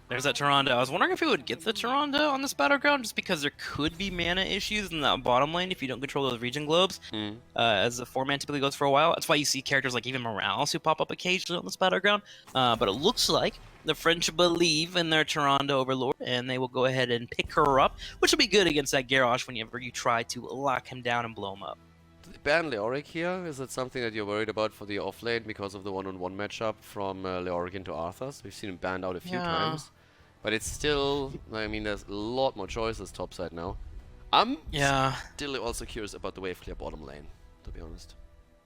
There's that Tyrande. I was wondering if we would get the Tyrande on this battleground, just because there could be mana issues in that bottom lane if you don't control those region globes, as the 4-man typically goes for a while. That's why you see characters like even Morales who pop up occasionally on this battleground. But it looks like the French believe in their Tyrande overlord, and they will go ahead and pick her up, which will be good against that Garrosh whenever you try to lock him down and blow him up. Ban Leoric here, is that something that you're worried about for the offlane because of the one-on-one matchup from Leoric into Arthas? We've seen him banned out a few times. But it's still, I mean, there's a lot more choices topside now. I'm still also curious about the wave clear bottom lane, to be honest.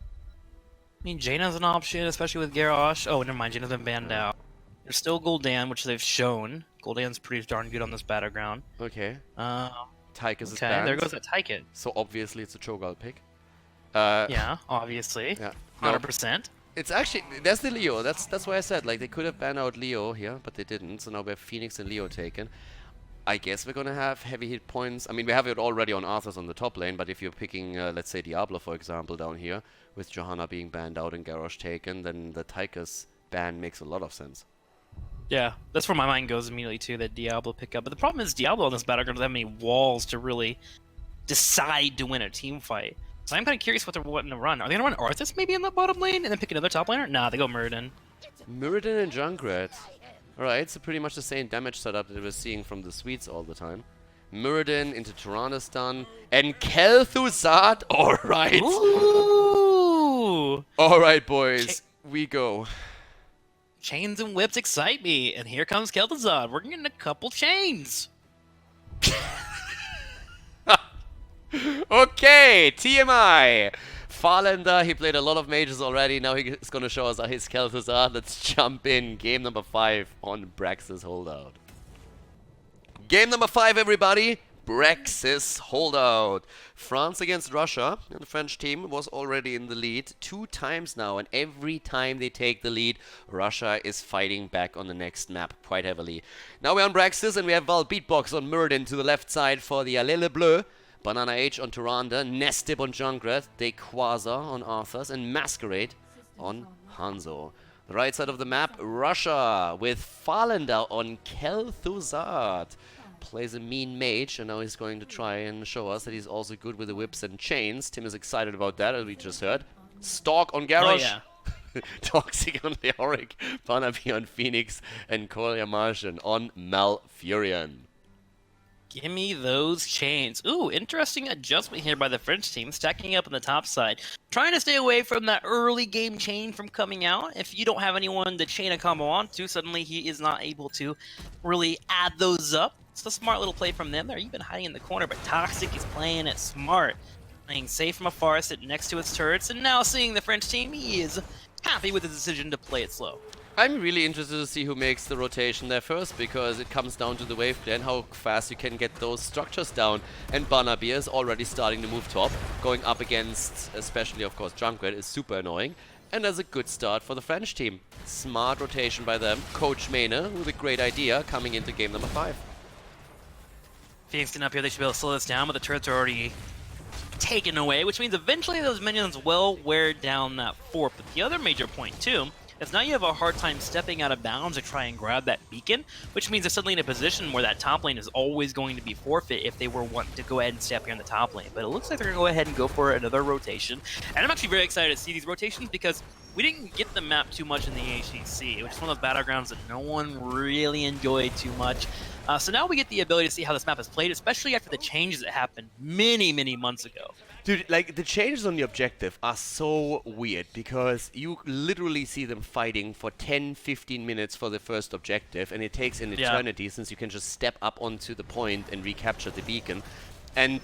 I mean, Jaina's an option, especially with Garrosh. Oh, never mind, Jaina's been banned out. There's still Gul'dan, which they've shown. Gul'dan's pretty darn good on this battleground. Okay. Tychus is okay, banned. there goes that Tychus. So obviously it's a Cho'Gall pick. Yeah, obviously. Yeah. 100%. It's actually, there's the Leo, that's why I said, like, they could have banned out Leo here, but they didn't, so now we have Phoenix and Leo taken. I guess we're gonna have heavy hit points. I mean, we have it already on Arthas on the top lane, but if you're picking, let's say, Diablo, for example, down here, with Johanna being banned out and Garrosh taken, then the Tychus ban makes a lot of sense. Yeah, that's where my mind goes immediately, too, that Diablo pickup. But the problem is Diablo on this battleground doesn't have many walls to really decide to win a team fight. So I'm kind of curious what they're wanting to run. Are they going to run Arthas maybe in the bottom lane and then pick another top laner? Nah, they go Muradin. Muradin and Junkrat. Alright, so pretty much the same damage setup that we're seeing from the Swedes all the time. Muradin into Tyrande stun. And Kel'Thuzad! Alright! Ooh! Alright, boys. We go. Chains and whips excite me. And here comes Kel'Thuzad. We're getting a couple chains. Okay, TMI. Farlander, he played a lot of mages already. Now he's going to show us his Kel'Thuzad. Let's jump in. Game number 5 on Brax's holdout. Game number 5, everybody. Brax's holdout. France against Russia. And the French team was already in the lead 2 times now. And every time they take the lead, Russia is fighting back on the next map quite heavily. Now we're on Brax's and we have Val Beatbox on Muradin to the left side for the Allele Bleu. Banana H on Tyrande, Nestib on Junkrat, Quasar on Arthas, and Masquerade on Hanzo. The right side of the map, Russia with Farlander on Kel'Thuzad. Plays a mean mage, and now he's going to try and show us that he's also good with the whips and chains. Tim is excited about that, as we just heard. Stalk on Garrosh. Oh, yeah. Toxic on Leoric, Banabi on Phoenix, and Kolya Martian on Malfurion. Give me those chains. Ooh, interesting adjustment here by the French team, stacking up on the top side. Trying to stay away from that early game chain from coming out. If you don't have anyone to chain a combo onto, suddenly he is not able to really add those up. It's a smart little play from them. They're even hiding in the corner, but Toxic is playing it smart. Playing safe from afar, sitting next to his turrets, and now seeing the French team, he is happy with his decision to play it slow. I'm really interested to see who makes the rotation there first, because it comes down to the wave clear and how fast you can get those structures down. And Barnaby is already starting to move top, going up against, especially of course Junkrat is super annoying. And that's a good start for the French team. Smart rotation by them. Coach Mane with a great idea coming into game number 5. Phoenix getting up here, they should be able to slow this down, but the turrets are already taken away, which means eventually those minions will wear down that fort. But the other major point too is now you have a hard time stepping out of bounds to try and grab that beacon, which means they're suddenly in a position where that top lane is always going to be forfeit if they were wanting to go ahead and step here in the top lane. But it looks like they're going to go ahead and go for another rotation. And I'm actually very excited to see these rotations because we didn't get the map too much in the HCC, which is one of those battlegrounds that no one really enjoyed too much. So now we get the ability to see how this map is played, especially after the changes that happened many, many months ago. Dude, like, the changes on the objective are so weird, because you literally see them fighting for 10-15 minutes for the first objective, and it takes an eternity since you can just step up onto the point and recapture the beacon. And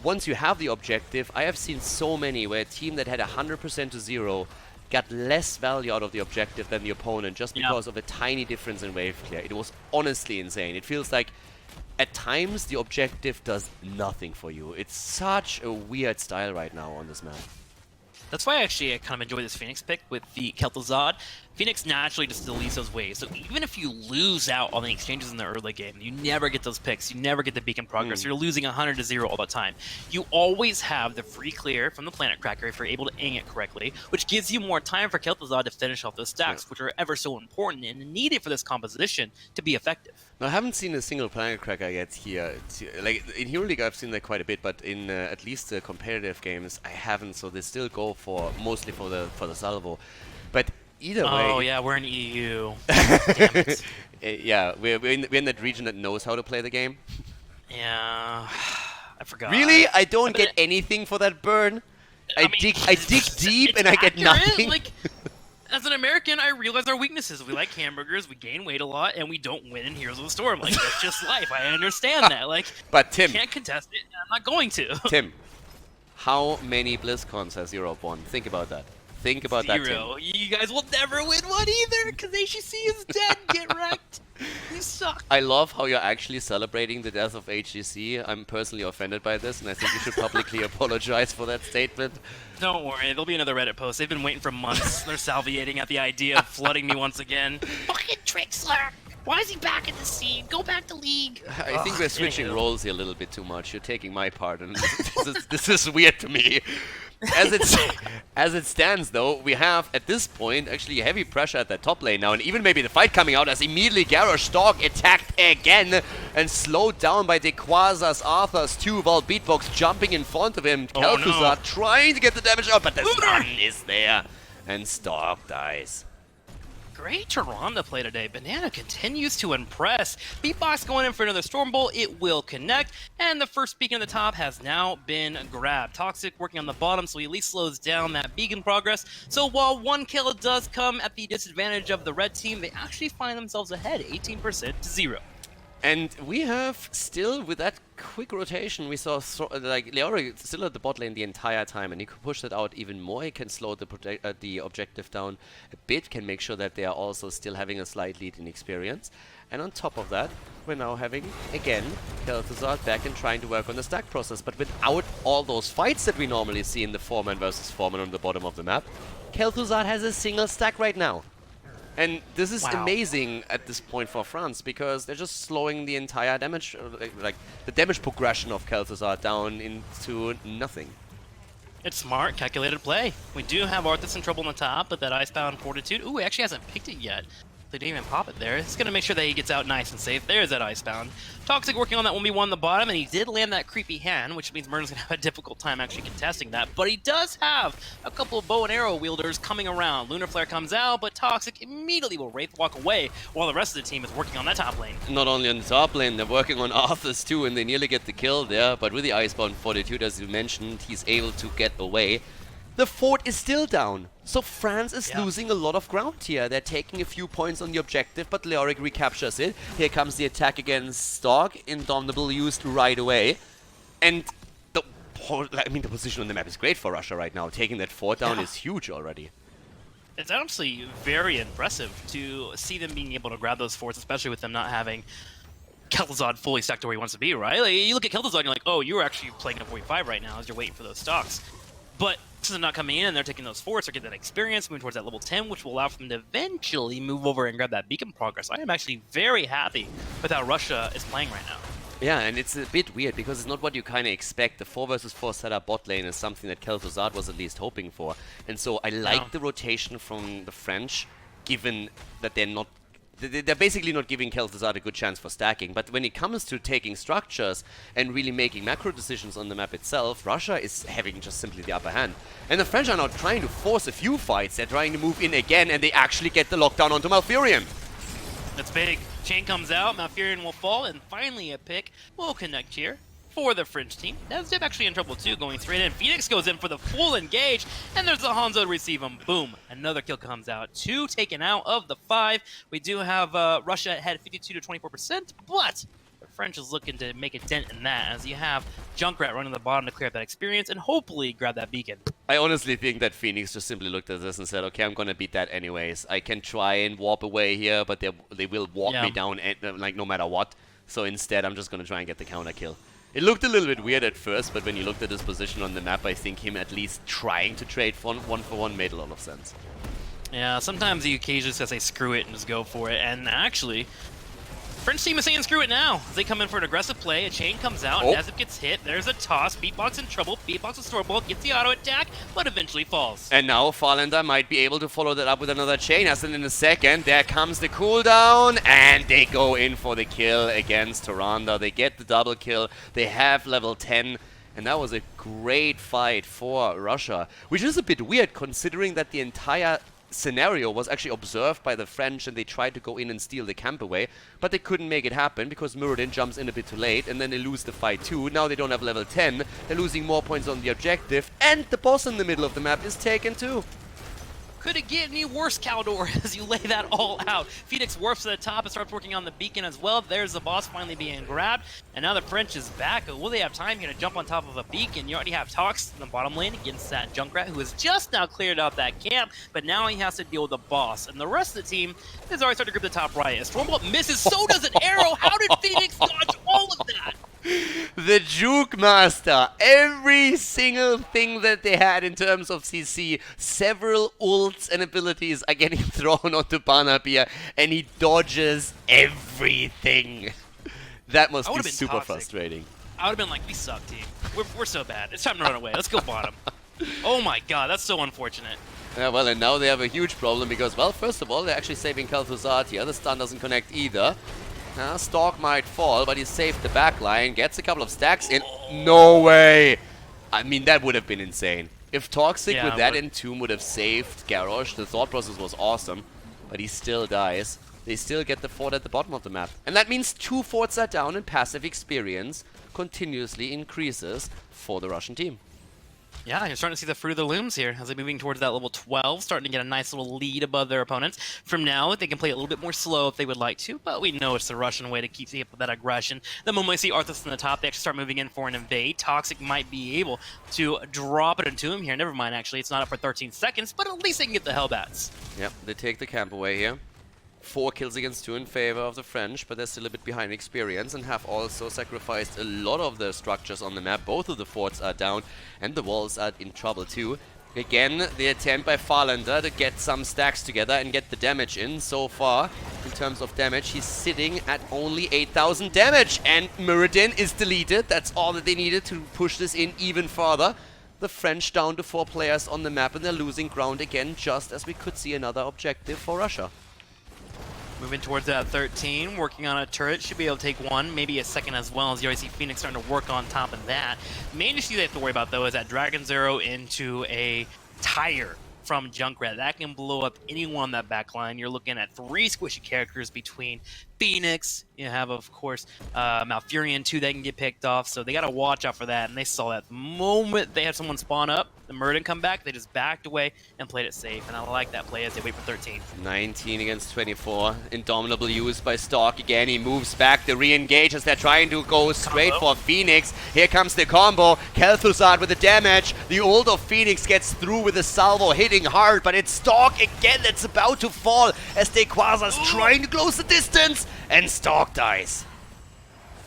once you have the objective, I have seen so many where a team that had 100% to 0 got less value out of the objective than the opponent just because of a tiny difference in wave clear. It was honestly insane. It feels like at times the objective does nothing for you. It's such a weird style right now on this map. That's why actually I kind of enjoy this Phoenix pick with the Khaldor. Phoenix naturally just deletes those waves, so even if you lose out on the exchanges in the early game, you never get those picks, you never get the beacon progress, you're losing 100 to 0 all the time. You always have the free clear from the Planet Cracker if you're able to aim it correctly, which gives you more time for Khaldor to finish off those stacks, which are ever so important and needed for this composition to be effective. Now, I haven't seen a single Planet Cracker yet here. Like, in Hero League I've seen that quite a bit, but in at least the competitive games I haven't, so they still go for, mostly for the salvo. But either way... Oh yeah, we're in EU. Damn it. Yeah, we're in that region that knows how to play the game. Yeah, I forgot. Really? I don't get anything for that burn? I dig deep and I get nothing? Like, as an American, I realize our weaknesses. We like hamburgers, we gain weight a lot, and we don't win in Heroes of the Storm. Like, that's just life. I understand that. Like, but Tim, can't contest it, and I'm not going to. Tim, how many BlizzCons has Europe won? Think about that. Think about that, Tim. Zero. You guys will never win one either, because HCC is dead. Get wrecked. You suck. I love how you're actually celebrating the death of HGC. I'm personally offended by this, and I think you should publicly apologize for that statement. Don't worry, there'll be another Reddit post. They've been waiting for months. They're salviating at the idea of flooding me once again. Fucking Trixler! Why is he back in the scene? Go back to League! I think we're switching roles here a little bit too much. You're taking my part, and this is weird to me. As it stands, though, we have, at this point, actually heavy pressure at that top lane now, and even maybe the fight coming out as immediately Garrosh Stork attacked again and slowed down by Dequaza's Arthur's 2, while Beatbox jumping in front of him. Khaldor trying to get the damage out, but the stun is there, and Stork dies. Great Tyrande play today. Banana continues to impress. Beatbox going in for another Storm Bolt. It will connect. And the first beacon at the top has now been grabbed. Toxic working on the bottom, so he at least slows down that beacon progress. So while one kill does come at the disadvantage of the red team, they actually find themselves ahead, 18% to 0. And we have still, with that quick rotation, we saw like Leori still at the bot lane the entire time, and he could push that out even more. He can slow the objective down a bit, can make sure that they are also still having a slight lead in experience. And on top of that, we're now having, again, Khaldor back and trying to work on the stack process, but without all those fights that we normally see in the 4-man versus 4-man on the bottom of the map. Khaldor has a single stack right now. And this is amazing at this point for France, because they're just slowing the entire damage, like the damage progression of Khaldor down into nothing. It's smart, calculated play. We do have Arthas in trouble on the top, but that Icebound Fortitude, ooh, he actually hasn't picked it yet. They didn't even pop it there. It's going to make sure that he gets out nice and safe. There's that Icebound. Toxic working on that 1v1 on the bottom, and he did land that creepy hand, which means Murder's going to have a difficult time actually contesting that. But he does have a couple of bow and arrow wielders coming around. Lunar Flare comes out, but Toxic immediately will Wraith walk away while the rest of the team is working on that top lane. Not only on the top lane, they're working on Arthas too, and they nearly get the kill there. But with the Icebound Fortitude, as you mentioned, he's able to get away. The fort is still down, so France is losing a lot of ground here. They're taking a few points on the objective, but Leoric recaptures it. Here comes the attack against Stork, Indomitable used right away. And the position on the map is great for Russia right now. Taking that fort down is huge already. It's honestly very impressive to see them being able to grab those forts, especially with them not having Khaldor fully stacked to where he wants to be, right? Like, you look at Khaldor and you're like, oh, you're actually playing a 45 right now as you're waiting for those stocks. But since they're not coming in and they're taking those forts, they're getting that experience, moving towards that level 10, which will allow for them to eventually move over and grab that beacon progress. I am actually very happy with how Russia is playing right now. Yeah, and it's a bit weird because it's not what you kind of expect. The 4 versus 4 setup bot lane is something that Khaldor was at least hoping for. And so I like the rotation from the French, given that they're basically not giving Khaldor a good chance for stacking. But when it comes to taking structures and really making macro decisions on the map itself, Russia is having just simply the upper hand. And the French are now trying to force a few fights. They're trying to move in again, and they actually get the lockdown onto Malfurion. That's big. Chain comes out, Malfurion will fall, and finally a pick will connect here for the French team. That's Zip actually in trouble too, going straight in. Phoenix goes in for the full engage, and there's a Hanzo to receive him. Boom. Another kill comes out. 2 taken out of the 5. We do have Russia ahead 52 to 24%, but the French is looking to make a dent in that, as you have Junkrat running the bottom to clear up that experience and hopefully grab that beacon. I honestly think that Phoenix just simply looked at this and said, okay, I'm gonna beat that anyways. I can try and warp away here, but they will walk me down like no matter what. So instead, I'm just gonna try and get the counter kill. It looked a little bit weird at first, but when you looked at his position on the map, I think him at least trying to trade for one for one made a lot of sense. Yeah, sometimes you occasionally just gotta say screw it and just go for it, and actually, French team is saying screw it now. As they come in for an aggressive play, a chain comes out, and as it gets hit, there's a toss. Beatbox in trouble. Beatbox with Storebolt gets the auto attack, but eventually falls. And now Farlander might be able to follow that up with another chain. As in a second, there comes the cooldown, and they go in for the kill against Tyrande. They get the double kill. They have level 10. And that was a great fight for Russia, which is a bit weird considering that the entire scenario was actually observed by the French and they tried to go in and steal the camp away, but they couldn't make it happen because Muradin jumps in a bit too late and then they lose the fight too. Now they don't have level 10, they're losing more points on the objective, and the boss in the middle of the map is taken too. Could it get any worse, Khaldor, as you lay that all out? Phoenix warps to the top and starts working on the beacon as well. There's the boss finally being grabbed, and now the French is back. Will they have time here to jump on top of a beacon? You already have Tox in the bottom lane against that Junkrat, who has just now cleared out that camp, but now he has to deal with the boss. And the rest of the team is already starting to grip the top right. As Stormbolt misses, so does an arrow. How did Phoenix dodge all of that? The Juke Master, every single thing that they had in terms of CC, several ults and abilities are getting thrown onto Banapia, and he dodges everything. That must be super frustrating. I would have been like, we suck, team. We're so bad. It's time to run away. Let's go bottom. Oh my god, that's so unfortunate. Yeah, well, and now they have a huge problem because, well, first of all, they're actually saving Khaldor here. The stun doesn't connect either. Stalk might fall, but he saved the backline, gets a couple of stacks in. No way! I mean, that would have been insane. If Toxic with that Entomb would have saved Garrosh, the thought process was awesome, but he still dies. They still get the fort at the bottom of the map. And that means 2 forts are down and passive experience continuously increases for the Russian team. Yeah, you're starting to see the fruit of the looms here as they're moving towards that level 12, starting to get a nice little lead above their opponents. From now, they can play a little bit more slow if they would like to, but we know it's the Russian way to keep up that aggression. The moment we see Arthas in the top, they actually start moving in for an invade. Toxic might be able to drop it into him here. Never mind, actually, it's not up for 13 seconds, but at least they can get the Hellbats. Yep, they take the camp away here. 4 kills against 2 in favor of the French, but they're still a bit behind experience and have also sacrificed a lot of the structures on the map. Both of the forts are down and the walls are in trouble too. Again, the attempt by Farlander to get some stacks together and get the damage in. So far, in terms of damage, he's sitting at only 8,000 damage, and Muradin is deleted. That's all that they needed to push this in even further. The French down to 4 players on the map and they're losing ground again, just as we could see another objective for Russia. Moving towards that 13, working on a turret, should be able to take 1, maybe a second as well, as you already see Phoenix starting to work on top of that. Main issue they have to worry about, though, is that Dragon Zero into a tire from Junkrat. That can blow up anyone on that backline. You're looking at 3 squishy characters between Phoenix, You have, of course, Malfurion too. They can get picked off, so they got to watch out for that. And they saw that the moment they had someone spawn up, the Murden come back, they just backed away and played it safe. And I like that play as they wait for 13. 19 against 24. Indomitable used by Stark again. He moves back. The re-engage as they're trying to go straight for Phoenix. Here comes the combo. Kel'Thuzad with the damage. The ult of Phoenix gets through with the salvo, hitting hard, but it's Stark again that's about to fall as Quasar's trying to close the distance, and Stark dies.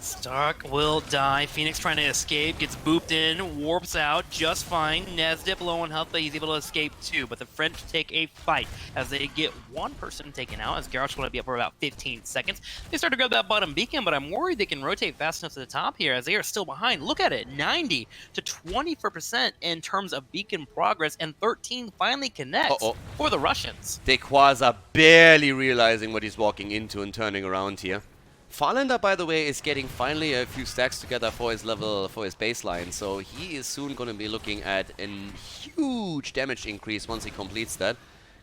Stark will die. Phoenix trying to escape, gets booped in, warps out just fine. Nesdip low on health, but he's able to escape too. But the French take a fight as they get one person taken out, as Garrosh will be up for about 15 seconds. They start to grab that bottom beacon, but I'm worried they can rotate fast enough to the top here as they are still behind. Look at it, 90 to 24% in terms of beacon progress, and 13 finally connects for the Russians. Quasar barely realizing what he's walking into and turning around here. Farlander, by the way, is getting finally a few stacks together for his level, for his baseline, so he is soon going to be looking at a huge damage increase once he completes that.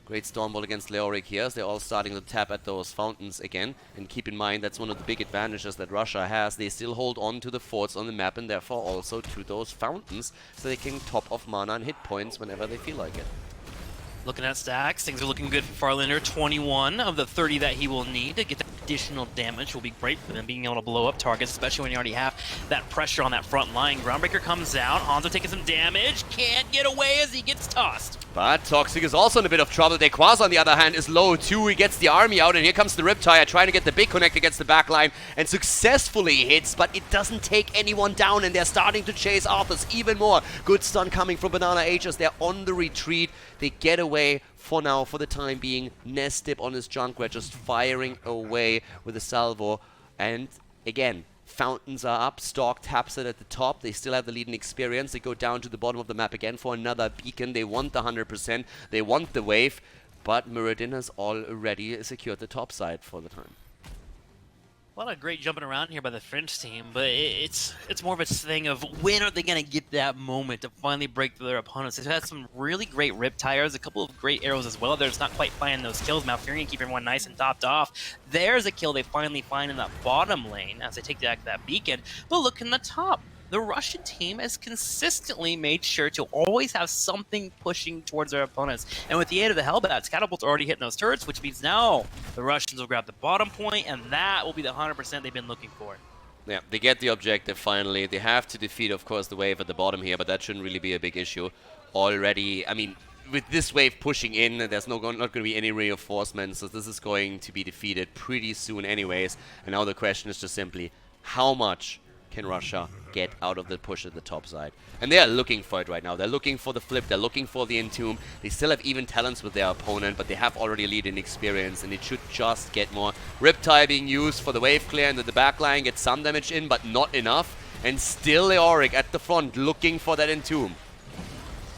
Great Stormbolt against Leoric here, as they're all starting to tap at those fountains again. And keep in mind, that's one of the big advantages that Russia has. They still hold on to the forts on the map and therefore also to those fountains, so they can top off mana and hit points whenever they feel like it. Looking at stacks, things are looking good for Farlander. 21 of the 30 that he will need to get that additional damage will be great for them, being able to blow up targets, especially when you already have that pressure on that front line. Groundbreaker comes out, Hanzo taking some damage, can't get away as he gets tossed. But Toxic is also in a bit of trouble. Quasar, on the other hand, is low too. He gets the army out, and here comes the Riptire trying to get the big connect against the backline, and successfully hits, but it doesn't take anyone down, and they're starting to chase Arthas even more. Good stun coming from Banana H as they're on the retreat. They get away for now, for the time being. Nesdip on his Junkrat just firing away with a salvo, and again, fountains are up. Stark taps it at the top. They still have the lead in experience. They go down to the bottom of the map again for another beacon. They want the 100%. They want the wave. But Muradin has already secured the top side for the time. A lot of great jumping around here by the French team, but it's more of a thing of when are they going to get that moment to finally break through their opponents. They've had some really great Riptires, a couple of great arrows as well. They're just not quite finding those kills. Malfurion keep everyone nice and topped off. There's a kill they finally find in that bottom lane as they take that beacon. But look in the top. The Russian team has consistently made sure to always have something pushing towards their opponents. And with the aid of the Hellbats, Catapult's already hitting those turrets, which means now the Russians will grab the bottom point, and that will be the 100% they've been looking for. Yeah, they get the objective finally. They have to defeat, of course, the wave at the bottom here, but that shouldn't really be a big issue. Already, I mean, with this wave pushing in, there's not going to be any reinforcements, so this is going to be defeated pretty soon anyways. And now the question is just simply, how much can Russia get out of the push at the top side? And they are looking for it right now. They're looking for the flip, they're looking for the entomb. They still have even talents with their opponent, but they have already lead in experience, and it should just get more. Riptide being used for the wave clear, and the back line gets some damage in, but not enough. And still Leoric at the front looking for that entomb.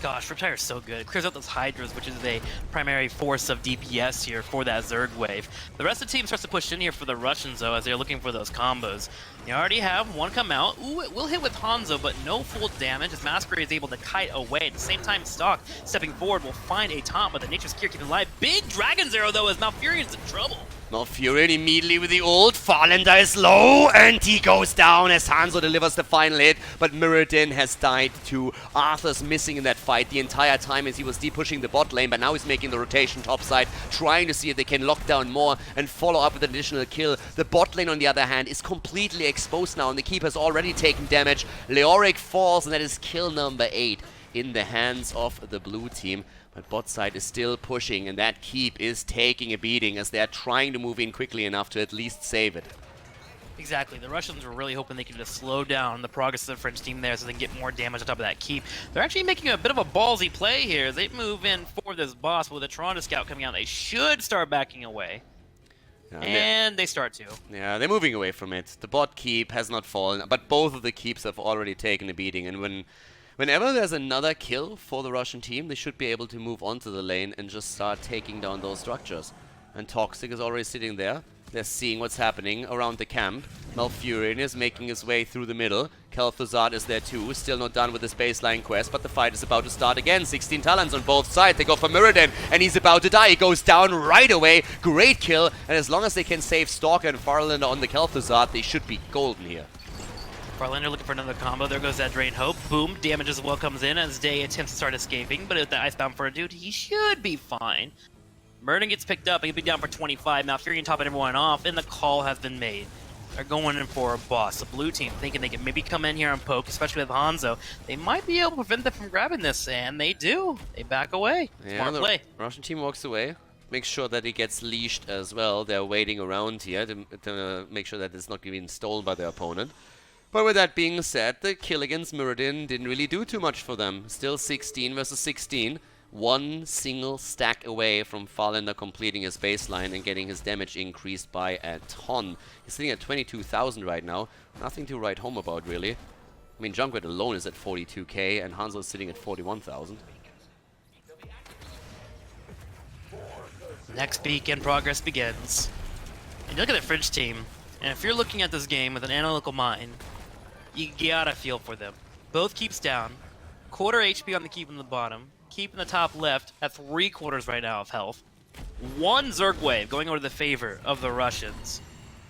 Gosh, Riptire is so good. It clears out those Hydras, which is a primary force of DPS here for that Zerg wave. The rest of the team starts to push in here for the Russians, though, as they're looking for those combos. You already have one come out. Ooh, it will hit with Hanzo, but no full damage, as Masquerade is able to kite away. At the same time, Stalk, stepping forward, will find a taunt, but the Nature's Cure keeping alive. Big Dragon's Arrow, though, as Malfurion's in trouble. Malfurion immediately with the ult. Farlander is low, and he goes down as Hanzo delivers the final hit. But Muradin has died too. Arthur's missing in that fight the entire time as he was pushing the bot lane, but now he's making the rotation topside, trying to see if they can lock down more and follow up with an additional kill. The bot lane, on the other hand, is completely exposed now, and the Keeper's already taken damage. Leoric falls, and that is kill number 8 in the hands of the blue team. But bot side is still pushing, and that Keep is taking a beating as they're trying to move in quickly enough to at least save it. Exactly. The Russians were really hoping they could just slow down the progress of the French team there so they can get more damage on top of that Keep. They're actually making a bit of a ballsy play here as they move in for this boss. With the Toronto Scout coming out, they should start backing away. Yeah, and they start to. Yeah, they're moving away from it. The bot Keep has not fallen, but both of the Keeps have already taken a beating, and whenever there's another kill for the Russian team, they should be able to move onto the lane and just start taking down those structures. And Toxic is already sitting there, They're seeing what's happening around the camp. Malfurion is making his way through the middle. Khaldor is there too, still not done with his baseline quest, but the fight is about to start again. 16 talents on both sides. They go for Muradin, and he's about to die. He goes down right away. Great kill, and as long as they can save Stalker and Farlander on the Khaldor, they should be golden here. Farlander looking for another combo. There goes that Drain Hope. Boom. Damage as well comes in as Day attempts to start escaping, but with the Icebound for a dude, he should be fine. Murden gets picked up. He'll be down for 25. Now Fury topping everyone off, and the call has been made. They're going in for a boss. The blue team thinking they can maybe come in here and poke, especially with Hanzo. They might be able to prevent them from grabbing this, and they do. They back away. Yeah, Smart play. Russian team walks away. Makes sure that he gets leashed as well. They're waiting around here to make sure that it's not being stolen by their opponent. But with that being said, the kill against Muradin didn't really do too much for them. Still 16 versus 16. One single stack away from Farlander completing his baseline and getting his damage increased by a ton. He's sitting at 22,000 right now. Nothing to write home about, really. I mean, Junkrat alone is at 42k, and Hanzo is sitting at 41,000. Next beacon progress begins. And you look at the Fridge team, and if you're looking at this game with an analytical mind, you gotta feel for them. Both keeps down, quarter HP on the keep in the bottom, keep in the top left at 3/4 right now of health. One Zerg wave going over to the favor of the Russians.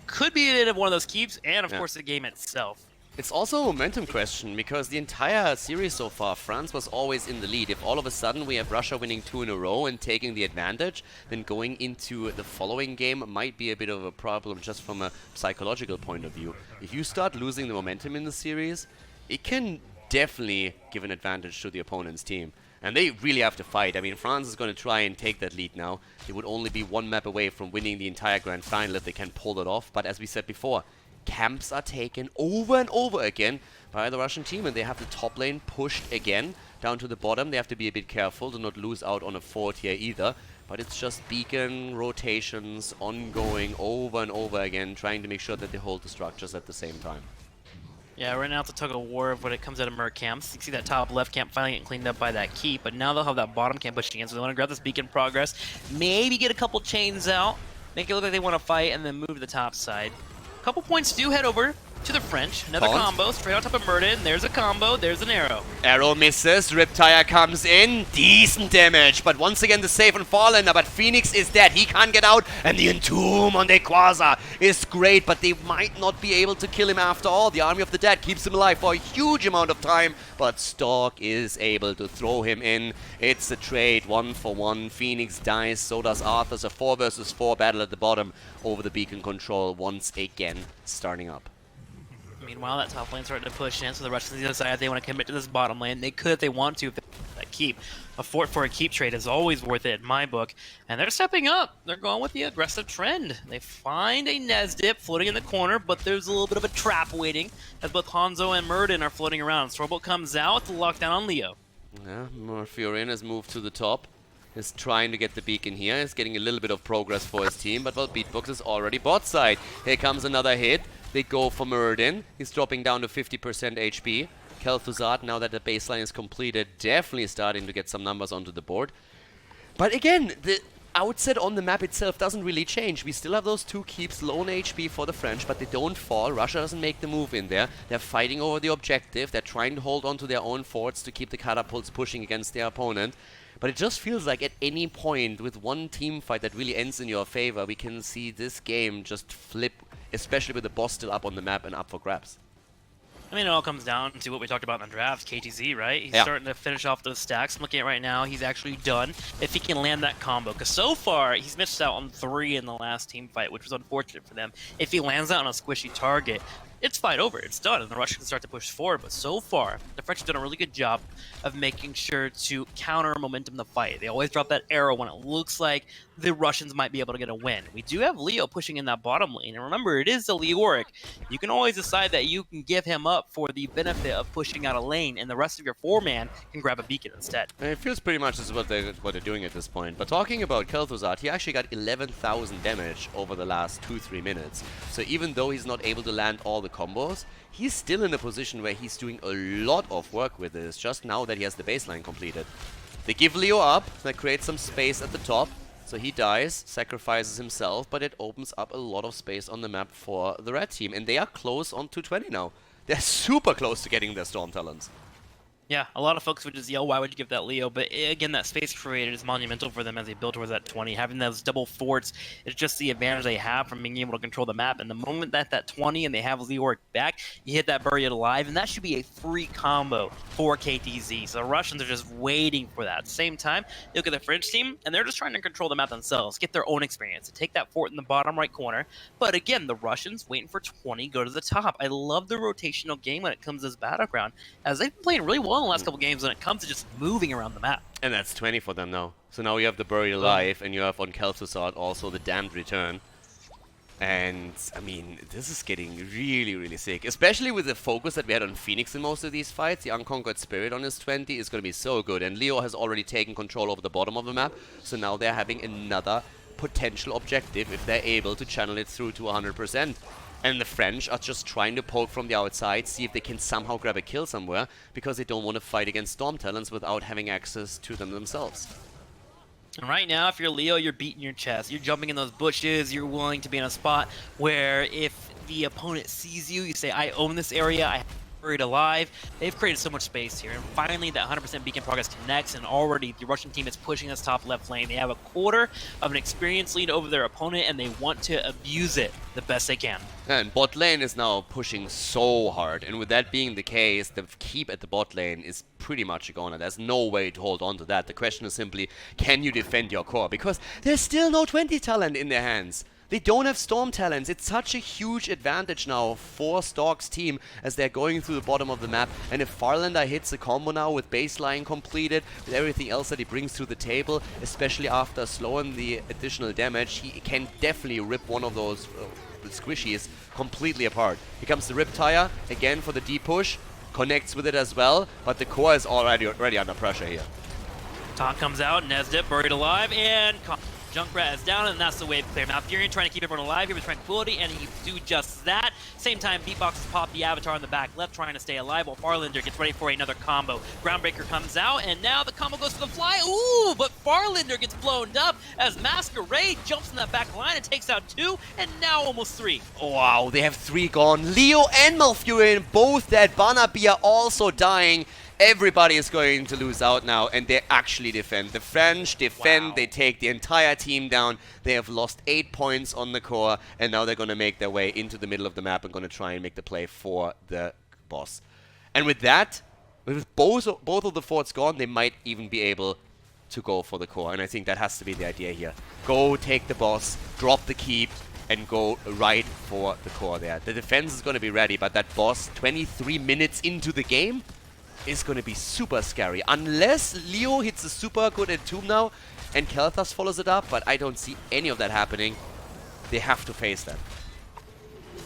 Could be in one of those keeps, and of course the game itself. It's also a momentum question, because the entire series so far, France was always in the lead. If all of a sudden we have Russia winning 2 in a row and taking the advantage, then going into the following game might be a bit of a problem just from a psychological point of view. If you start losing the momentum in the series, it can definitely give an advantage to the opponent's team. And they really have to fight. I mean, France is going to try and take that lead now. They would only be one map away from winning the entire Grand Final if they can pull that off. But as we said before, camps are taken over and over again by the Russian team, and they have the top lane pushed again down to the bottom. They have to be a bit careful to not lose out on a fort here either. But it's just beacon rotations ongoing over and over again, trying to make sure that they hold the structures at the same time. Yeah, right now it's a tug of war of when it comes out of Merc camps. You can see that top left camp finally getting cleaned up by that keep, but now they'll have that bottom camp pushing in, so they want to grab this beacon progress, maybe get a couple chains out, make it look like they want to fight, and then move to the top side. Couple points do head over to the French. Another combo straight on top of Murden. There's a combo. There's an arrow. Arrow misses. Riptire comes in. Decent damage. But once again, the save on Farlander. But Phoenix is dead. He can't get out. And the Entomb on Quasar is great. But they might not be able to kill him after all. The Army of the Dead keeps him alive for a huge amount of time. But Stork is able to throw him in. It's a trade. 1-for-1. Phoenix dies. So does Arthur's. A 4 versus 4 battle at the bottom over the beacon control once again starting up. Meanwhile, that top lane starting to push in, so the Russians on the other side, they want to commit to this bottom lane. They could if they want to. If they that keep. A fort for a keep trade is always worth it in my book. And they're stepping up. They're going with the aggressive trend. They find a Nez dip floating in the corner, but there's a little bit of a trap waiting as both Hanzo and Murden are floating around. Storbolt comes out to lock down on Leo. Yeah, Malfurion has moved to the top. Is trying to get the beacon here. Is getting a little bit of progress for his team, but well, Beatbox is already bot side. Here comes another hit. They go for Muradin. He's dropping down to 50% HP. Khaldor, now that the baseline is completed, definitely starting to get some numbers onto the board. But again, the outset on the map itself doesn't really change. We still have those 2 keeps, low on HP for the French, but they don't fall. Russia doesn't make the move in there. They're fighting over the objective. They're trying to hold on to their own forts to keep the catapults pushing against their opponent. But it just feels like at any point with one team fight that really ends in your favor, we can see this game just flip, especially with the boss still up on the map and up for grabs. I mean, it all comes down to what we talked about in the drafts, KTZ, right? He's starting to finish off those stacks. I'm looking at right now, he's actually done if he can land that combo. Because so far, he's missed out on 3 in the last team fight, which was unfortunate for them. If he lands that on a squishy target, it's fight over. It's done, and the Russians can start to push forward. But so far, the French have done a really good job of making sure to counter momentum in the fight. They always drop that arrow when it looks like the Russians might be able to get a win. We do have Leo pushing in that bottom lane, and remember, it is the Leoric. You can always decide that you can give him up for the benefit of pushing out a lane, and the rest of your 4-man can grab a beacon instead. And it feels pretty much as what they're doing at this point. But talking about Khaldor, he actually got 11,000 damage over the last 2-3 minutes. So even though he's not able to land all the combos, he's still in a position where he's doing a lot of work with this, just now that he has the baseline completed. They give Leo up, that creates some space at the top. So he dies, sacrifices himself, but it opens up a lot of space on the map for the red team. And they are close on 220 now. They're super close to getting their Storm Talons. Yeah, a lot of folks would just yell, why would you give that Leo? But again, that space created is monumental for them as they build towards that 20. Having those double forts is just the advantage they have from being able to control the map. And the moment that 20 and they have Leo back, you hit that Buried Alive, and that should be a free combo for KTZ. So the Russians are just waiting for that. At the same time, you look at the French team, and they're just trying to control the map themselves, get their own experience, take that fort in the bottom right corner. But again, the Russians waiting for 20 go to the top. I love the rotational game when it comes to this Battleground, as they've been playing really well in the last couple games when it comes to just moving around the map. And that's 20 for them now. So now you have the Buried Alive, and you have on Khaldor also the Damned Return. And, I mean, this is getting really, really sick. Especially with the focus that we had on Phoenix in most of these fights. The Unconquered Spirit on his 20 is going to be so good. And Leo has already taken control over the bottom of the map. So now they're having another potential objective if they're able to channel it through to 100%. And the French are just trying to poke from the outside, see if they can somehow grab a kill somewhere, because they don't want to fight against Storm Talons without having access to them themselves. And right now, if you're Leo, you're beating your chest. You're jumping in those bushes. You're willing to be in a spot where if the opponent sees you, you say, I own this area. I have Buried Alive. They've created so much space here. And finally, that 100% beacon progress connects, and already the Russian team is pushing this top left lane. They have a quarter of an experience lead over their opponent, and they want to abuse it the best they can. And bot lane is now pushing so hard, and with that being the case, the keep at the bot lane is pretty much a goner. There's no way to hold on to that. The question is simply, can you defend your core? Because there's still no 20 talent in their hands. They don't have Storm Talents. It's such a huge advantage now for Stork's team as they're going through the bottom of the map. And if Farlander hits a combo now with baseline completed, with everything else that he brings to the table, especially after slowing the additional damage, he can definitely rip one of those squishies completely apart. Here comes the Riptire, again for the deep push, connects with it as well, but the core is already under pressure here. Taunt comes out, Nesdip Buried Alive, and Junkrat is down, and that's the way to play. Now, Furion trying to keep everyone alive here with Tranquility, and he do just that. Same time, Beatbox pop the Avatar in the back left, trying to stay alive, while Farlander gets ready for another combo. Groundbreaker comes out, and now the combo goes for the fly. Ooh, but Farlander gets blown up as Masquerade jumps in that back line and takes out 2, and now almost 3. Wow, they have 3 gone. Leo and Malfurion both dead. Banabia also dying. Everybody is going to lose out now, and they actually defend. The French defend, They take the entire team down. They have lost 8 points on the core, and now they're going to make their way into the middle of the map and going to try and make the play for the boss. And with that, with both of the forts gone, they might even be able to go for the core, and I think that has to be the idea here. Go take the boss, drop the keep, and go right for the core there. The defense is going to be ready, but that boss, 23 minutes into the game, is going to be super scary. Unless Leo hits a super good Entomb now and Kel'Thas follows it up, but I don't see any of that happening. They have to face that.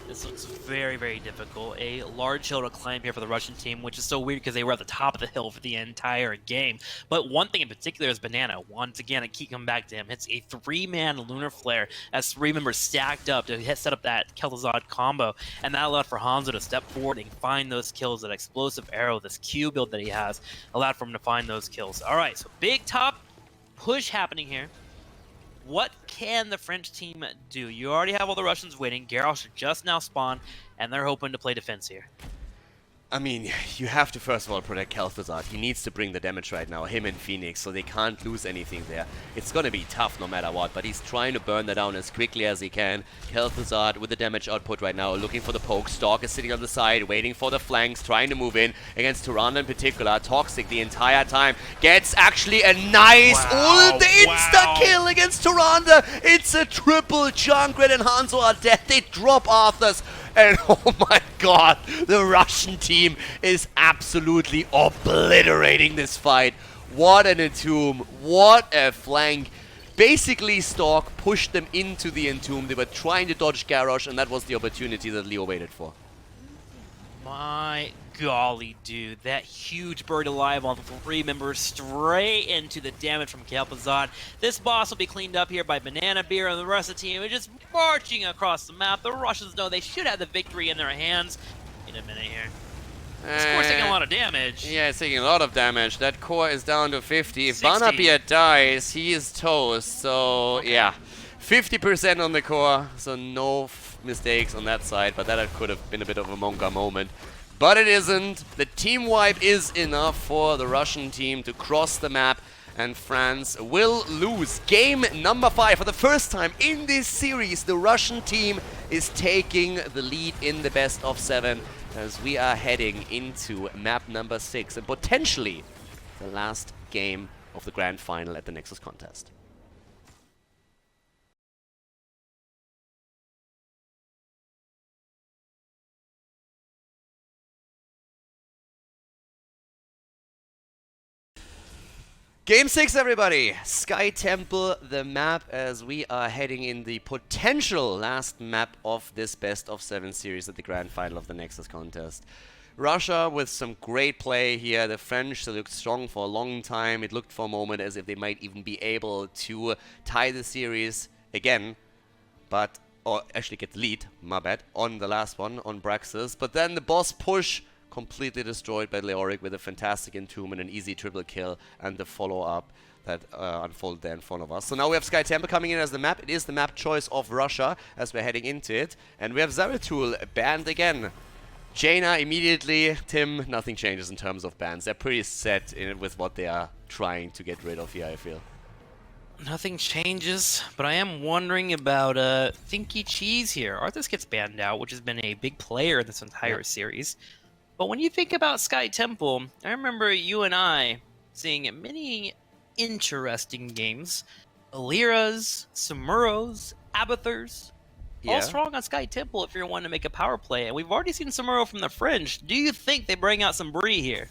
This looks very, very difficult. A large hill to climb here for the Russian team, which is so weird because they were at the top of the hill for the entire game. But one thing in particular is Banana. Once again, I keep coming back to him. It's a 3-man Lunar Flare as 3 members stacked up to set up that Kel'Thas combo. And that allowed for Hanzo to step forward and find those kills. That explosive arrow, this Q build that he has, allowed for him to find those kills. All right, so big top push happening here. What can the French team do? You already have all the Russians waiting. Garrosh just now spawned, and they're hoping to play defense here. I mean, you have to first of all protect Khaldor. He needs to bring the damage right now, him and Phoenix, so they can't lose anything there. It's gonna be tough no matter what, but he's trying to burn that down as quickly as he can. Khaldor with the damage output right now, looking for the poke. Stork is sitting on the side, waiting for the flanks, trying to move in against Tyrande in particular. Toxic the entire time. Gets actually a nice ult, the insta-kill against Tyrande. It's a triple. Junkrat and Hanzo are dead. They drop Arthur's. And oh my god, the Russian team is absolutely obliterating this fight. What an Entomb, what a flank. Basically, Stork pushed them into the Entomb. They were trying to dodge Garrosh, and that was the opportunity that Leo waited for. My golly, dude. That huge Buried Alive on 3 members straight into the damage from Khaldor. This boss will be cleaned up here by Banana Beer, and the rest of the team is just marching across the map. The Russians know they should have the victory in their hands. In a minute here. Of course, taking a lot lot of damage. Yeah, it's taking a lot of damage. That core is down to 50. If 60. Banapia dies, he is toast. So, Okay. yeah. 50% on the core, so no mistakes on that side. But that could have been a bit of a Monka moment. But it isn't. The team wipe is enough for the Russian team to cross the map. And France will lose. Game number 5. For the first time in this series, the Russian team is taking the lead in the best of 7 as we are heading into map number 6 and potentially the last game of the grand final at the Nexus contest. Game 6, everybody! Sky Temple, the map, as we are heading in the potential last map of this best of 7 series at the grand final of the Nexus contest. Russia with some great play here. The French, they looked strong for a long time. It looked for a moment as if they might even be able to tie the series again. But, or actually get the lead, my bad, on the last one, on Braxis. But then the boss push completely destroyed by Leoric with a fantastic entombment, an easy triple kill, and the follow-up that unfolded there in front of us. So now we have Sky Temple coming in as the map. It is the map choice of Russia as we're heading into it. And we have Zeratul banned again. Jaina immediately. Tim, nothing changes in terms of bans. They're pretty set in it with what they are trying to get rid of here, I feel. Nothing changes, but I am wondering about Thinky Cheese here. Arthas gets banned out, which has been a big player in this entire series. But when you think about Sky Temple, I remember you and I seeing many interesting games. Aliras, Samuros, Abathurs, all strong on Sky Temple if you're wanting to make a power play. And we've already seen Samuro from the Fringe. Do you think they bring out some Bree here?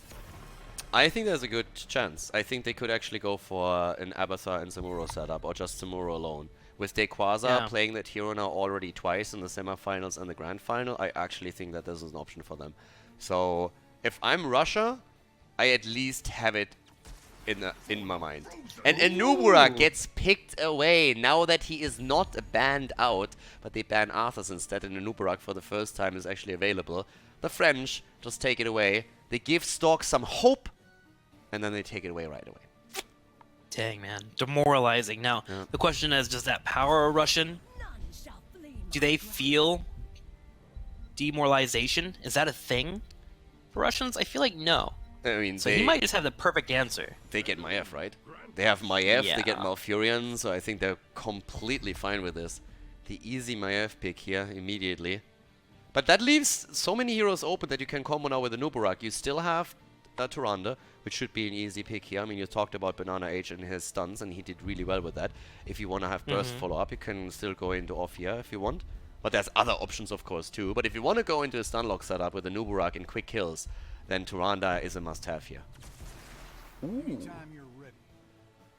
I think there's a good chance. I think they could actually go for an Abathur and Samuro setup, or just Samuro alone. With Dequaza playing that hero now already twice in the semifinals and the grand final, I actually think that this is an option for them. So, if I'm Russia, I at least have it in my mind. And Anubura gets picked away now that he is not banned out, but they ban Arthas instead, and Anuburak for the first time is actually available. The French just take it away. They give Stork some hope, and then they take it away right away. Dang, man. Demoralizing. Now, the question is, does that power a Russian? Do they feel demoralization? Is that a thing for Russians? I feel like no. I mean, so he might just have the perfect answer. They get Maiev, right? They have Maiev, they get Malfurion, so I think they're completely fine with this. The easy Maiev pick here immediately. But that leaves so many heroes open that you can combo now with Anuburak. You still have Tyrande, which should be an easy pick here. I mean, you talked about Banana Age and his stuns, and he did really well with that. If you want to have burst follow-up, you can still go into off here if you want. But there's other options, of course, too. But if you want to go into a stunlock setup with Anuburak and quick kills, then Tyrande is a must-have here. Ooh.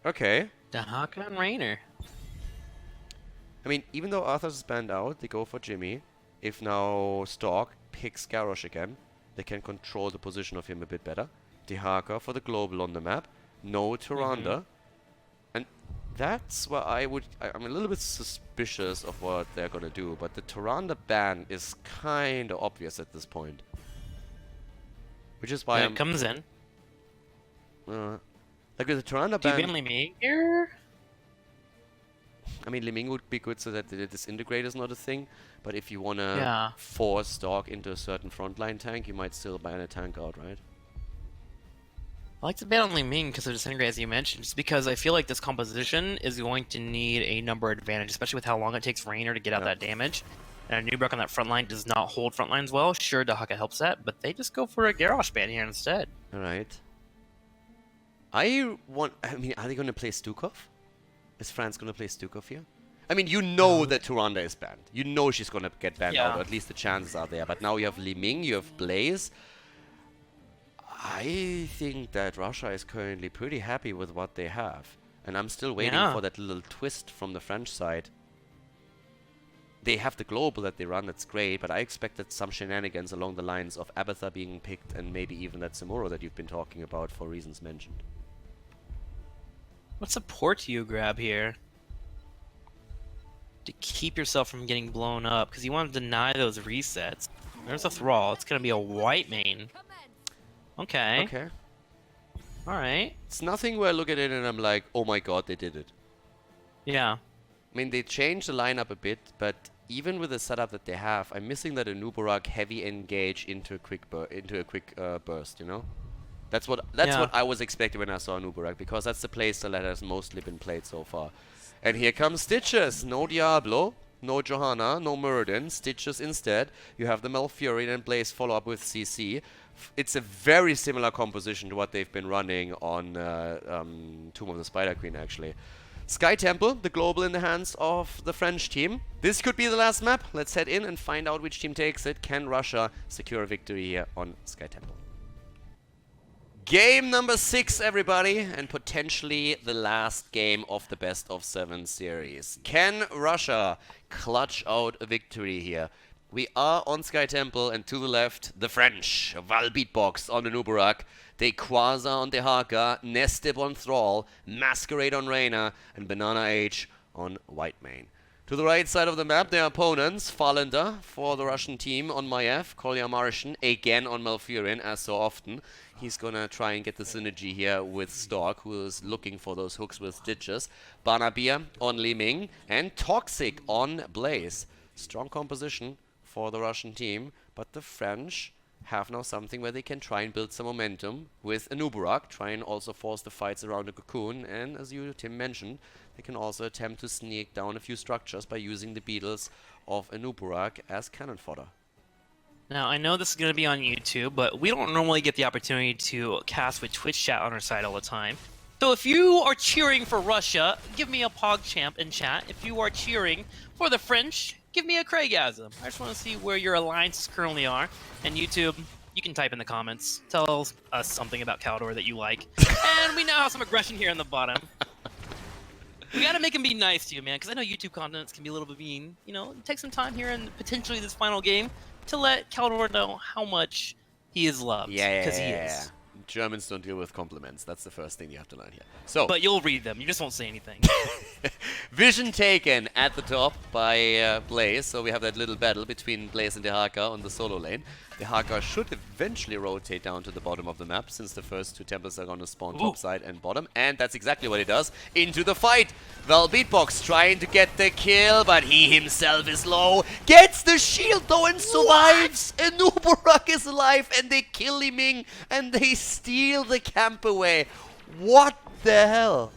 Okay. Dahaka and Rainer. I mean, even though Arthas is banned out, they go for Jimmy. If now Stork picks Garrosh again, they can control the position of him a bit better. Dehaka for the global on the map. No Tyrande. And that's where I'm a little bit suspicious of what they're gonna do. But the Tyrande ban is kind of obvious at this point. Which is why it comes in. Like with the Tyrande ban... Do you ban Liming here? I mean, Liming would be good so that the disintegrate is not a thing. But if you want to force Stork into a certain frontline tank, you might still ban a tank out, right? I like to ban on Liming because of disintegrate, as you mentioned, just because I feel like this composition is going to need a number advantage, especially with how long it takes Rainer to get out that damage. And Nubrak on that front line does not hold front lines well. Sure, Dahaka helps that, but they just go for a Garrosh ban here instead. Alright. I mean, are they going to play Stukov? Is France going to play Stukov here? I mean, you know that Tyrande is banned. You know she's going to get banned out, or at least the chances are there. But now you have Liming, you have Blaze. I think that Russia is currently pretty happy with what they have. And I'm still waiting for that little twist from the French side. They have the global that they run, that's great, but I expected some shenanigans along the lines of Abathur being picked and maybe even that Samuro that you've been talking about for reasons mentioned. What support do you grab here to keep yourself from getting blown up? Because you want to deny those resets. There's a Thrall. It's going to be a white main. Okay. Okay. All right. It's nothing where I look at it and I'm like, oh my god, they did it. Yeah. I mean, they changed the lineup a bit, but even with the setup that they have, I'm missing that Anubarak heavy engage into a quick burst, you know? That's what I was expecting when I saw Anubarak, because that's the playstyle that has mostly been played so far. And here comes Stitches. No Diablo, no Johanna, no Muradin. Stitches instead. You have the Malfurion and Blaze follow up with CC. It's a very similar composition to what they've been running on Tomb of the Spider Queen, actually. Sky Temple, the global in the hands of the French team. This could be the last map. Let's head in and find out which team takes it. Can Russia secure a victory here on Sky Temple? Game number 6, everybody, and potentially the last game of the best of 7 series. Can Russia clutch out a victory here? We are on Sky Temple, and to the left, the French. Val Beatbox on the Nubarak, De Quasar on De Haka, Nestib on Thrall, Masquerade on Reyna, and Banana H on Whitemane. To the right side of the map, their opponents, Farlander for the Russian team on Maiev, Kolya Martian again on Malfurion, as so often. He's gonna try and get the synergy here with Stork, who is looking for those hooks with Stitches. Banabir on Li Ming, and Toxic on Blaze. Strong composition for the Russian team, but the French have now something where they can try and build some momentum with Anubarak, try and also force the fights around the cocoon, and as you, Tim, mentioned, they can also attempt to sneak down a few structures by using the beetles of Anubarak as cannon fodder. Now, I know this is going to be on YouTube, but we don't normally get the opportunity to cast with Twitch chat on our side all the time. So if you are cheering for Russia, give me a PogChamp in chat. If you are cheering for the French, give me a Craigasm. I just want to see where your alliances currently are. And YouTube, you can type in the comments. Tell us something about Khaldor that you like. And we now have some aggression here in the bottom. We gotta make him be nice to you, man, because I know YouTube comments can be a little bit mean. You know, take some time here in potentially this final game to let Khaldor know how much he is loved. Yeah, because he is. Germans don't deal with compliments. That's the first thing you have to learn here. So, but you'll read them. You just won't say anything. Vision taken at the top by Blaze. So we have that little battle between Blaze and De Haka on the solo lane. De Haka should eventually rotate down to the bottom of the map, since the first two temples are going to spawn top side and bottom. And that's exactly what he does. Into the fight. Val Beatbox trying to get the kill, but he himself is low. Gets the shield though and survives. Anubarak is alive, and they kill Li Ming and they steal the camp away. What the hell?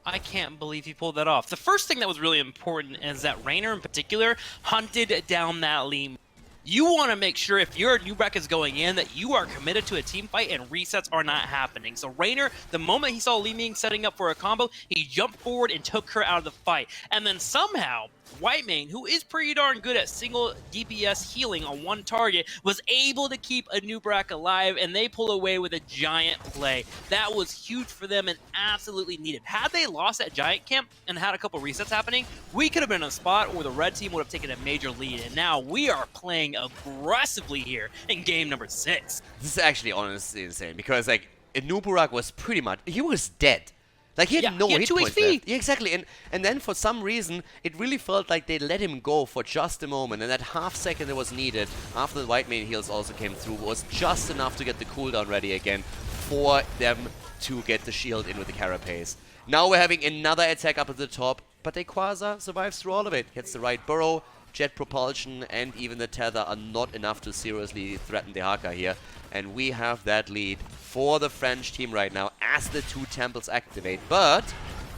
I can't believe he pulled that off. The first thing that was really important is that Raynor in particular hunted down that Li Ming. You want to make sure if your Nubarak is going in that you are committed to a team fight and resets are not happening. So Raynor, the moment he saw Li Ming setting up for a combo, he jumped forward and took her out of the fight. And then somehow, Whitemane, who is pretty darn good at single DPS healing on one target, was able to keep a Nubarak alive, and they pull away with a giant play. That was huge for them and absolutely needed. Had they lost that giant camp and had a couple resets happening, we could have been in a spot where the red team would have taken a major lead. And now we are playing aggressively here in game number 6. This is actually honestly insane, because like Anubarak was pretty much, he was dead. Like, he had no hit points left. Yeah, exactly. And then for some reason, it really felt like they let him go for just a moment. And that half second that was needed after the Whitemane heals also came through was just enough to get the cooldown ready again for them to get the shield in with the Carapace. Now we're having another attack up at the top, but De Quasar survives through all of it. Gets the right burrow, jet propulsion, and even the tether are not enough to seriously threaten De Haka here. And we have that lead for the French team right now as the two temples activate. But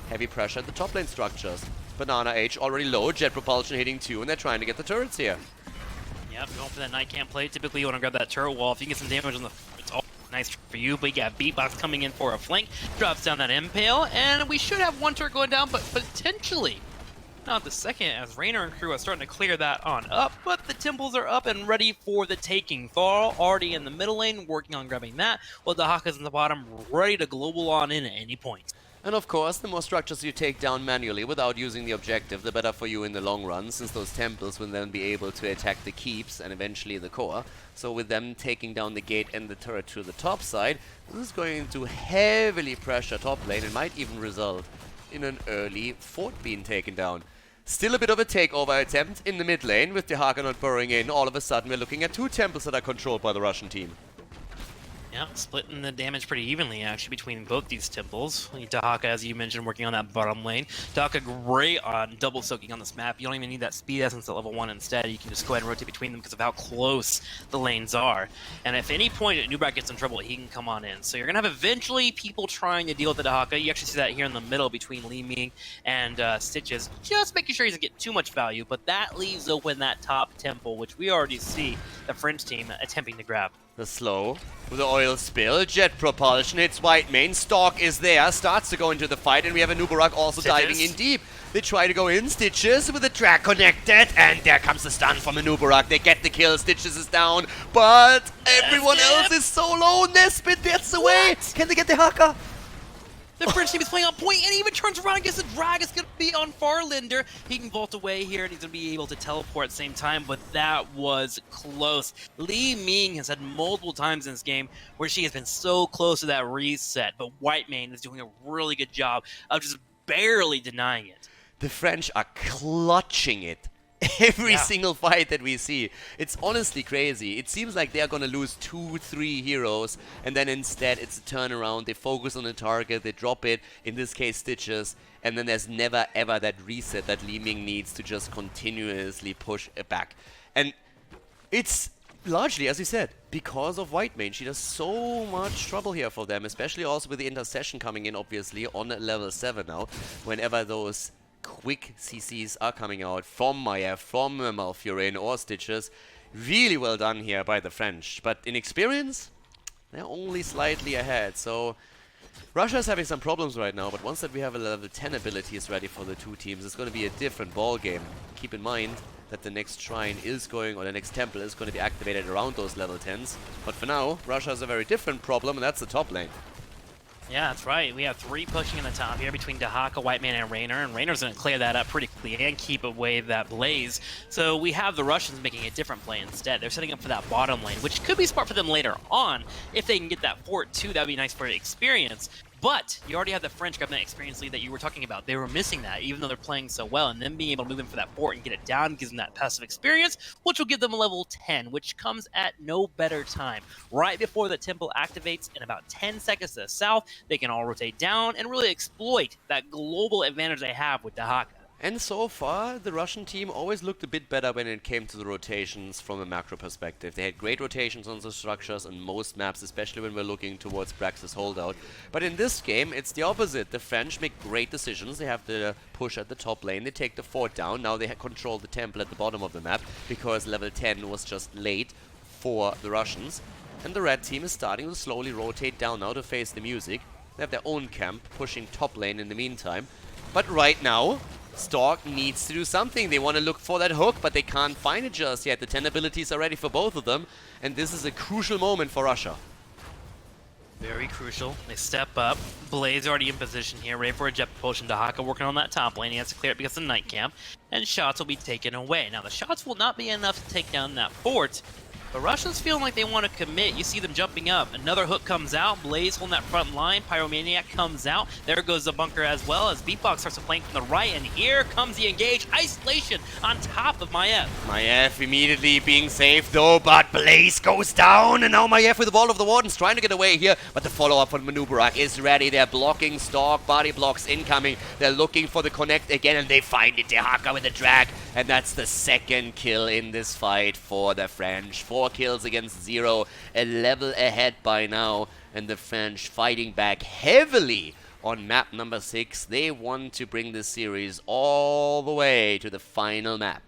heavy pressure at the top lane structures. Banana H already low, jet propulsion hitting 2, and they're trying to get the turrets here. Yep, going for that night camp play. Typically you want to grab that turret wall. If you get some damage on the... It's all nice for you, but you got Beatbox coming in for a flank. Drops down that impale, and we should have one turret going down, but potentially not the second, as Raynor and crew are starting to clear that on up, but the temples are up and ready for the taking. Thrall already in the middle lane, working on grabbing that, while the Haka's in the bottom, ready to global on in at any point. And of course, the more structures you take down manually without using the objective, the better for you in the long run, since those temples will then be able to attack the keeps and eventually the core. So with them taking down the gate and the turret to the top side, this is going to heavily pressure top lane and might even result in an early fort being taken down. Still a bit of a takeover attempt in the mid lane with De Haka not burrowing in. All of a sudden we're looking at two temples that are controlled by the Russian team. Yeah, splitting the damage pretty evenly, actually, between both these temples. Dahaka, as you mentioned, working on that bottom lane. Dahaka great on double soaking on this map. You don't even need that speed essence at level 1 instead. You can just go ahead and rotate between them because of how close the lanes are. And if any point Nubrak gets in trouble, he can come on in. So you're going to have eventually people trying to deal with the Dahaka. You actually see that here in the middle between Li Ming and Stitches. Just making sure he doesn't get too much value, but that leaves open that top temple, which we already see the French team attempting to grab. The slow with the oil spill, jet propulsion hits white main, Stalk is there, starts to go into the fight, and we have a Nubarak also diving in deep. They try to go in, Stitches with the track connected, and there comes the stun from a Nubarak. They get the kill, Stitches is down, but everyone else is so low. Nesbit gets away. Can they get the Haka? The French team is playing on point, and he even turns around and gets the drag. It's going to be on Farlinder. He can vault away here, and he's going to be able to teleport at the same time, but that was close. Li Ming has had multiple times in this game where she has been so close to that reset, but Whitemane is doing a really good job of just barely denying it. The French are clutching it. Every single fight that we see. It's honestly crazy. It seems like they are going to lose 2-3 heroes, and then instead it's a turnaround. They focus on the target, they drop it, in this case Stitches, and then there's never ever that reset that Li Ming needs to just continuously push it back. And it's largely, as you said, because of Whitemane. She does so much trouble here for them, especially also with the intercession coming in, obviously, on level 7 now, whenever those quick CCs are coming out from Maiev, from Malfurion or Stitches. Really well done here by the French. But in experience, they're only slightly ahead. So Russia's having some problems right now, but once that we have a level 10 abilities ready for the two teams, it's going to be a different ball game. Keep in mind that the next shrine is going, or the next temple is going to be activated around those level 10s. But for now, Russia has a very different problem, and that's the top lane. Yeah, that's right. We have 3 pushing in the top here between Dahaka, Whitemane, and Raynor. And Raynor's going to clear that up pretty quickly and keep away that Blaze. So we have the Russians making a different play instead. They're setting up for that bottom lane, which could be smart for them later on. If they can get that fort too, that would be nice for experience. But you already have the French grabbing that experience lead that you were talking about. They were missing that, even though they're playing so well. And then being able to move in for that fort and get it down gives them that passive experience, which will give them a level 10, which comes at no better time. Right before the temple activates, in about 10 seconds to the south, they can all rotate down and really exploit that global advantage they have with Dahaka. And so far, the Russian team always looked a bit better when it came to the rotations from a macro perspective. They had great rotations on the structures on most maps, especially when we're looking towards Brax's holdout. But in this game, it's the opposite. The French make great decisions. They have the push at the top lane. They take the fort down. Now they control the temple at the bottom of the map because level 10 was just late for the Russians. And the red team is starting to slowly rotate down now to face the music. They have their own camp, pushing top lane in the meantime. But right now, Stork needs to do something. They want to look for that hook, but they can't find it just yet. The 10 abilities are ready for both of them, and this is a crucial moment for Russia. Very crucial. They step up. Blaze already in position here, ready for a jet propulsion. Dahaka working on that top lane. He has to clear it because of the night camp, and shots will be taken away. Now, the shots will not be enough to take down that fort, but Russians feeling like they want to commit. You see them jumping up. Another hook comes out. Blaze holding that front line. Pyromaniac comes out. There goes the bunker as well as Beatbox starts to flank from the right. And here comes the engage. Isolation on top of Maiev. Maiev immediately being saved though, but Blaze goes down. And now Maiev with the Wall of the Wardens trying to get away here. But the follow-up from Nubarak is ready. They're blocking Stalk. Body blocks incoming. They're looking for the connect again, and they find it. Dahaka with the drag. And that's the second kill in this fight for the French. 4 kills against 0, a level ahead by now, and the French fighting back heavily on map number 6. They want to bring this series all the way to the final map.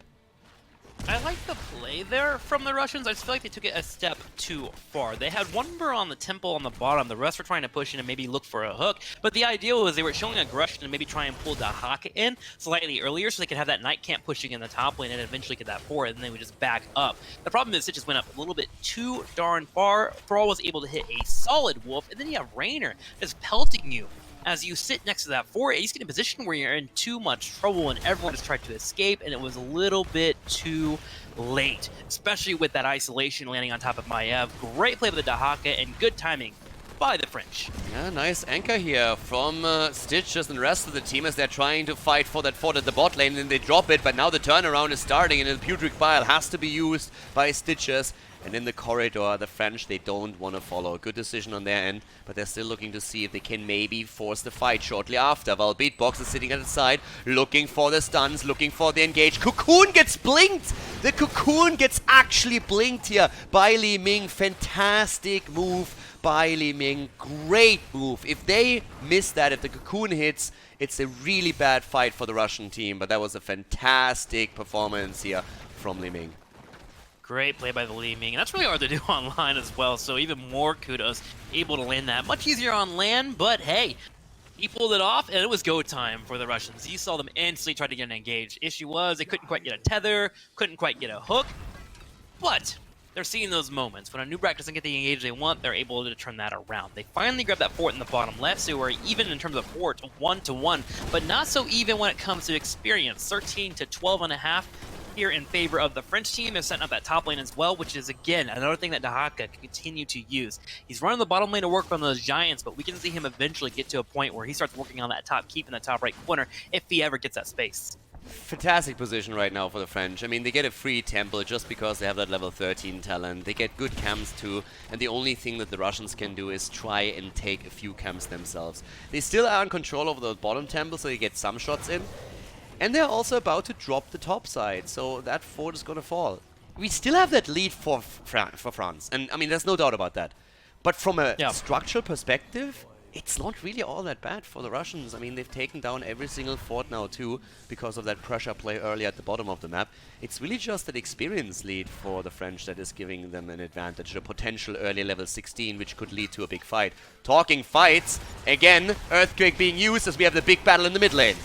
I like the play there from the Russians. I just feel like they took it a step too far. They had one member on the temple on the bottom. The rest were trying to push in and maybe look for a hook. But the idea was they were showing aggression and maybe try and pull Dahaka in slightly earlier so they could have that night camp pushing in the top lane and eventually get that forward, and then they would just back up. The problem is it just went up a little bit too darn far. Thrall was able to hit a solid wolf, and then you have Raynor just pelting you. As you sit next to that fort, he's getting a position where you're in too much trouble and everyone just tried to escape, and it was a little bit too late, especially with that isolation landing on top of Maiev. Great play with the Dahaka and good timing by the French. Yeah, nice anchor here from Stitches and the rest of the team as they're trying to fight for that fort at the bot lane, and they drop it, but now the turnaround is starting and the Putrid Bile has to be used by Stitches. And in the corridor, the French, they don't want to follow. Good decision on their end, but they're still looking to see if they can maybe force the fight shortly after. While Beatbox is sitting at the side, looking for the stuns, looking for the engage. Cocoon gets blinked! The Cocoon gets actually blinked here by Li Ming. Fantastic move by Li Ming. Great move. If they miss that, if the Cocoon hits, it's a really bad fight for the Russian team, but that was a fantastic performance here from Li Ming. Great play by the Li Ming, and that's really hard to do online as well, so even more kudos, able to land that. Much easier on land, but hey, he pulled it off, and it was go time for the Russians. You saw them instantly try to get engaged. Issue was, they couldn't quite get a tether, couldn't quite get a hook, but they're seeing those moments. When a new bracket doesn't get the engage they want, they're able to turn that around. They finally grabbed that fort in the bottom left, so we're even in terms of fort, 1-1, but not so even when it comes to experience, 13 to 12.5. Here in favor of the French team. They're setting up that top lane as well, which is, again, another thing that Dahaka can continue to use. He's running the bottom lane to work on those giants, but we can see him eventually get to a point where he starts working on that top keep in the top right corner if he ever gets that space. Fantastic position right now for the French. I mean, they get a free temple just because they have that level 13 talent. They get good camps too, and the only thing that the Russians can do is try and take a few camps themselves. They still are in control over the bottom temple, so they get some shots in. And they're also about to drop the top side, so that fort is going to fall. We still have that lead for France, and I mean, there's no doubt about that. But from a structural perspective, it's not really all that bad for the Russians. I mean, they've taken down every single fort now too, because of that pressure play earlier at the bottom of the map. It's really just that experience lead for the French that is giving them an advantage, a potential early level 16, which could lead to a big fight. Talking fights, again, Earthquake being used as we have the big battle in the mid lane.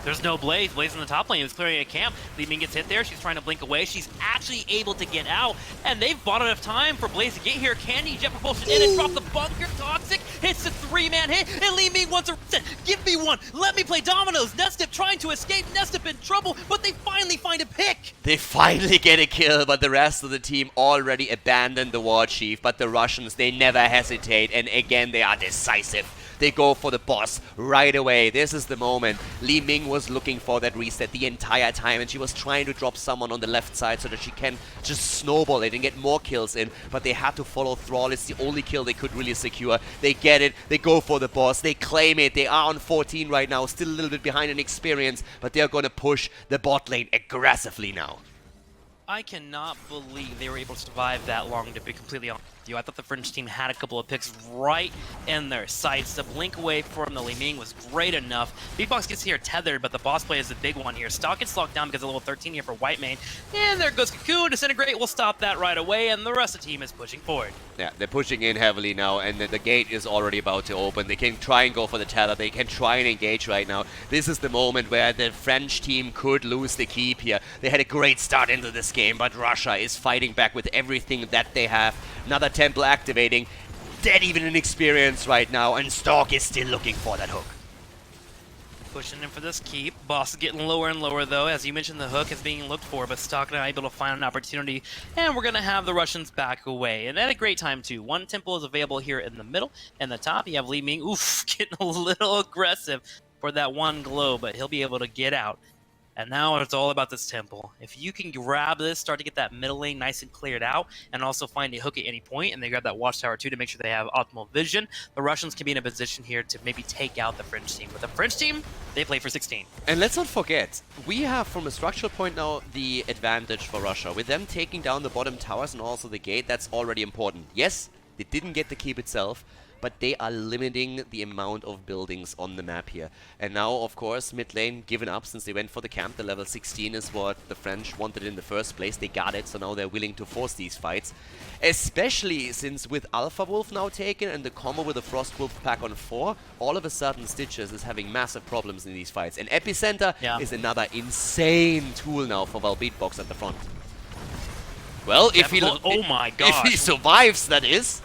There's no Blaze. Blaze in the top lane is clearing a camp. Li Ming gets hit there. She's trying to blink away. She's actually able to get out, and they've bought enough time for Blaze to get here. Can he jet propulsion in and drop the bunker? Toxic hits the 3-man hit, and Li Ming wants a reset. Give me one. Let me play dominoes. Nestip trying to escape. Nestip in trouble, but they finally find a pick. They finally get a kill, but the rest of the team already abandoned the war chief. But the Russians, they never hesitate, and again, they are decisive. They go for the boss right away. This is the moment. Li Ming was looking for that reset the entire time, and she was trying to drop someone on the left side so that she can just snowball it and get more kills in, but they had to follow Thrall. It's the only kill they could really secure. They get it, they go for the boss, they claim it. They are on 14 right now, still a little bit behind in experience, but they're going to push the bot lane aggressively now. I cannot believe they were able to survive that long, to be completely honest with you. I thought the French team had a couple of picks right in their sights. The blink away from the Li Ming was great enough. Beatbox gets here tethered, but the boss play is the big one here. Stock gets locked down because of level 13 here for Whitemane. And there goes Cocoon. Disintegrate will stop that right away, and the rest of the team is pushing forward. Yeah, they're pushing in heavily now, and the gate is already about to open. They can try and go for the tether. They can try and engage right now. This is the moment where the French team could lose the keep here. They had a great start into this game, but Russia is fighting back with everything that they have. Another temple activating. Dead even in experience right now, and Stork is still looking for that hook. Pushing in for this keep. Boss is getting lower and lower, though. As you mentioned, the hook is being looked for, but Stock not able to find an opportunity, and we're going to have the Russians back away. And at a great time, too. One temple is available here in the middle, and the top, you have Li Ming, getting a little aggressive for that one glow, but he'll be able to get out. And now it's all about this temple. If you can grab this, start to get that middle lane nice and cleared out, and also find a hook at any point, and they grab that watchtower too to make sure they have optimal vision, the Russians can be in a position here to maybe take out the French team. But the French team, they play for 16. And let's not forget, we have from a structural point now the advantage for Russia. With them taking down the bottom towers and also the gate, that's already important. Yes, they didn't get the keep itself, but they are limiting the amount of buildings on the map here. And now, of course, mid lane given up since they went for the camp. The level 16 is what the French wanted in the first place. They got it, so now they're willing to force these fights. Especially since with Alpha Wolf now taken and the combo with the Frost Wolf pack on 4, all of a sudden Stitches is having massive problems in these fights. And Epicenter is another insane tool now for Beatbox at the front. Well, if he, oh my gosh. if he survives, that is.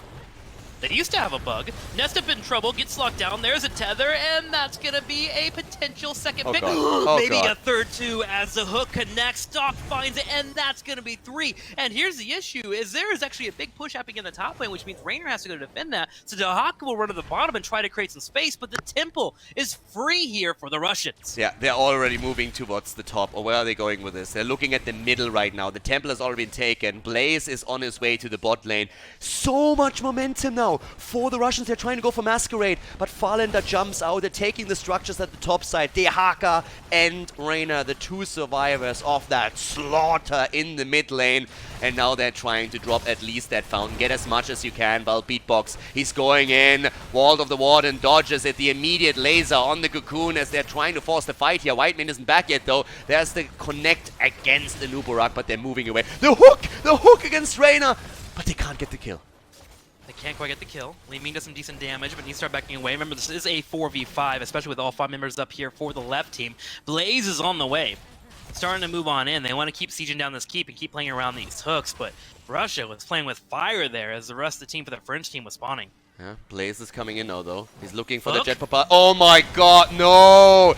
They used to have a bug. Nest up in trouble, gets locked down. There's a tether, and that's going to be a potential second pick. Maybe a third two as the hook connects. Stock finds it, and that's going to be 3. And here's the issue, is there is actually a big push happening in the top lane, which means Raynor has to go to defend that. So Dahaka will run to the bottom and try to create some space, but the temple is free here for the Russians. Yeah, they're already moving towards the top. Or where are they going with this? They're looking at the middle right now. The temple has already been taken. Blaze is on his way to the bot lane. So much momentum now for the Russians. They're trying to go for Masquerade, but Farlander jumps out. They're taking the structures at the top side. Dahaka and Raynor, the 2 survivors of that slaughter in the mid lane. And now they're trying to drop at least that fountain. Get as much as you can while Beatbox, he's going in. Wall of the Warden dodges it. The immediate laser on the Cocoon as they're trying to force the fight here. Whiteman isn't back yet though. There's the connect against the Nubarak, but they're moving away. The hook against Raynor, but they can't get the kill. They can't quite get the kill. Li Ming does some decent damage, but needs to start backing away. Remember, this is a 4v5, especially with all 5 members up here for the left team. Blaze is on the way. Starting to move on in. They want to keep sieging down this keep and keep playing around these hooks, but Russia was playing with fire there as the rest of the team for the French team was spawning. Yeah, Blaze is coming in now though. He's looking for the Jet Papa. Oh my god, no!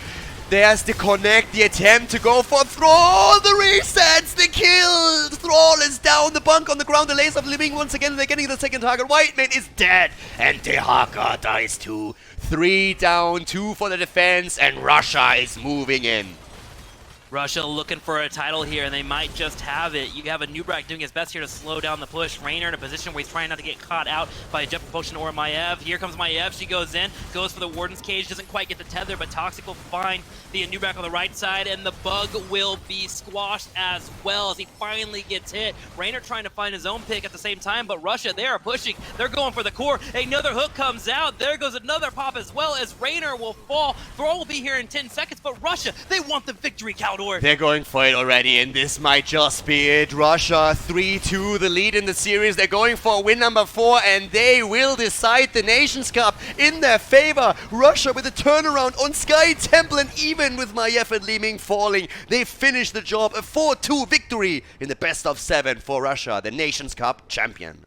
There's the connect, the attempt to go for Thrall, the resets, the kill! Thrall is down, the bunk on the ground, the laser of living once again, they're getting the second target. Whiteman is dead, and Dahaka dies too. 3 down, 2 for the defense, and Russia is moving in. Russia looking for a title here, and they might just have it. You have a Nubrak doing his best here to slow down the push. Raynor in a position where he's trying not to get caught out by a Jet Propulsion or Maiev. Here comes Maiev. She goes in, goes for the Warden's Cage, doesn't quite get the tether, but Toxic will find the Nubrak on the right side, and the bug will be squashed as well as he finally gets hit. Raynor trying to find his own pick at the same time, but Russia, they are pushing. They're going for the core. Another hook comes out. There goes another pop as well as Raynor will fall. Thrall will be here in 10 seconds, but Russia, they want the victory, Khaldor. They're going for it already, and this might just be it. Russia 3-2, the lead in the series. They're going for win number 4, and they will decide the Nations Cup in their favor. Russia with a turnaround on Sky Temple, and even with Maiev and Li Ming falling, they finish the job. A 4-2 victory in the best of 7 for Russia, the Nations Cup champion.